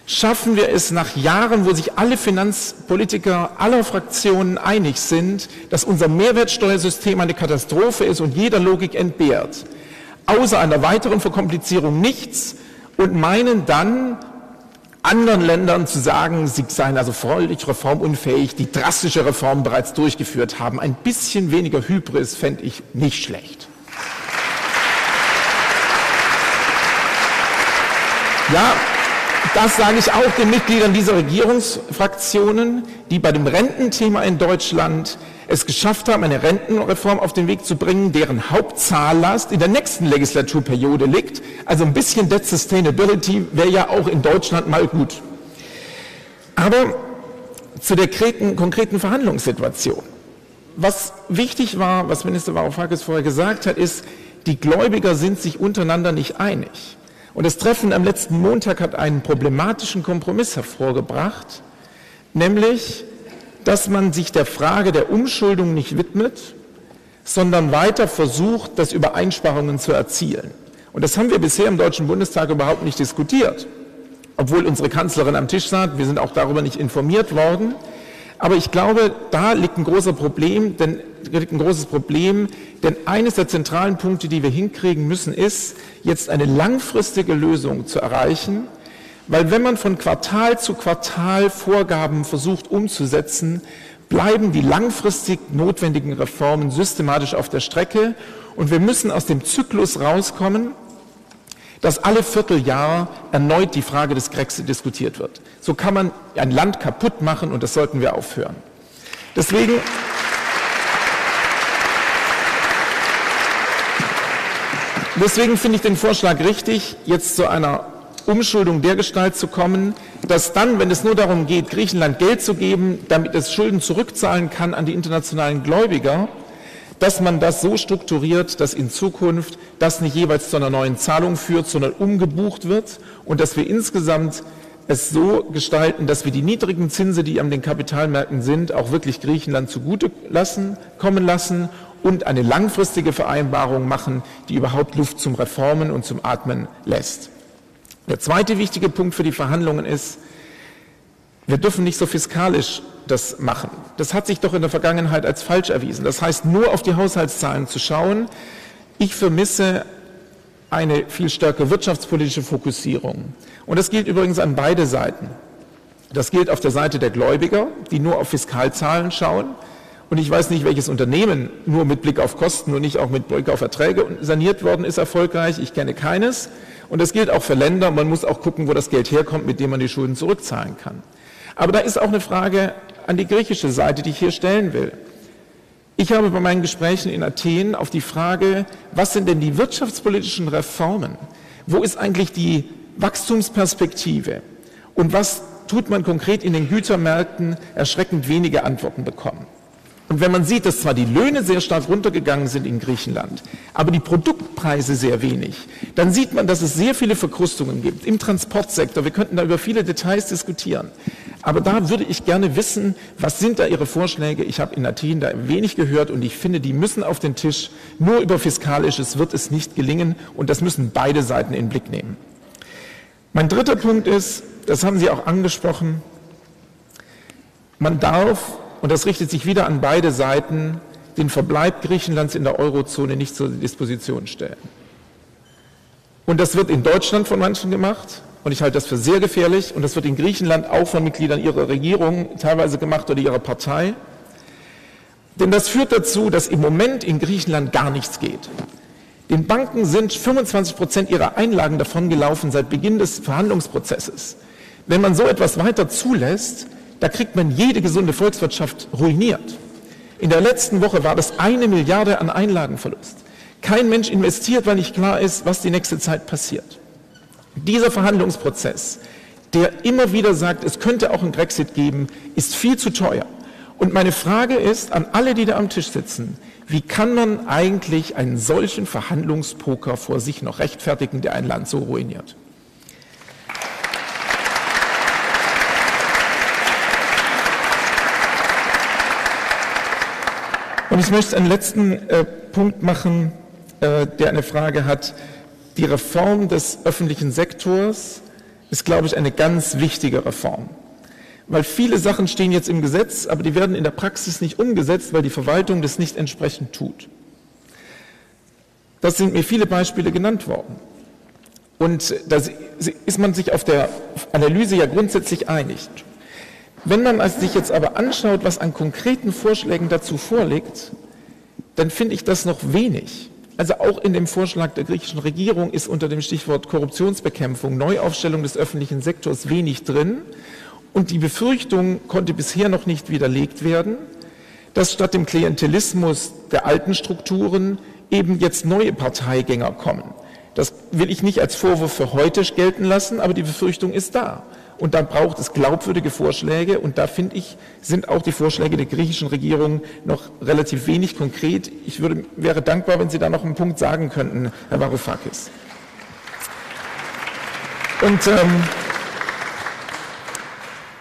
schaffen wir es nach Jahren, wo sich alle Finanzpolitiker aller Fraktionen einig sind, dass unser Mehrwertsteuersystem eine Katastrophe ist und jeder Logik entbehrt, außer einer weiteren Verkomplizierung nichts, und meinen dann, anderen Ländern zu sagen, sie seien also völlig reformunfähig, die drastische Reformen bereits durchgeführt haben. Ein bisschen weniger Hybris fände ich nicht schlecht. Ja, das sage ich auch den Mitgliedern dieser Regierungsfraktionen, die bei dem Rententhema in Deutschland es geschafft haben, eine Rentenreform auf den Weg zu bringen, deren Hauptzahllast in der nächsten Legislaturperiode liegt. Also ein bisschen Debt Sustainability wäre ja auch in Deutschland mal gut. Aber zu der konkreten Verhandlungssituation. Was wichtig war, was Minister Varoufakis vorher gesagt hat, ist, die Gläubiger sind sich untereinander nicht einig. Und das Treffen am letzten Montag hat einen problematischen Kompromiss hervorgebracht, nämlich, dass man sich der Frage der Umschuldung nicht widmet, sondern weiter versucht, das über Einsparungen zu erzielen. Und das haben wir bisher im Deutschen Bundestag überhaupt nicht diskutiert, obwohl unsere Kanzlerin am Tisch saß. Wir sind auch darüber nicht informiert worden. Aber ich glaube, da liegt ein großes Problem, denn eines der zentralen Punkte, die wir hinkriegen müssen, ist, jetzt eine langfristige Lösung zu erreichen, weil wenn man von Quartal zu Quartal Vorgaben versucht umzusetzen, bleiben die langfristig notwendigen Reformen systematisch auf der Strecke und wir müssen aus dem Zyklus rauskommen, dass alle Vierteljahr erneut die Frage des Grexit diskutiert wird. So kann man ein Land kaputt machen und das sollten wir aufhören. Deswegen finde ich den Vorschlag richtig, jetzt zu einer Umschuldung dergestalt zu kommen, dass dann, wenn es nur darum geht, Griechenland Geld zu geben, damit es Schulden zurückzahlen kann an die internationalen Gläubiger, dass man das so strukturiert, dass in Zukunft das nicht jeweils zu einer neuen Zahlung führt, sondern umgebucht wird und dass wir insgesamt es so gestalten, dass wir die niedrigen Zinsen, die an den Kapitalmärkten sind, auch wirklich Griechenland zugute kommen lassen und eine langfristige Vereinbarung machen, die überhaupt Luft zum Reformen und zum Atmen lässt. Der zweite wichtige Punkt für die Verhandlungen ist, wir dürfen nicht so fiskalisch das machen. Das hat sich doch in der Vergangenheit als falsch erwiesen. Das heißt, nur auf die Haushaltszahlen zu schauen. Ich vermisse eine viel stärkere wirtschaftspolitische Fokussierung. Und das gilt übrigens an beide Seiten. Das gilt auf der Seite der Gläubiger, die nur auf Fiskalzahlen schauen. Und ich weiß nicht, welches Unternehmen nur mit Blick auf Kosten und nicht auch mit Blick auf Erträge saniert worden ist erfolgreich. Ich kenne keines. Und das gilt auch für Länder. Man muss auch gucken, wo das Geld herkommt, mit dem man die Schulden zurückzahlen kann. Aber da ist auch eine Frage an die griechische Seite, die ich hier stellen will. Ich habe bei meinen Gesprächen in Athen auf die Frage, was sind denn die wirtschaftspolitischen Reformen? Wo ist eigentlich die Wachstumsperspektive? Und was tut man konkret in den Gütermärkten? Erschreckend wenige Antworten bekommen. Und wenn man sieht, dass zwar die Löhne sehr stark runtergegangen sind in Griechenland, aber die Produktpreise sehr wenig, dann sieht man, dass es sehr viele Verkrustungen gibt im Transportsektor. Wir könnten da über viele Details diskutieren. Aber da würde ich gerne wissen, was sind da Ihre Vorschläge? Ich habe in Athen da wenig gehört und ich finde, die müssen auf den Tisch. Nur über Fiskalisches wird es nicht gelingen und das müssen beide Seiten in den Blick nehmen. Mein dritter Punkt ist, das haben Sie auch angesprochen, man darf, und das richtet sich wieder an beide Seiten, den Verbleib Griechenlands in der Eurozone nicht zur Disposition stellen. Und das wird in Deutschland von manchen gemacht. Und ich halte das für sehr gefährlich. Und das wird in Griechenland auch von Mitgliedern ihrer Regierung teilweise gemacht oder ihrer Partei. Denn das führt dazu, dass im Moment in Griechenland gar nichts geht. Den Banken sind 25% ihrer Einlagen davongelaufen seit Beginn des Verhandlungsprozesses. Wenn man so etwas weiter zulässt, da kriegt man jede gesunde Volkswirtschaft ruiniert. In der letzten Woche war das 1 Milliarde an Einlagenverlust. Kein Mensch investiert, weil nicht klar ist, was die nächste Zeit passiert. Dieser Verhandlungsprozess, der immer wieder sagt, es könnte auch einen Grexit geben, ist viel zu teuer. Und meine Frage ist an alle, die da am Tisch sitzen, wie kann man eigentlich einen solchen Verhandlungspoker vor sich noch rechtfertigen, der ein Land so ruiniert? Und ich möchte einen letzten Punkt machen, der eine Frage hat. Die Reform des öffentlichen Sektors ist, glaube ich, eine ganz wichtige Reform. Weil viele Sachen stehen jetzt im Gesetz, aber die werden in der Praxis nicht umgesetzt, weil die Verwaltung das nicht entsprechend tut. Das sind mir viele Beispiele genannt worden. Und da ist man sich auf der Analyse ja grundsätzlich einig. Wenn man sich jetzt aber anschaut, was an konkreten Vorschlägen dazu vorliegt, dann finde ich das noch wenig. Also auch in dem Vorschlag der griechischen Regierung ist unter dem Stichwort Korruptionsbekämpfung, Neuaufstellung des öffentlichen Sektors wenig drin. Und die Befürchtung konnte bisher noch nicht widerlegt werden, dass statt dem Klientelismus der alten Strukturen eben jetzt neue Parteigänger kommen. Das will ich nicht als Vorwurf für heute gelten lassen, aber die Befürchtung ist da. Und da braucht es glaubwürdige Vorschläge. Und da, finde ich, sind auch die Vorschläge der griechischen Regierung noch relativ wenig konkret. Ich wäre dankbar, wenn Sie da noch einen Punkt sagen könnten, Herr Varoufakis. Und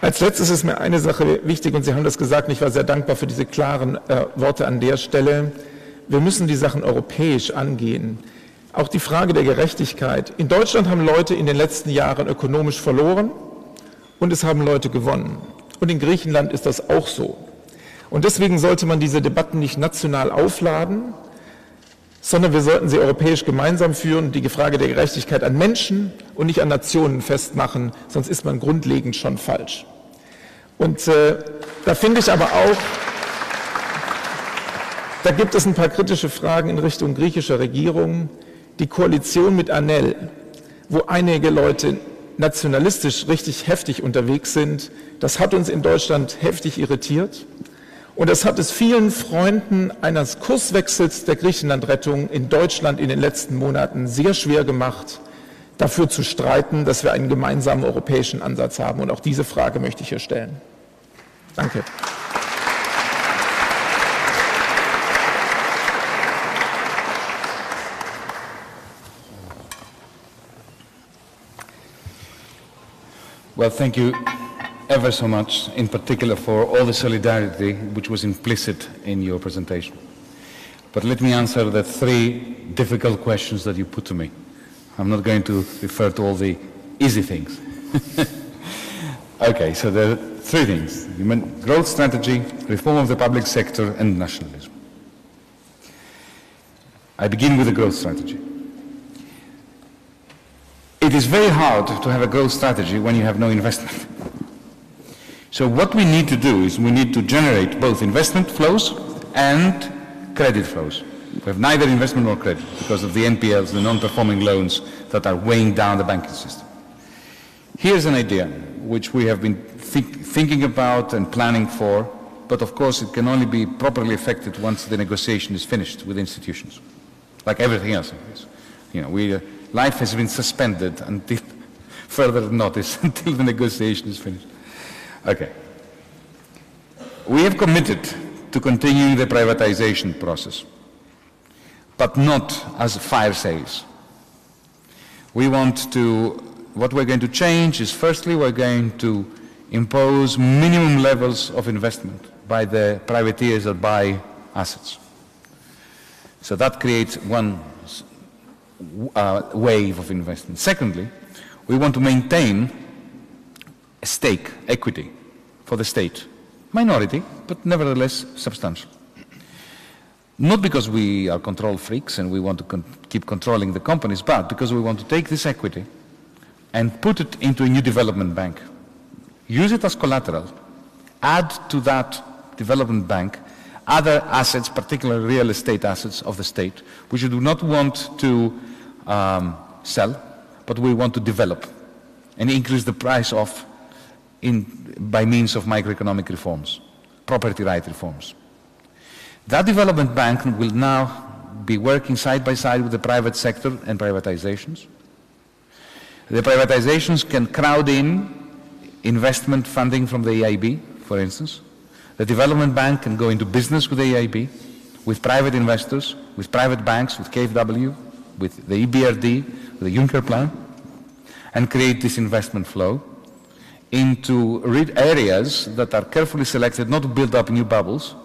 als letztes ist mir eine Sache wichtig, und Sie haben das gesagt, und ich war sehr dankbar für diese klaren Worte an der Stelle. Wir müssen die Sachen europäisch angehen. Auch die Frage der Gerechtigkeit. In Deutschland haben Leute in den letzten Jahren ökonomisch verloren. Und es haben Leute gewonnen. Und in Griechenland ist das auch so. Und deswegen sollte man diese Debatten nicht national aufladen, sondern wir sollten sie europäisch gemeinsam führen und die Frage der Gerechtigkeit an Menschen und nicht an Nationen festmachen, sonst ist man grundlegend schon falsch. Und da finde ich aber auch, da gibt es ein paar kritische Fragen in Richtung griechischer Regierung. Die Koalition mit ANEL, wo einige Leute nationalistisch richtig heftig unterwegs sind, das hat uns in Deutschland heftig irritiert. Und das hat es vielen Freunden eines Kurswechsels der Griechenland-Rettung in Deutschland in den letzten Monaten sehr schwer gemacht, dafür zu streiten, dass wir einen gemeinsamen europäischen Ansatz haben. Und auch diese Frage möchte ich hier stellen. Danke. Well, thank you ever so much, in particular for all the solidarity which was implicit in your presentation. But let me answer the three difficult questions that you put to me. I'm not going to refer to all the easy things. Okay, so there are three things. You meant growth strategy, reform of the public sector, and nationalism. I begin with the growth strategy. It is very hard to have a growth strategy when you have no investment. So what we need to do is we need to generate both investment flows and credit flows. We have neither investment nor credit because of the NPLs, the non-performing loans that are weighing down the banking system. Here's an idea which we have been thinking about and planning for, but of course it can only be properly effected once the negotiation is finished with institutions, like everything else. You know, life has been suspended until further notice, until the negotiation is finished. Okay. We have committed to continuing the privatization process, but not as fire sales. What we're going to change is, firstly, we're going to impose minimum levels of investment by the privateers that buy assets. So that creates one wave of investment. Secondly, we want to maintain a stake, equity, for the state. Minority, but nevertheless substantial. Not because we are control freaks and we want to keep controlling the companies, but because we want to take this equity and put it into a new development bank. Use it as collateral. Add to that development bank other assets, particularly real estate assets of the state, which we do not want to sell, but we want to develop and increase the price of by means of microeconomic reforms, property right reforms. That development bank will now be working side by side with the private sector and privatizations. The privatizations can crowd in investment funding from the EIB, for instance. The development bank can go into business with the EIB, with private investors, with private banks, with KfW, with the EBRD, with the Juncker plan, and create this investment flow into areas that are carefully selected not to build up new bubbles,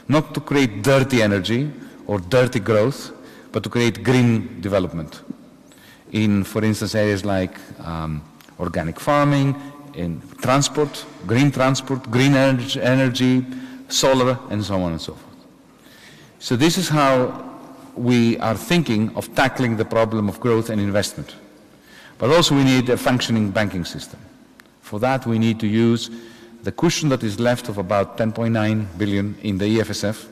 not to create dirty energy or dirty growth, but to create green development in, for instance, areas like organic farming, in transport, green energy, solar, and so on and so forth. So this is how we are thinking of tackling the problem of growth and investment. But also we need a functioning banking system. For that we need to use the cushion that is left of about 10.9 billion in the EFSF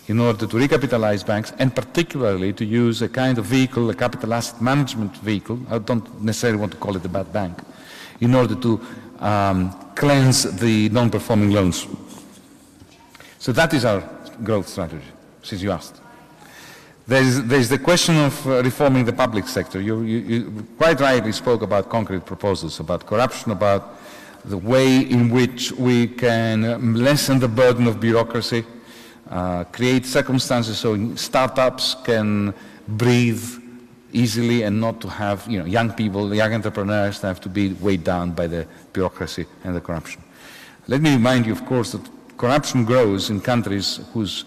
in order to recapitalize banks, and particularly to use a kind of vehicle, a capital asset management vehicle, I don't necessarily want to call it a bad bank, in order to cleanse the non-performing loans. So that is our growth strategy, since you asked. There's the question of reforming the public sector. You quite rightly spoke about concrete proposals, about corruption, about the way in which we can lessen the burden of bureaucracy, create circumstances so startups can breathe easily and not to have young people, young entrepreneurs have to be weighed down by the bureaucracy and the corruption. Let me remind you, of course, that corruption grows in countries whose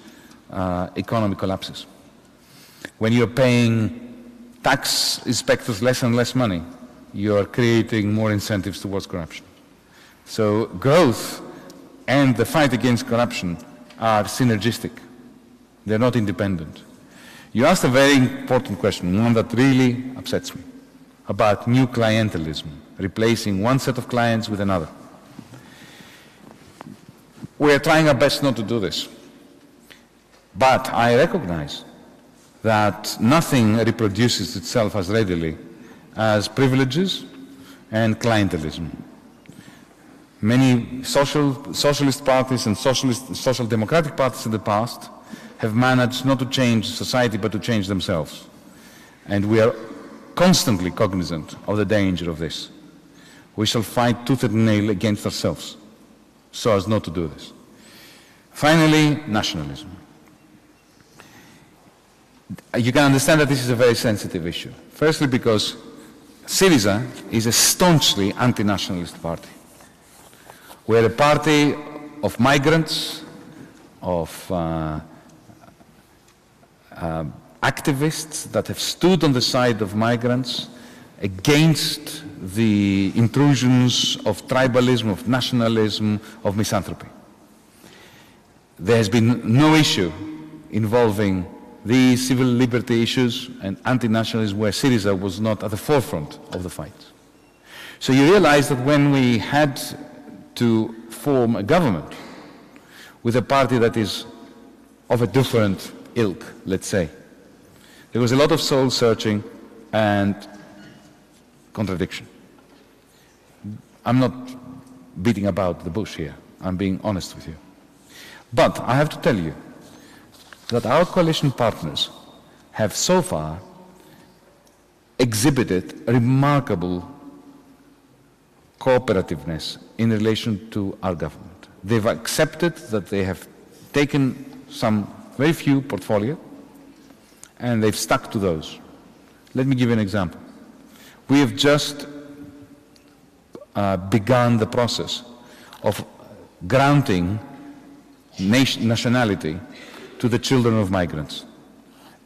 economy collapses. When you're paying tax inspectors less and less money, you're creating more incentives towards corruption. So growth and the fight against corruption are synergistic. They're not independent. You asked a very important question, one that really upsets me, about new clientelism, replacing one set of clients with another. We're trying our best not to do this. But I recognize that nothing reproduces itself as readily as privileges and clientelism. Many socialist parties and social democratic parties in the past have managed not to change society but to change themselves. And we are constantly cognizant of the danger of this. We shall fight tooth and nail against ourselves so as not to do this. Finally, nationalism. You can understand that this is a very sensitive issue. Firstly, because Syriza is a staunchly anti-nationalist party. We're a party of migrants, of activists that have stood on the side of migrants against the intrusions of tribalism, of nationalism, of misanthropy. There has been no issue involving these civil liberty issues and anti-nationalism where Syriza was not at the forefront of the fight. So you realize that when we had to form a government with a party that is of a different ilk, let's say, there was a lot of soul searching and contradiction. I'm not beating about the bush here. I'm being honest with you. But I have to tell you that our coalition partners have so far exhibited remarkable cooperativeness in relation to our government. They've accepted that they have taken some very few portfolio and they've stuck to those. Let me give you an example. We have just begun the process of granting nationality to the children of migrants,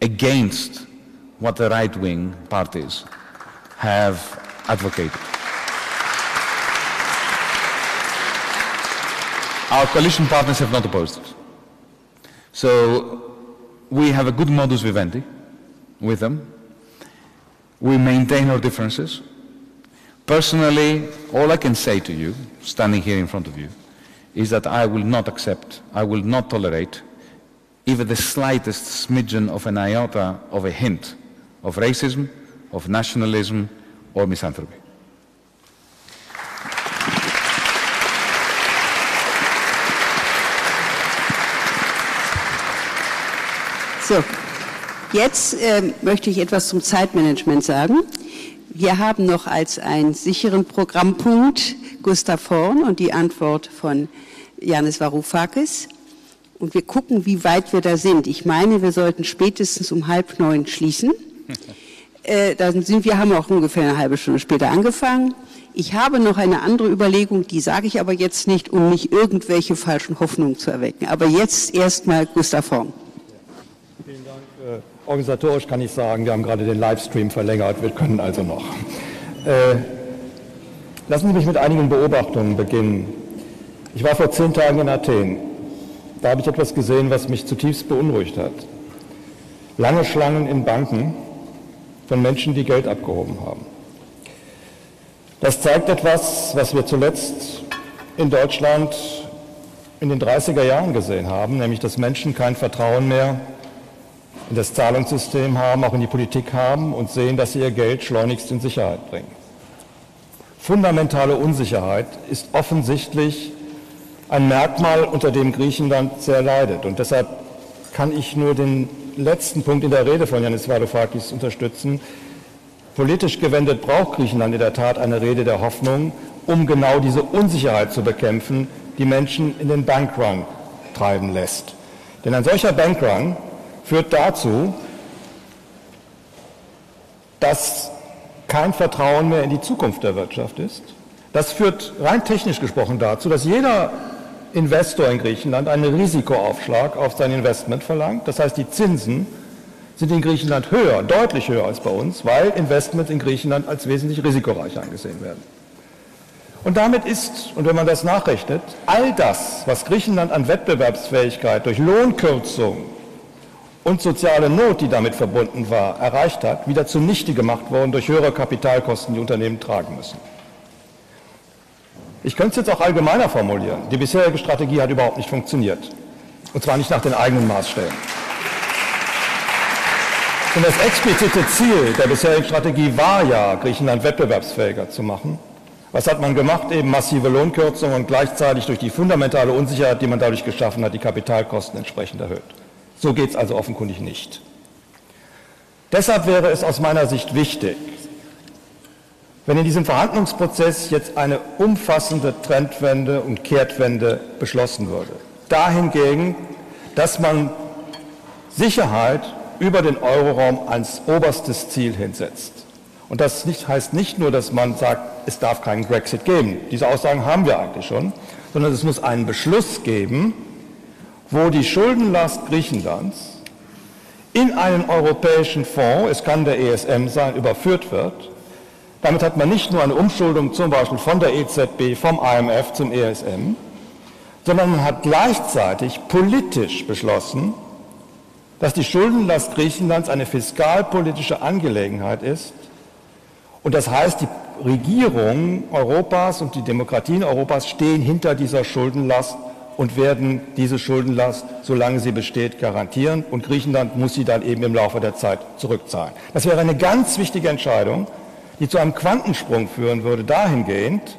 against what the right-wing parties have advocated. Our coalition partners have not opposed it. So we have a good modus vivendi with them. We maintain our differences. Personally, all I can say to you, standing here in front of you, is that I will not accept, I will not tolerate even the slightest smidgen of an iota of a hint of racism, of nationalism, or misanthropy. So, jetzt möchte ich etwas zum Zeitmanagement sagen. Wir haben noch als einen sicheren Programmpunkt Gustav Horn und die Antwort von Yanis Varoufakis. Und wir gucken, wie weit wir da sind. Ich meine, wir sollten spätestens um 8:30 schließen. Haben wir auch ungefähr eine halbe Stunde später angefangen. Ich habe noch eine andere Überlegung, die sage ich aber jetzt nicht, um nicht irgendwelche falschen Hoffnungen zu erwecken. Aber jetzt erstmal Gustav Horn. Vielen Dank. Organisatorisch kann ich sagen, wir haben gerade den Livestream verlängert, wir können also noch. Lassen Sie mich mit einigen Beobachtungen beginnen. Ich war vor 10 Tagen in Athen. Da habe ich etwas gesehen, was mich zutiefst beunruhigt hat. Lange Schlangen in Banken von Menschen, die Geld abgehoben haben. Das zeigt etwas, was wir zuletzt in Deutschland in den 30er Jahren gesehen haben, nämlich dass Menschen kein Vertrauen mehr in das Zahlungssystem haben, auch in die Politik haben und sehen, dass sie ihr Geld schleunigst in Sicherheit bringen. Fundamentale Unsicherheit ist offensichtlich ein Merkmal, unter dem Griechenland sehr leidet. Und deshalb kann ich nur den letzten Punkt in der Rede von Yanis Varoufakis unterstützen. Politisch gewendet braucht Griechenland in der Tat eine Rede der Hoffnung, um genau diese Unsicherheit zu bekämpfen, die Menschen in den Bankrun treiben lässt. Denn ein solcher Bankrun führt dazu, dass kein Vertrauen mehr in die Zukunft der Wirtschaft ist. Das führt rein technisch gesprochen dazu, dass jeder Investor in Griechenland einen Risikoaufschlag auf sein Investment verlangt. Das heißt, die Zinsen sind in Griechenland höher, deutlich höher als bei uns, weil Investments in Griechenland als wesentlich risikoreicher angesehen werden. Und damit ist, und wenn man das nachrechnet, all das, was Griechenland an Wettbewerbsfähigkeit durch Lohnkürzung und soziale Not, die damit verbunden war, erreicht hat, wieder zunichte gemacht worden durch höhere Kapitalkosten, die Unternehmen tragen müssen. Ich könnte es jetzt auch allgemeiner formulieren. Die bisherige Strategie hat überhaupt nicht funktioniert. Und zwar nicht nach den eigenen Maßstäben. Denn das explizite Ziel der bisherigen Strategie war ja, Griechenland wettbewerbsfähiger zu machen. Was hat man gemacht? Eben massive Lohnkürzungen und gleichzeitig durch die fundamentale Unsicherheit, die man dadurch geschaffen hat, die Kapitalkosten entsprechend erhöht. So geht es also offenkundig nicht. Deshalb wäre es aus meiner Sicht wichtig, wenn in diesem Verhandlungsprozess jetzt eine umfassende Trendwende und Kehrtwende beschlossen würde. Dahingegen, dass man Sicherheit über den Euroraum als oberstes Ziel hinsetzt Und das heißt nicht nur, dass man sagt, es darf keinen Brexit geben. Diese Aussagen haben wir eigentlich schon, sondern es muss einen Beschluss geben, wo die Schuldenlast Griechenlands in einen europäischen Fonds, es kann der ESM sein, überführt wird. Damit hat man nicht nur eine Umschuldung zum Beispiel von der EZB, vom IMF zum ESM, sondern man hat gleichzeitig politisch beschlossen, dass die Schuldenlast Griechenlands eine fiskalpolitische Angelegenheit ist. Und das heißt, die Regierungen Europas und die Demokratien Europas stehen hinter dieser Schuldenlast und werden diese Schuldenlast, solange sie besteht, garantieren. Und Griechenland muss sie dann eben im Laufe der Zeit zurückzahlen. Das wäre eine ganz wichtige Entscheidung, die zu einem Quantensprung führen würde, dahingehend,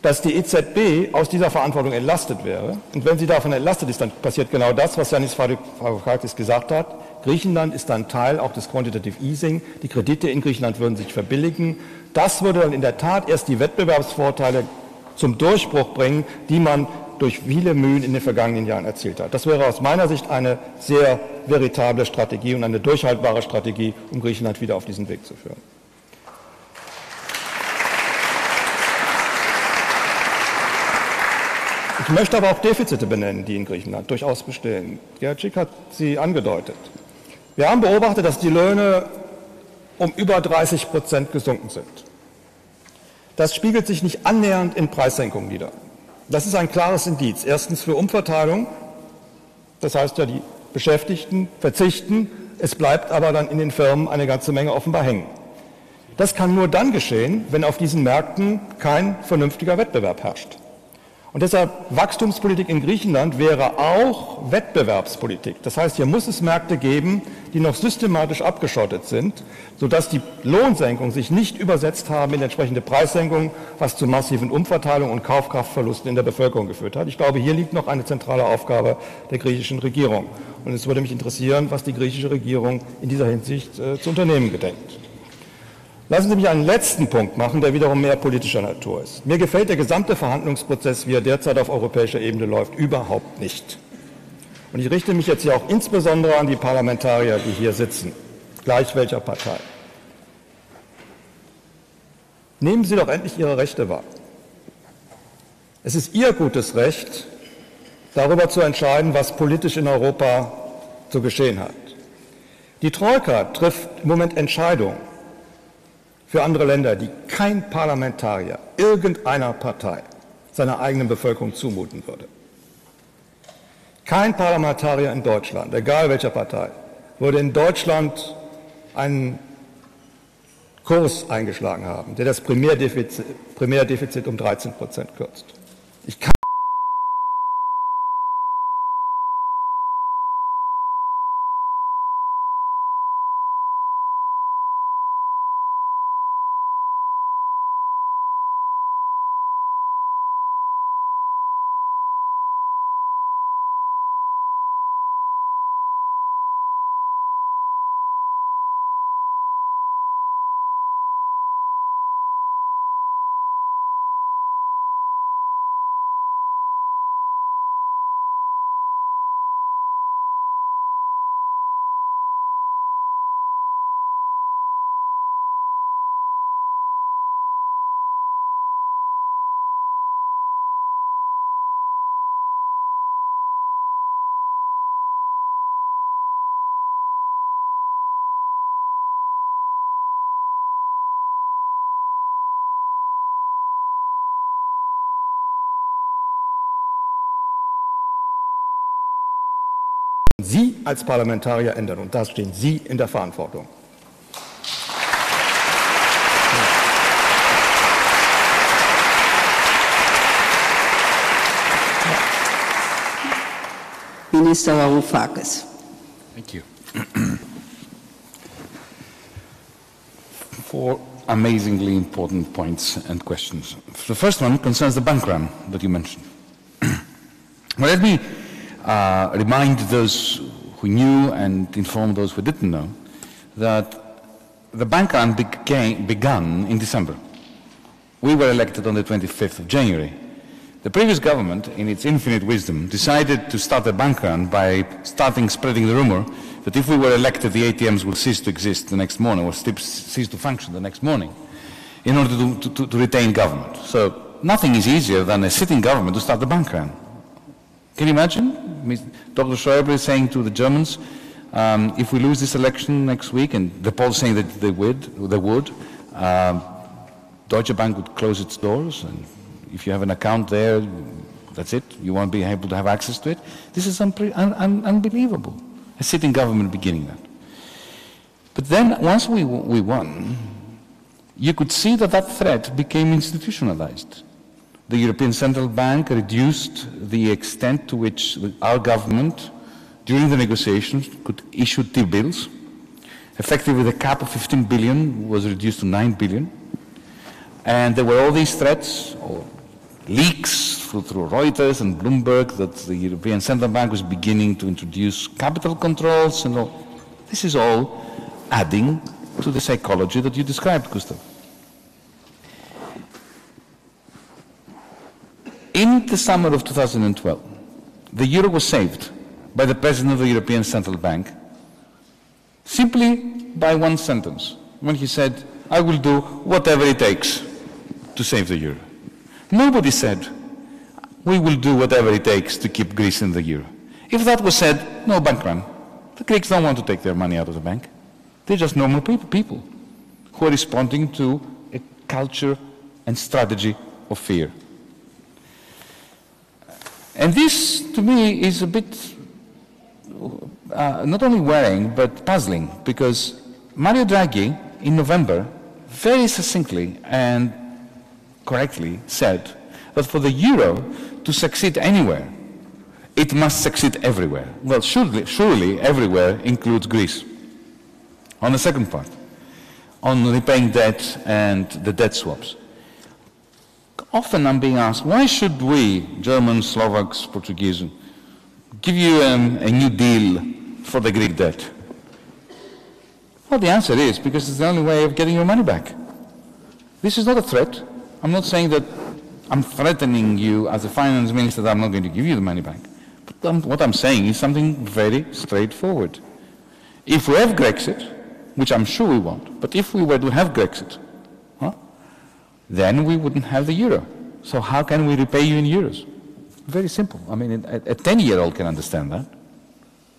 dass die EZB aus dieser Verantwortung entlastet wäre. Und wenn sie davon entlastet ist, dann passiert genau das, was Yanis Varoufakis gesagt hat. Griechenland ist dann Teil auch des Quantitative Easing. Die Kredite in Griechenland würden sich verbilligen. Das würde dann in der Tat erst die Wettbewerbsvorteile zum Durchbruch bringen, die man durch viele Mühen in den vergangenen Jahren erzielt hat. Das wäre aus meiner Sicht eine sehr veritable Strategie und eine durchhaltbare Strategie, um Griechenland wieder auf diesen Weg zu führen. Ich möchte aber auch Defizite benennen, die in Griechenland durchaus bestehen. Gerhard Schick hat sie angedeutet. Wir haben beobachtet, dass die Löhne um über 30% gesunken sind. Das spiegelt sich nicht annähernd in Preissenkungen wider. Das ist ein klares Indiz. Erstens für Umverteilung, das heißt ja, die Beschäftigten verzichten, es bleibt aber dann in den Firmen eine ganze Menge offenbar hängen. Das kann nur dann geschehen, wenn auf diesen Märkten kein vernünftiger Wettbewerb herrscht. Und deshalb Wachstumspolitik in Griechenland wäre auch Wettbewerbspolitik. Das heißt, hier muss es Märkte geben, die noch systematisch abgeschottet sind, sodass die Lohnsenkungen sich nicht übersetzt haben in entsprechende Preissenkungen, was zu massiven Umverteilungen und Kaufkraftverlusten in der Bevölkerung geführt hat. Ich glaube, hier liegt noch eine zentrale Aufgabe der griechischen Regierung. Und es würde mich interessieren, was die griechische Regierung in dieser Hinsicht zu unternehmen gedenkt. Lassen Sie mich einen letzten Punkt machen, der wiederum mehr politischer Natur ist. Mir gefällt der gesamte Verhandlungsprozess, wie er derzeit auf europäischer Ebene läuft, überhaupt nicht. Und ich richte mich jetzt hier auch insbesondere an die Parlamentarier, die hier sitzen, gleich welcher Partei. Nehmen Sie doch endlich Ihre Rechte wahr. Es ist Ihr gutes Recht, darüber zu entscheiden, was politisch in Europa zu geschehen hat. Die Troika trifft im Moment Entscheidungen für andere Länder, die kein Parlamentarier irgendeiner Partei seiner eigenen Bevölkerung zumuten würde. Kein Parlamentarier in Deutschland, egal welcher Partei, würde in Deutschland einen Kurs eingeschlagen haben, der das Primärdefizit um 13% kürzt. Ich kann Sie als Parlamentarier ändern, und da stehen Sie in der Verantwortung. Minister Varoufakis. Thank you. Four amazingly important points and questions. The first one concerns the bank run that you mentioned. Well, let me remind those who knew and inform those who didn't know that the bank run began in December. We were elected on the 25th of January. The previous government, in its infinite wisdom, decided to start the bank run by spreading the rumor that if we were elected, the ATMs would cease to exist the next morning, or cease to function the next morning, in order to retain government. So nothing is easier than a sitting government to start the bank run. Can you imagine? Dr. Schäuble is saying to the Germans, if we lose this election next week, and the polls saying that they would, Deutsche Bank would close its doors, and if you have an account there, that's it. You won't be able to have access to it. This is unbelievable. A sitting government beginning that. But then, once we won, you could see that that threat became institutionalized. The European Central Bank reduced the extent to which our government, during the negotiations, could issue T-bills. Effectively, the cap of 15 billion was reduced to 9 billion. And there were all these threats, or leaks through Reuters and Bloomberg, that the European Central Bank was beginning to introduce capital controls and all. This is all adding to the psychology that you described, Gustav. In the summer of 2012, the euro was saved by the President of the European Central Bank simply by one sentence, when he said, I will do whatever it takes to save the euro. Nobody said, we will do whatever it takes to keep Greece in the euro. If that was said, no bank run. The Greeks don't want to take their money out of the bank. They're just normal people who are responding to a culture and strategy of fear. And this, to me, is a bit not only worrying, but puzzling, because Mario Draghi, in November, very succinctly and correctly said that for the euro to succeed anywhere, it must succeed everywhere. Well, surely everywhere includes Greece. On the second part, on repaying debt and the debt swaps. Often I'm being asked, why should we, Germans, Slovaks, Portuguese, give you a new deal for the Greek debt? Well, the answer is because it's the only way of getting your money back. This is not a threat. I'm not saying that I'm threatening you as a finance minister that I'm not going to give you the money back. But what I'm saying is something very straightforward. If we have Grexit, which I'm sure we won't, but if we were to have Grexit, then we wouldn't have the euro. So how can we repay you in euros? Very simple. I mean, a 10-year-old can understand that.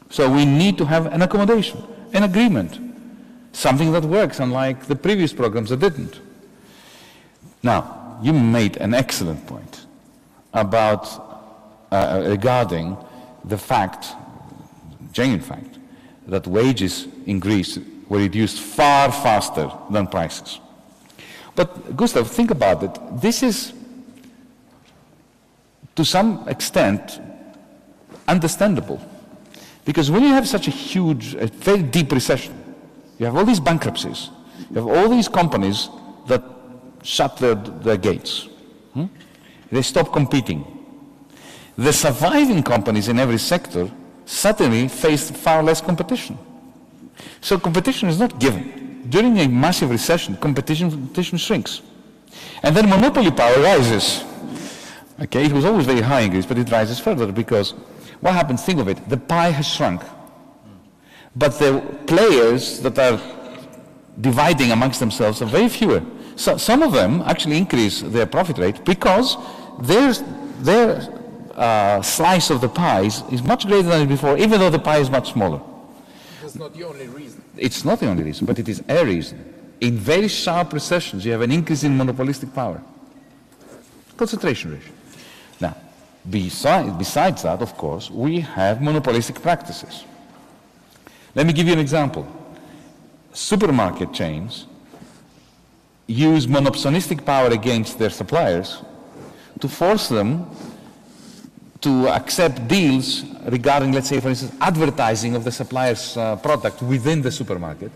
So we need to have an accommodation, an agreement, something that works, unlike the previous programs that didn't. Now, you made an excellent point about regarding the fact, genuine fact, that wages in Greece were reduced far faster than prices. But, Gustav, think about it. This is, to some extent, understandable. Because when you have such a huge, a very deep recession, you have all these bankruptcies, you have all these companies that shut their gates. They stop competing. The surviving companies in every sector suddenly face far less competition. So competition is not given. During a massive recession, competition shrinks. And then monopoly power rises. Okay, it was always very high in Greece, but it rises further because what happens, think of it, the pie has shrunk. But the players that are dividing amongst themselves are very fewer. So some of them actually increase their profit rate because their slice of the pie is much greater than before, even though the pie is much smaller. That's not the only reason. It's not the only reason, but it is a reason. In very sharp recessions, you have an increase in monopolistic power. Concentration ratio. Now, besides that, of course, we have monopolistic practices. Let me give you an example. Supermarket chains use monopolistic power against their suppliers to force them to accept deals regarding, let's say, for instance, advertising of the supplier's product within the supermarket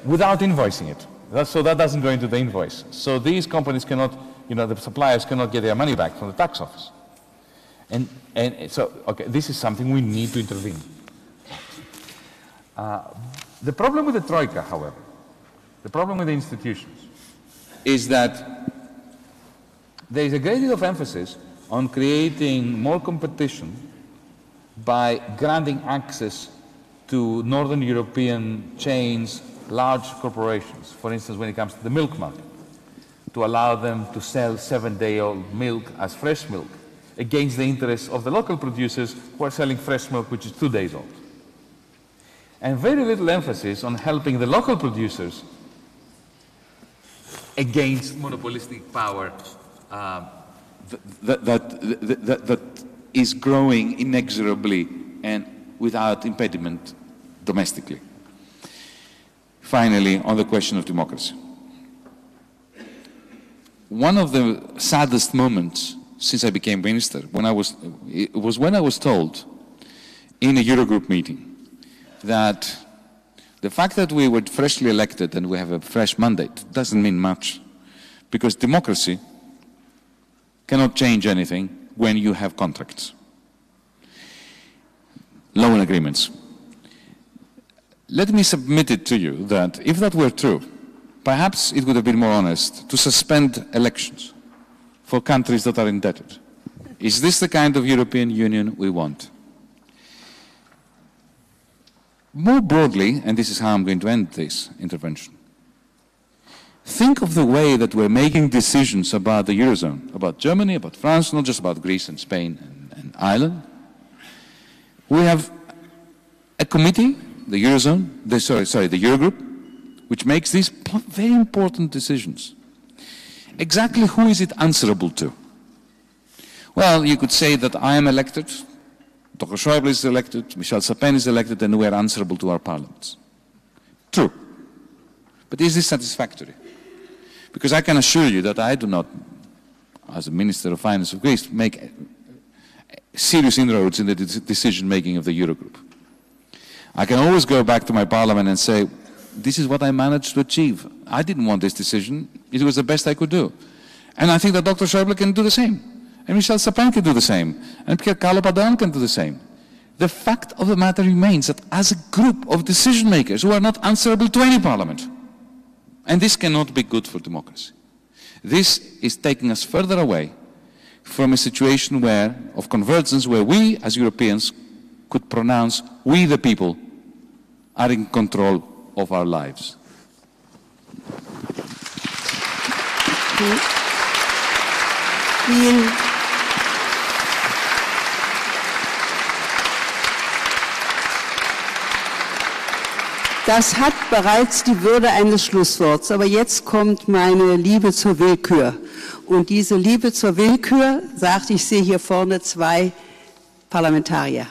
without invoicing it. So that doesn't go into the invoice. So these companies cannot, the suppliers cannot get their money back from the tax office. And so, okay, this is something we need to intervene. The problem with the Troika, however, the problem with the institutions, is that there is a great deal of emphasis on creating more competition by granting access to Northern European chains, large corporations, for instance, when it comes to the milk market, to allow them to sell 7-day-old milk as fresh milk against the interests of the local producers who are selling fresh milk which is 2 days old. And very little emphasis on helping the local producers against monopolistic power that is growing inexorably and without impediment domestically. Finally, on the question of democracy. One of the saddest moments since I became minister was when I was told in a Eurogroup meeting that the fact that we were freshly elected and we have a fresh mandate doesn't mean much, because democracy cannot change anything when you have contracts, loan agreements. Let me submit it to you that if that were true, perhaps it would have been more honest to suspend elections for countries that are indebted. Is this the kind of European Union we want? More broadly, and this is how I'm going to end this intervention, think of the way that we're making decisions about the Eurozone, about Germany, about France, not just about Greece and Spain and Ireland. We have a committee, the Eurozone, the Eurogroup, which makes these very important decisions. Exactly who is it answerable to? Well, you could say that I am elected, Dr. Schäuble is elected, Michel Sapin is elected, and we are answerable to our parliaments. True. But is this satisfactory? Because I can assure you that I do not, as a Minister of Finance of Greece, make serious inroads in the decision-making of the Eurogroup. I can always go back to my parliament and say, this is what I managed to achieve. I didn't want this decision. It was the best I could do. And I think that Dr. Schäuble can do the same. And Michel Sapin can do the same. And Pierre Carlo Padoan can do the same. The fact of the matter remains that as a group of decision makers who are not answerable to any parliament, and this cannot be good for democracy. This is taking us further away from a situation of convergence where we as Europeans could pronounce we the people are in control of our lives. Das hat bereits die Würde eines Schlussworts, aber jetzt kommt meine Liebe zur Willkür. Und diese Liebe zur Willkür sagt, ich sehe hier vorne 2 Parlamentarier.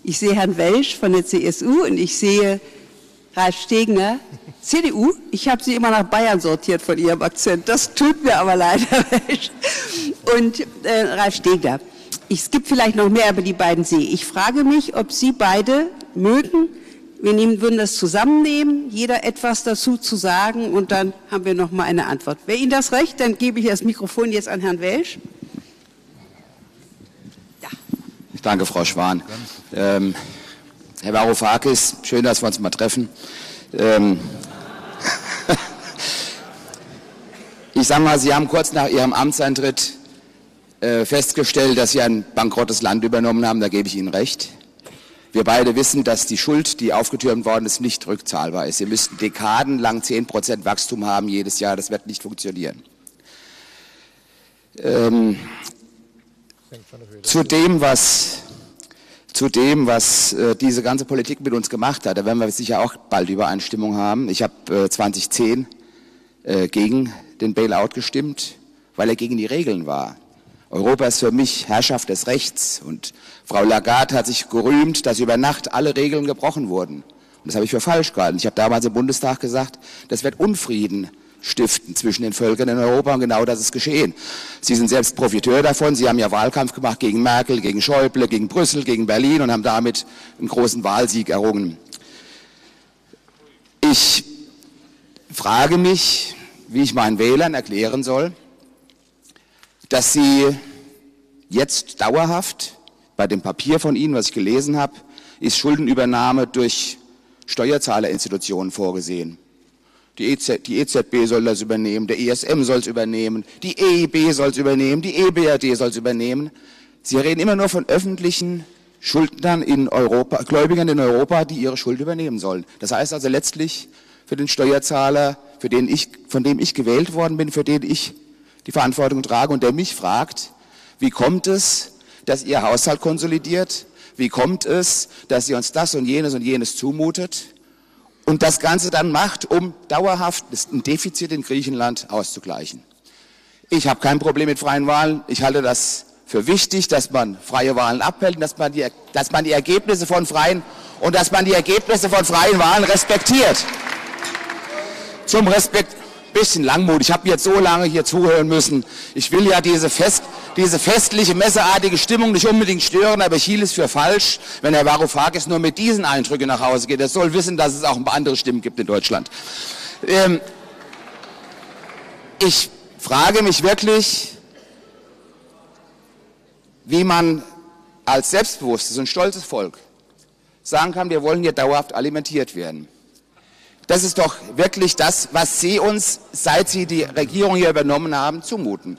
Ich sehe Herrn Welsch von der CSU und ich sehe Ralf Stegner, CDU. Ich habe Sie immer nach Bayern sortiert von Ihrem Akzent. Das tut mir aber leid, Herr Welsch. Und Ralf Stegner. Es gibt vielleicht noch mehr, aber die beiden sehe ich. Ich frage mich, ob Sie beide mögen. Wir würden das zusammennehmen, jeder etwas dazu zu sagen, und dann haben wir noch mal eine Antwort. Wäre Ihnen das recht, dann gebe ich das Mikrofon jetzt an Herrn Welsch. Ja. Danke, Frau Schwan. Herr Varoufakis, schön, dass wir uns mal treffen. Ich sage mal, Sie haben kurz nach Ihrem Amtsantritt festgestellt, dass Sie ein bankrottes Land übernommen haben, da gebe ich Ihnen recht. Wir beide wissen, dass die Schuld, die aufgetürmt worden ist, nicht rückzahlbar ist. Sie müssten dekadenlang 10% Wachstum haben jedes Jahr. Das wird nicht funktionieren. Zu dem, was diese ganze Politik mit uns gemacht hat, da werden wir sicher auch bald Übereinstimmung haben. Ich habe 2010 gegen den Bailout gestimmt, weil er gegen die Regeln war. Europa ist für mich Herrschaft des Rechts, und Frau Lagarde hat sich gerühmt, dass über Nacht alle Regeln gebrochen wurden. Und das habe ich für falsch gehalten. Ich habe damals im Bundestag gesagt, das wird Unfrieden stiften zwischen den Völkern in Europa, und genau das ist geschehen. Sie sind selbst Profiteur davon. Sie haben ja Wahlkampf gemacht gegen Merkel, gegen Schäuble, gegen Brüssel, gegen Berlin und haben damit einen großen Wahlsieg errungen. Ich frage mich, wie ich meinen Wählern erklären soll, dass sie jetzt dauerhaft, bei dem Papier von Ihnen, was ich gelesen habe, ist Schuldenübernahme durch Steuerzahlerinstitutionen vorgesehen. Die EZB soll das übernehmen, der ESM soll es übernehmen, die EIB soll es übernehmen, die EBRD soll es übernehmen. Sie reden immer nur von öffentlichen Schuldnern in Europa, Gläubigern in Europa, die ihre Schuld übernehmen sollen. Das heißt also letztlich für den Steuerzahler, von dem ich gewählt worden bin, für den ich die Verantwortung trage und der mich fragt, wie kommt es, dass ihr Haushalt konsolidiert? Wie kommt es, dass ihr uns das und jenes zumutet? Und das Ganze dann macht, um dauerhaft ein Defizit in Griechenland auszugleichen. Ich habe kein Problem mit freien Wahlen. Ich halte das für wichtig, dass man freie Wahlen abhält, dass man die Ergebnisse von freien Wahlen respektiert. Zum Respekt, bisschen Langmut. Ich habe jetzt so lange hier zuhören müssen. Ich will ja diese festliche, messeartige Stimmung nicht unbedingt stören, aber ich hielt es für falsch, wenn Herr Varoufakis nur mit diesen Eindrücken nach Hause geht. Er soll wissen, dass es auch ein paar andere Stimmen gibt in Deutschland. Ich frage mich wirklich, wie man als selbstbewusstes und stolzes Volk sagen kann, wir wollen hier dauerhaft alimentiert werden. Das ist doch wirklich das, was Sie uns, seit Sie die Regierung hier übernommen haben, zumuten.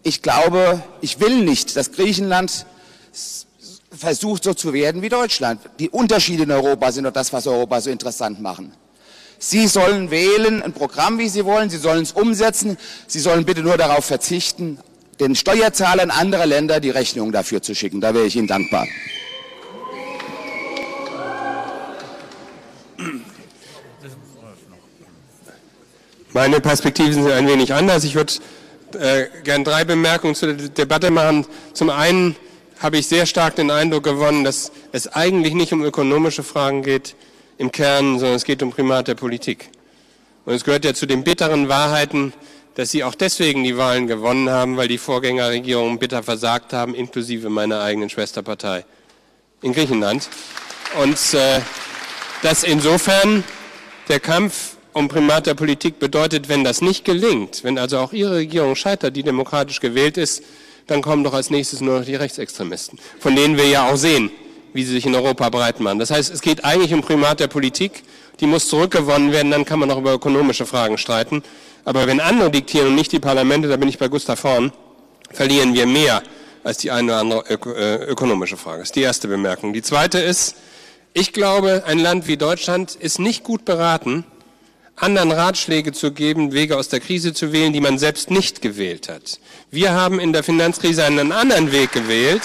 Ich glaube, ich will nicht, dass Griechenland versucht, so zu werden wie Deutschland. Die Unterschiede in Europa sind doch das, was Europa so interessant machen. Sie sollen wählen, ein Programm, wie Sie wollen, Sie sollen es umsetzen, Sie sollen bitte nur darauf verzichten, den Steuerzahlern anderer Länder die Rechnung dafür zu schicken. Da wäre ich Ihnen dankbar. Meine Perspektiven sind ein wenig anders. Ich würde gern 3 Bemerkungen zur Debatte machen. Zum einen habe ich sehr stark den Eindruck gewonnen, dass es eigentlich nicht um ökonomische Fragen geht im Kern, sondern es geht um Primat der Politik. Und es gehört ja zu den bitteren Wahrheiten, dass Sie auch deswegen die Wahlen gewonnen haben, weil die Vorgängerregierungen bitter versagt haben, inklusive meiner eigenen Schwesterpartei in Griechenland. Und dass insofern der Kampf um Primat der Politik bedeutet, wenn das nicht gelingt, wenn also auch Ihre Regierung scheitert, die demokratisch gewählt ist, dann kommen doch als nächstes nur noch die Rechtsextremisten, von denen wir ja auch sehen, wie sie sich in Europa breit machen. Das heißt, es geht eigentlich um Primat der Politik, die muss zurückgewonnen werden, dann kann man noch über ökonomische Fragen streiten. Aber wenn andere diktieren und nicht die Parlamente, da bin ich bei Gustav Horn, verlieren wir mehr als die eine oder andere ökonomische Frage. Das ist die erste Bemerkung. Die zweite ist, ich glaube, ein Land wie Deutschland ist nicht gut beraten, anderen Ratschläge zu geben, Wege aus der Krise zu wählen, die man selbst nicht gewählt hat. Wir haben in der Finanzkrise einen anderen Weg gewählt.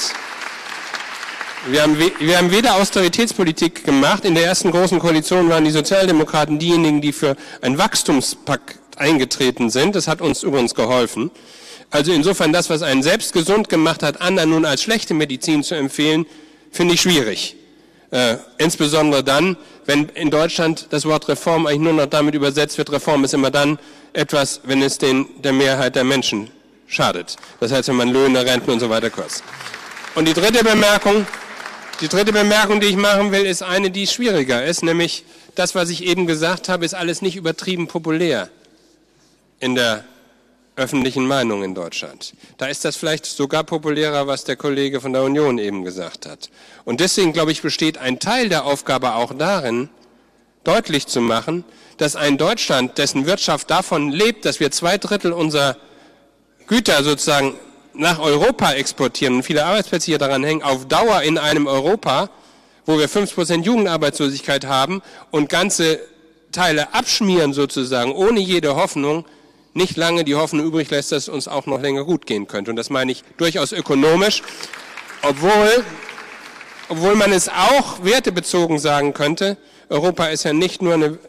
Wir haben weder Austeritätspolitik gemacht. In der ersten großen Koalition waren die Sozialdemokraten diejenigen, die für einen Wachstumspakt eingetreten sind. Das hat uns übrigens geholfen. Also insofern das, was einen selbst gesund gemacht hat, anderen nun als schlechte Medizin zu empfehlen, finde ich schwierig. Insbesondere dann, wenn in Deutschland das Wort Reform eigentlich nur noch damit übersetzt wird, Reform ist immer dann etwas, wenn es der Mehrheit der Menschen schadet. Das heißt, wenn man Löhne, Renten und so weiter kürzt. Und die dritte Bemerkung, die ich machen will, ist eine, die schwieriger ist, nämlich das, was ich eben gesagt habe, ist alles nicht übertrieben populär in der öffentlichen Meinung in Deutschland. Da ist das vielleicht sogar populärer, was der Kollege von der Union eben gesagt hat. Und deswegen, glaube ich, besteht ein Teil der Aufgabe auch darin, deutlich zu machen, dass ein Deutschland, dessen Wirtschaft davon lebt, dass wir 2/3 unserer Güter sozusagen nach Europa exportieren und viele Arbeitsplätze hier daran hängen, auf Dauer in einem Europa, wo wir 5% Jugendarbeitslosigkeit haben und ganze Teile abschmieren sozusagen, ohne jede Hoffnung, nicht lange die Hoffnung übrig lässt, dass es uns auch noch länger gut gehen könnte. Und das meine ich durchaus ökonomisch, obwohl man es auch wertebezogen sagen könnte, Europa ist ja nicht nur eine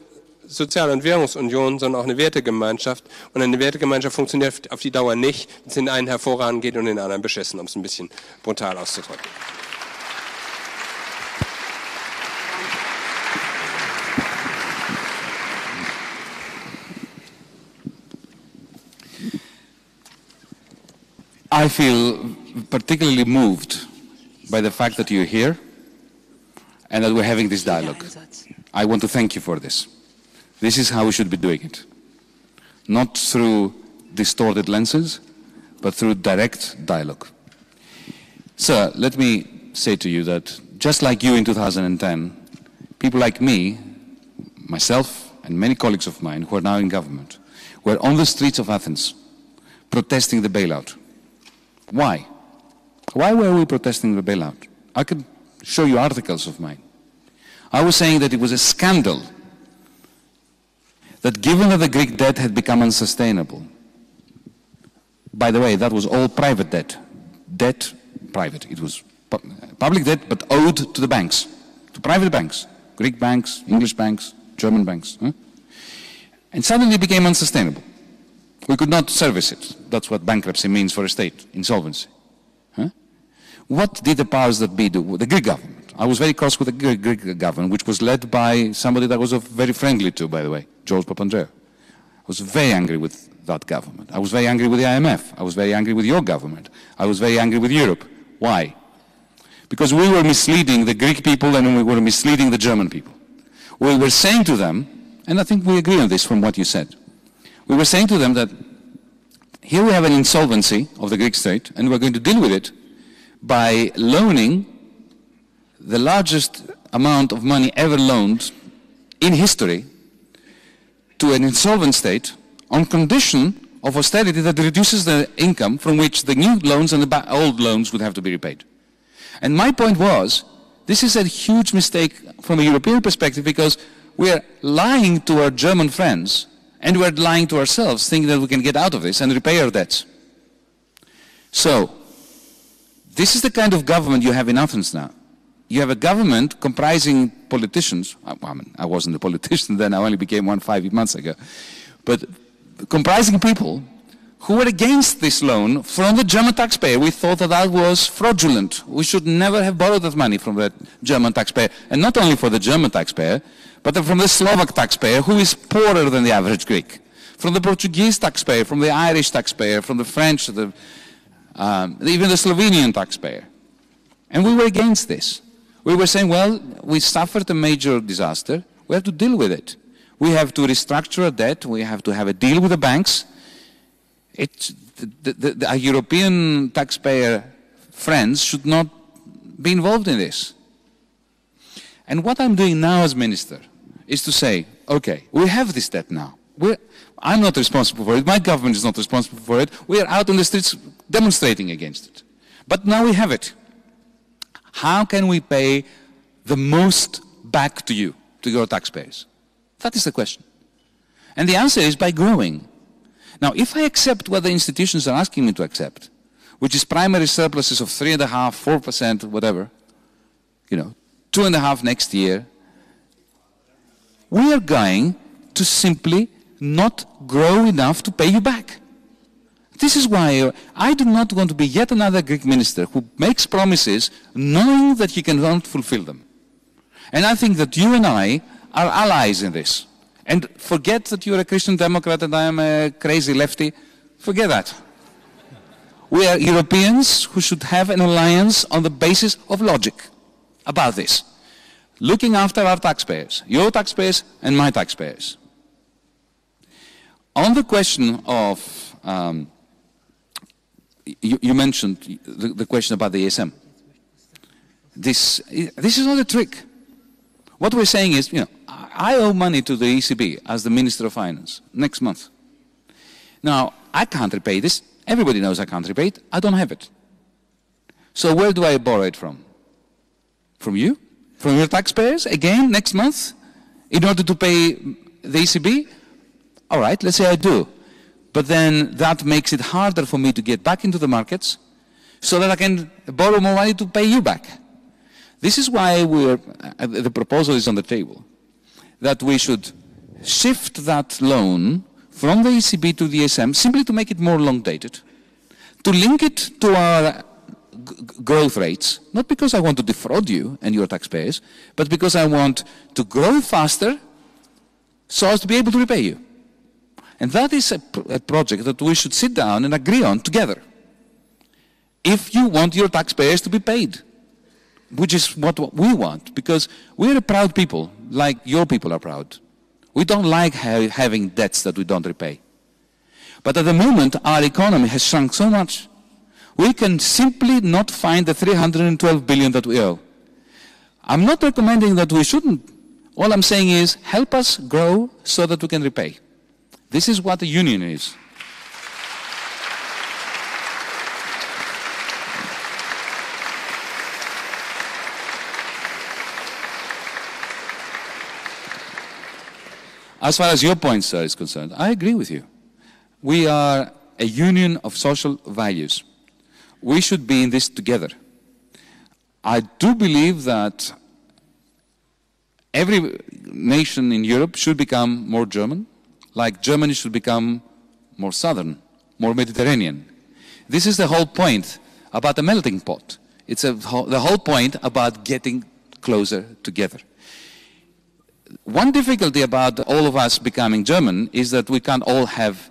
Sozial- und Währungsunion, sondern auch eine Wertegemeinschaft. Und eine Wertegemeinschaft funktioniert auf die Dauer nicht, wenn es in einen hervorragend geht und in den anderen beschissen, um es ein bisschen brutal auszudrücken. I feel particularly moved by the fact that you're here and that we're having this dialogue. I want to thank you for this. This is how we should be doing it. Not through distorted lenses, but through direct dialogue. Sir, let me say to you that just like you in 2010, people like me, myself and many colleagues of mine who are now in government, were on the streets of Athens protesting the bailout. Why? Why were we protesting the bailout? I can show you articles of mine. I was saying that it was a scandal that given that the Greek debt had become unsustainable, by the way, that was all private debt. Debt, private. It was public debt, but owed to the banks, to private banks, Greek banks, English banks, German banks. And suddenly it became unsustainable. We could not service it. That's what bankruptcy means for a state, insolvency. What did the powers that be do? The Greek government. I was very cross with the Greek government, which was led by somebody that I was very friendly to, by the way, George Papandreou. I was very angry with that government. I was very angry with the IMF. I was very angry with your government. I was very angry with Europe. Why? Because we were misleading the Greek people and we were misleading the German people. We were saying to them, and I think we agree on this from what you said, we were saying to them that here we have an insolvency of the Greek state and we're going to deal with it by loaning the largest amount of money ever loaned in history to an insolvent state on condition of austerity that reduces the income from which the new loans and the old loans would have to be repaid. And my point was, this is a huge mistake from a European perspective because we are lying to our German friends and we are lying to ourselves thinking that we can get out of this and repay our debts. So, this is the kind of government you have in Athens now. You have a government comprising politicians. I wasn't a politician then, I only became one 5 months ago. But comprising people who were against this loan from the German taxpayer. We thought that that was fraudulent. We should never have borrowed that money from the German taxpayer. And not only for the German taxpayer, but from the Slovak taxpayer, who is poorer than the average Greek. From the Portuguese taxpayer, from the Irish taxpayer, from the French, even the Slovenian taxpayer. And we were against this. We were saying, well, we suffered a major disaster. We have to deal with it. We have to restructure our debt. We have to have a deal with the banks. Our European taxpayer friends should not be involved in this. And what I'm doing now as minister is to say, okay, we have this debt now. I'm not responsible for it. My government is not responsible for it. We are out on the streets demonstrating against it. But now we have it. How can we pay the most back to you, to your taxpayers? That is the question. And the answer is by growing. Now, if I accept what the institutions are asking me to accept, which is primary surpluses of 3.5%, 4%, whatever, 2.5% next year, we are going to simply not grow enough to pay you back. This is why I do not want to be yet another Greek minister who makes promises knowing that he cannot fulfill them. And I think that you and I are allies in this. And forget that you're a Christian Democrat and I am a crazy lefty. Forget that. We are Europeans who should have an alliance on the basis of logic about this. Looking after our taxpayers, your taxpayers and my taxpayers. On the question of, you mentioned the question about the ESM. This is not a trick. What we're saying is, I owe money to the ECB as the Minister of Finance next month. Now, I can't repay this. Everybody knows I can't repay it. I don't have it. So where do I borrow it from? From you? From your taxpayers? Again, next month? In order to pay the ECB? All right, let's say I do. But then that makes it harder for me to get back into the markets so that I can borrow more money to pay you back. This is why the proposal is on the table, that we should shift that loan from the ECB to the ESM simply to make it more long-dated, to link it to our growth rates, not because I want to defraud you and your taxpayers, but because I want to grow faster so as to be able to repay you. And that is a project that we should sit down and agree on together. If you want your taxpayers to be paid, which is what we want, because we're a proud people, like your people are proud. We don't like having debts that we don't repay. But at the moment, our economy has shrunk so much, we can simply not find the 312 billion that we owe. I'm not recommending that we shouldn't. All I'm saying is, help us grow so that we can repay. This is what the union is. As far as your point, sir, is concerned, I agree with you. We are a union of social values. We should be in this together. I do believe that every nation in Europe should become more German, like Germany should become more southern, more Mediterranean. This is the whole point about the melting pot. It's the whole point about getting closer together. One difficulty about all of us becoming German is that we can't all have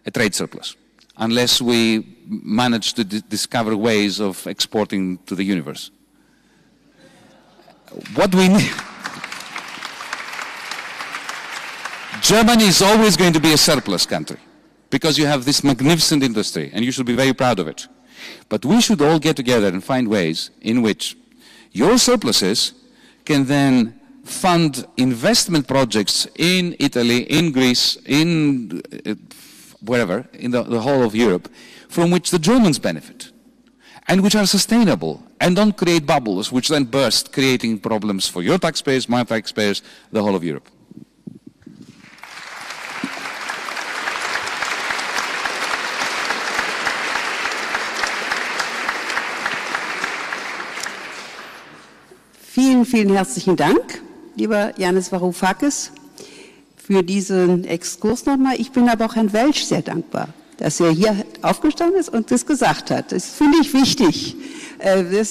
a trade surplus unless we manage to discover ways of exporting to the universe. What we need... Germany is always going to be a surplus country because you have this magnificent industry and you should be very proud of it. But we should all get together and find ways in which your surpluses can then fund investment projects in Italy, in Greece, in wherever, in the whole of Europe, from which the Germans benefit, and which are sustainable, and don't create bubbles which then burst, creating problems for your taxpayers, my taxpayers, the whole of Europe. Vielen, vielen herzlichen Dank, lieber Yanis Varoufakis, für diesen Exkurs nochmal. Ich bin aber auch Herrn Welsch sehr dankbar, dass er hier aufgestanden ist und das gesagt hat. Das finde ich wichtig.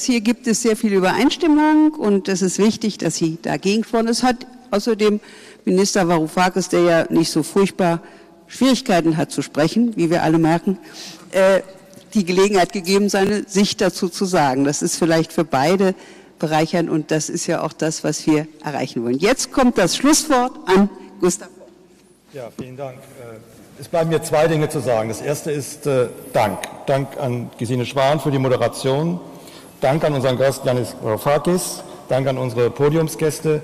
Hier gibt es sehr viel Übereinstimmung und es ist wichtig, dass Sie dagegen sprechen. Es hat außerdem Minister Varoufakis, der ja nicht so furchtbar Schwierigkeiten hat zu sprechen, wie wir alle merken, die Gelegenheit gegeben, seine Sicht dazu zu sagen. Das ist vielleicht für beide bereichern und das ist ja auch das, was wir erreichen wollen. Jetzt kommt das Schlusswort an Gustav. Ja, vielen Dank. Es bleiben mir zwei Dinge zu sagen. Das erste ist Dank. Dank an Gesine Schwan für die Moderation. Dank an unseren Gast Yanis Varoufakis. Dank an unsere Podiumsgäste.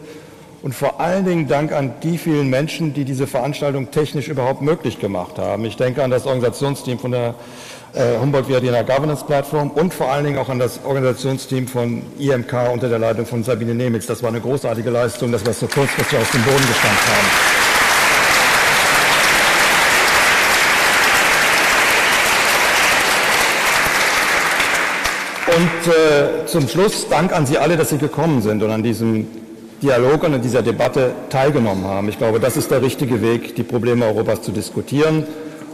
Und vor allen Dingen Dank an die vielen Menschen, die diese Veranstaltung technisch überhaupt möglich gemacht haben. Ich denke an das Organisationsteam von der Humboldt-Vienna Governance Plattform und vor allen Dingen auch an das Organisationsteam von IMK unter der Leitung von Sabine Nemitz. Das war eine großartige Leistung, dass wir es so kurzfristig aus dem Boden gestampft haben. Und zum Schluss Dank an Sie alle, dass Sie gekommen sind und an diesem Dialog und an dieser Debatte teilgenommen haben. Ich glaube, das ist der richtige Weg, die Probleme Europas zu diskutieren.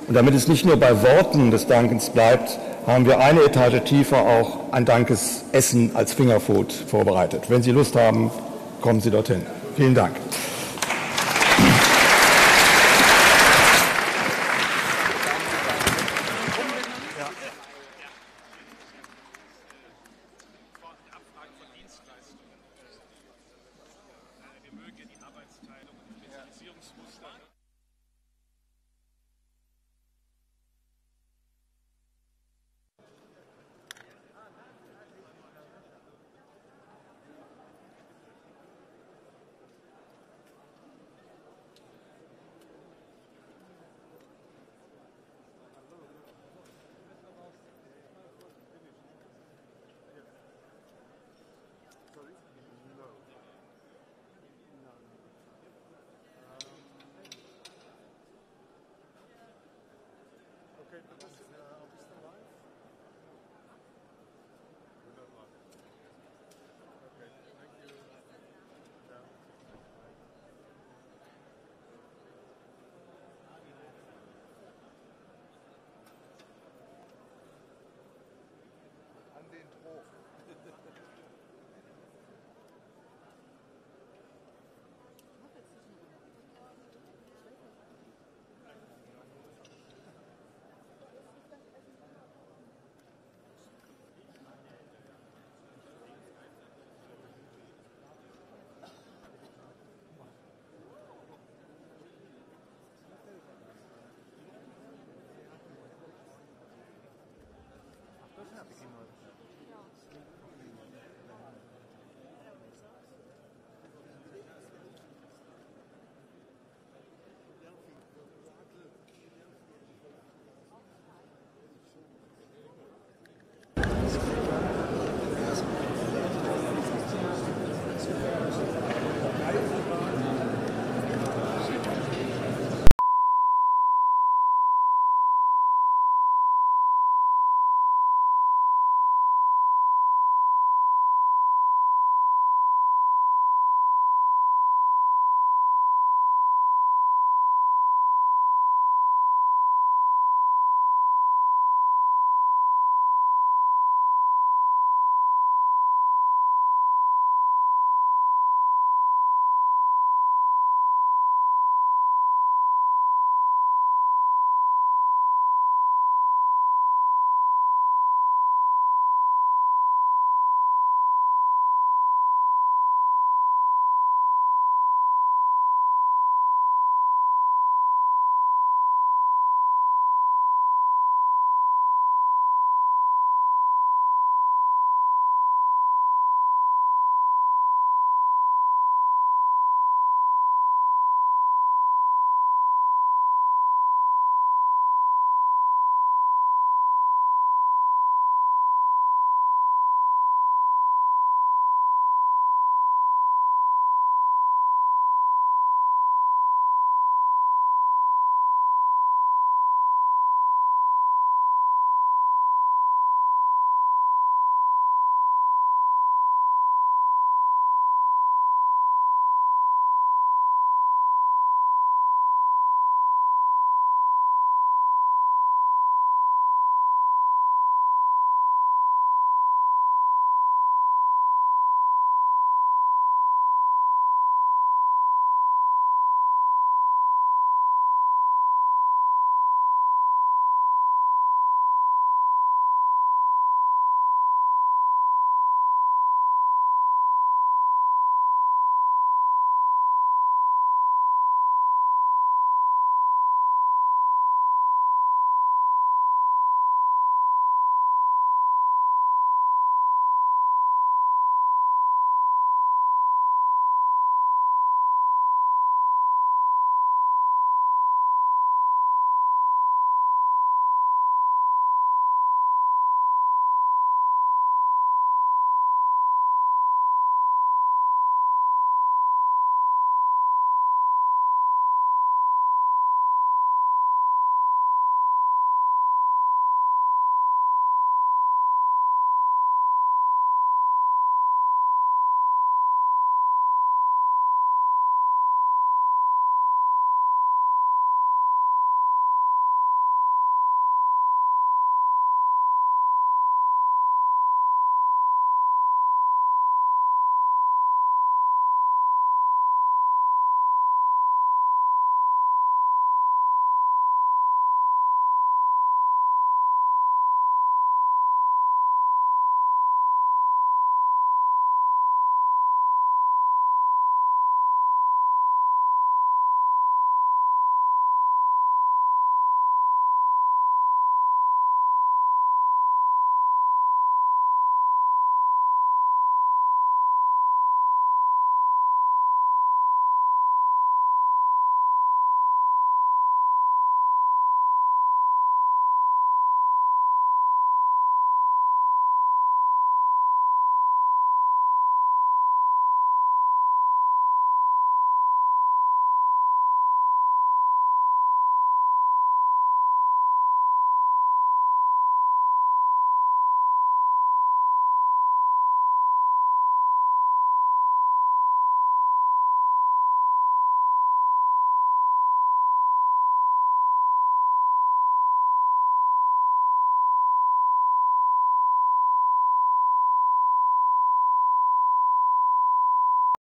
Und damit es nicht nur bei Worten des Dankens bleibt, haben wir eine Etage tiefer auch ein Dankesessen als Fingerfood vorbereitet. Wenn Sie Lust haben, kommen Sie dorthin. Vielen Dank.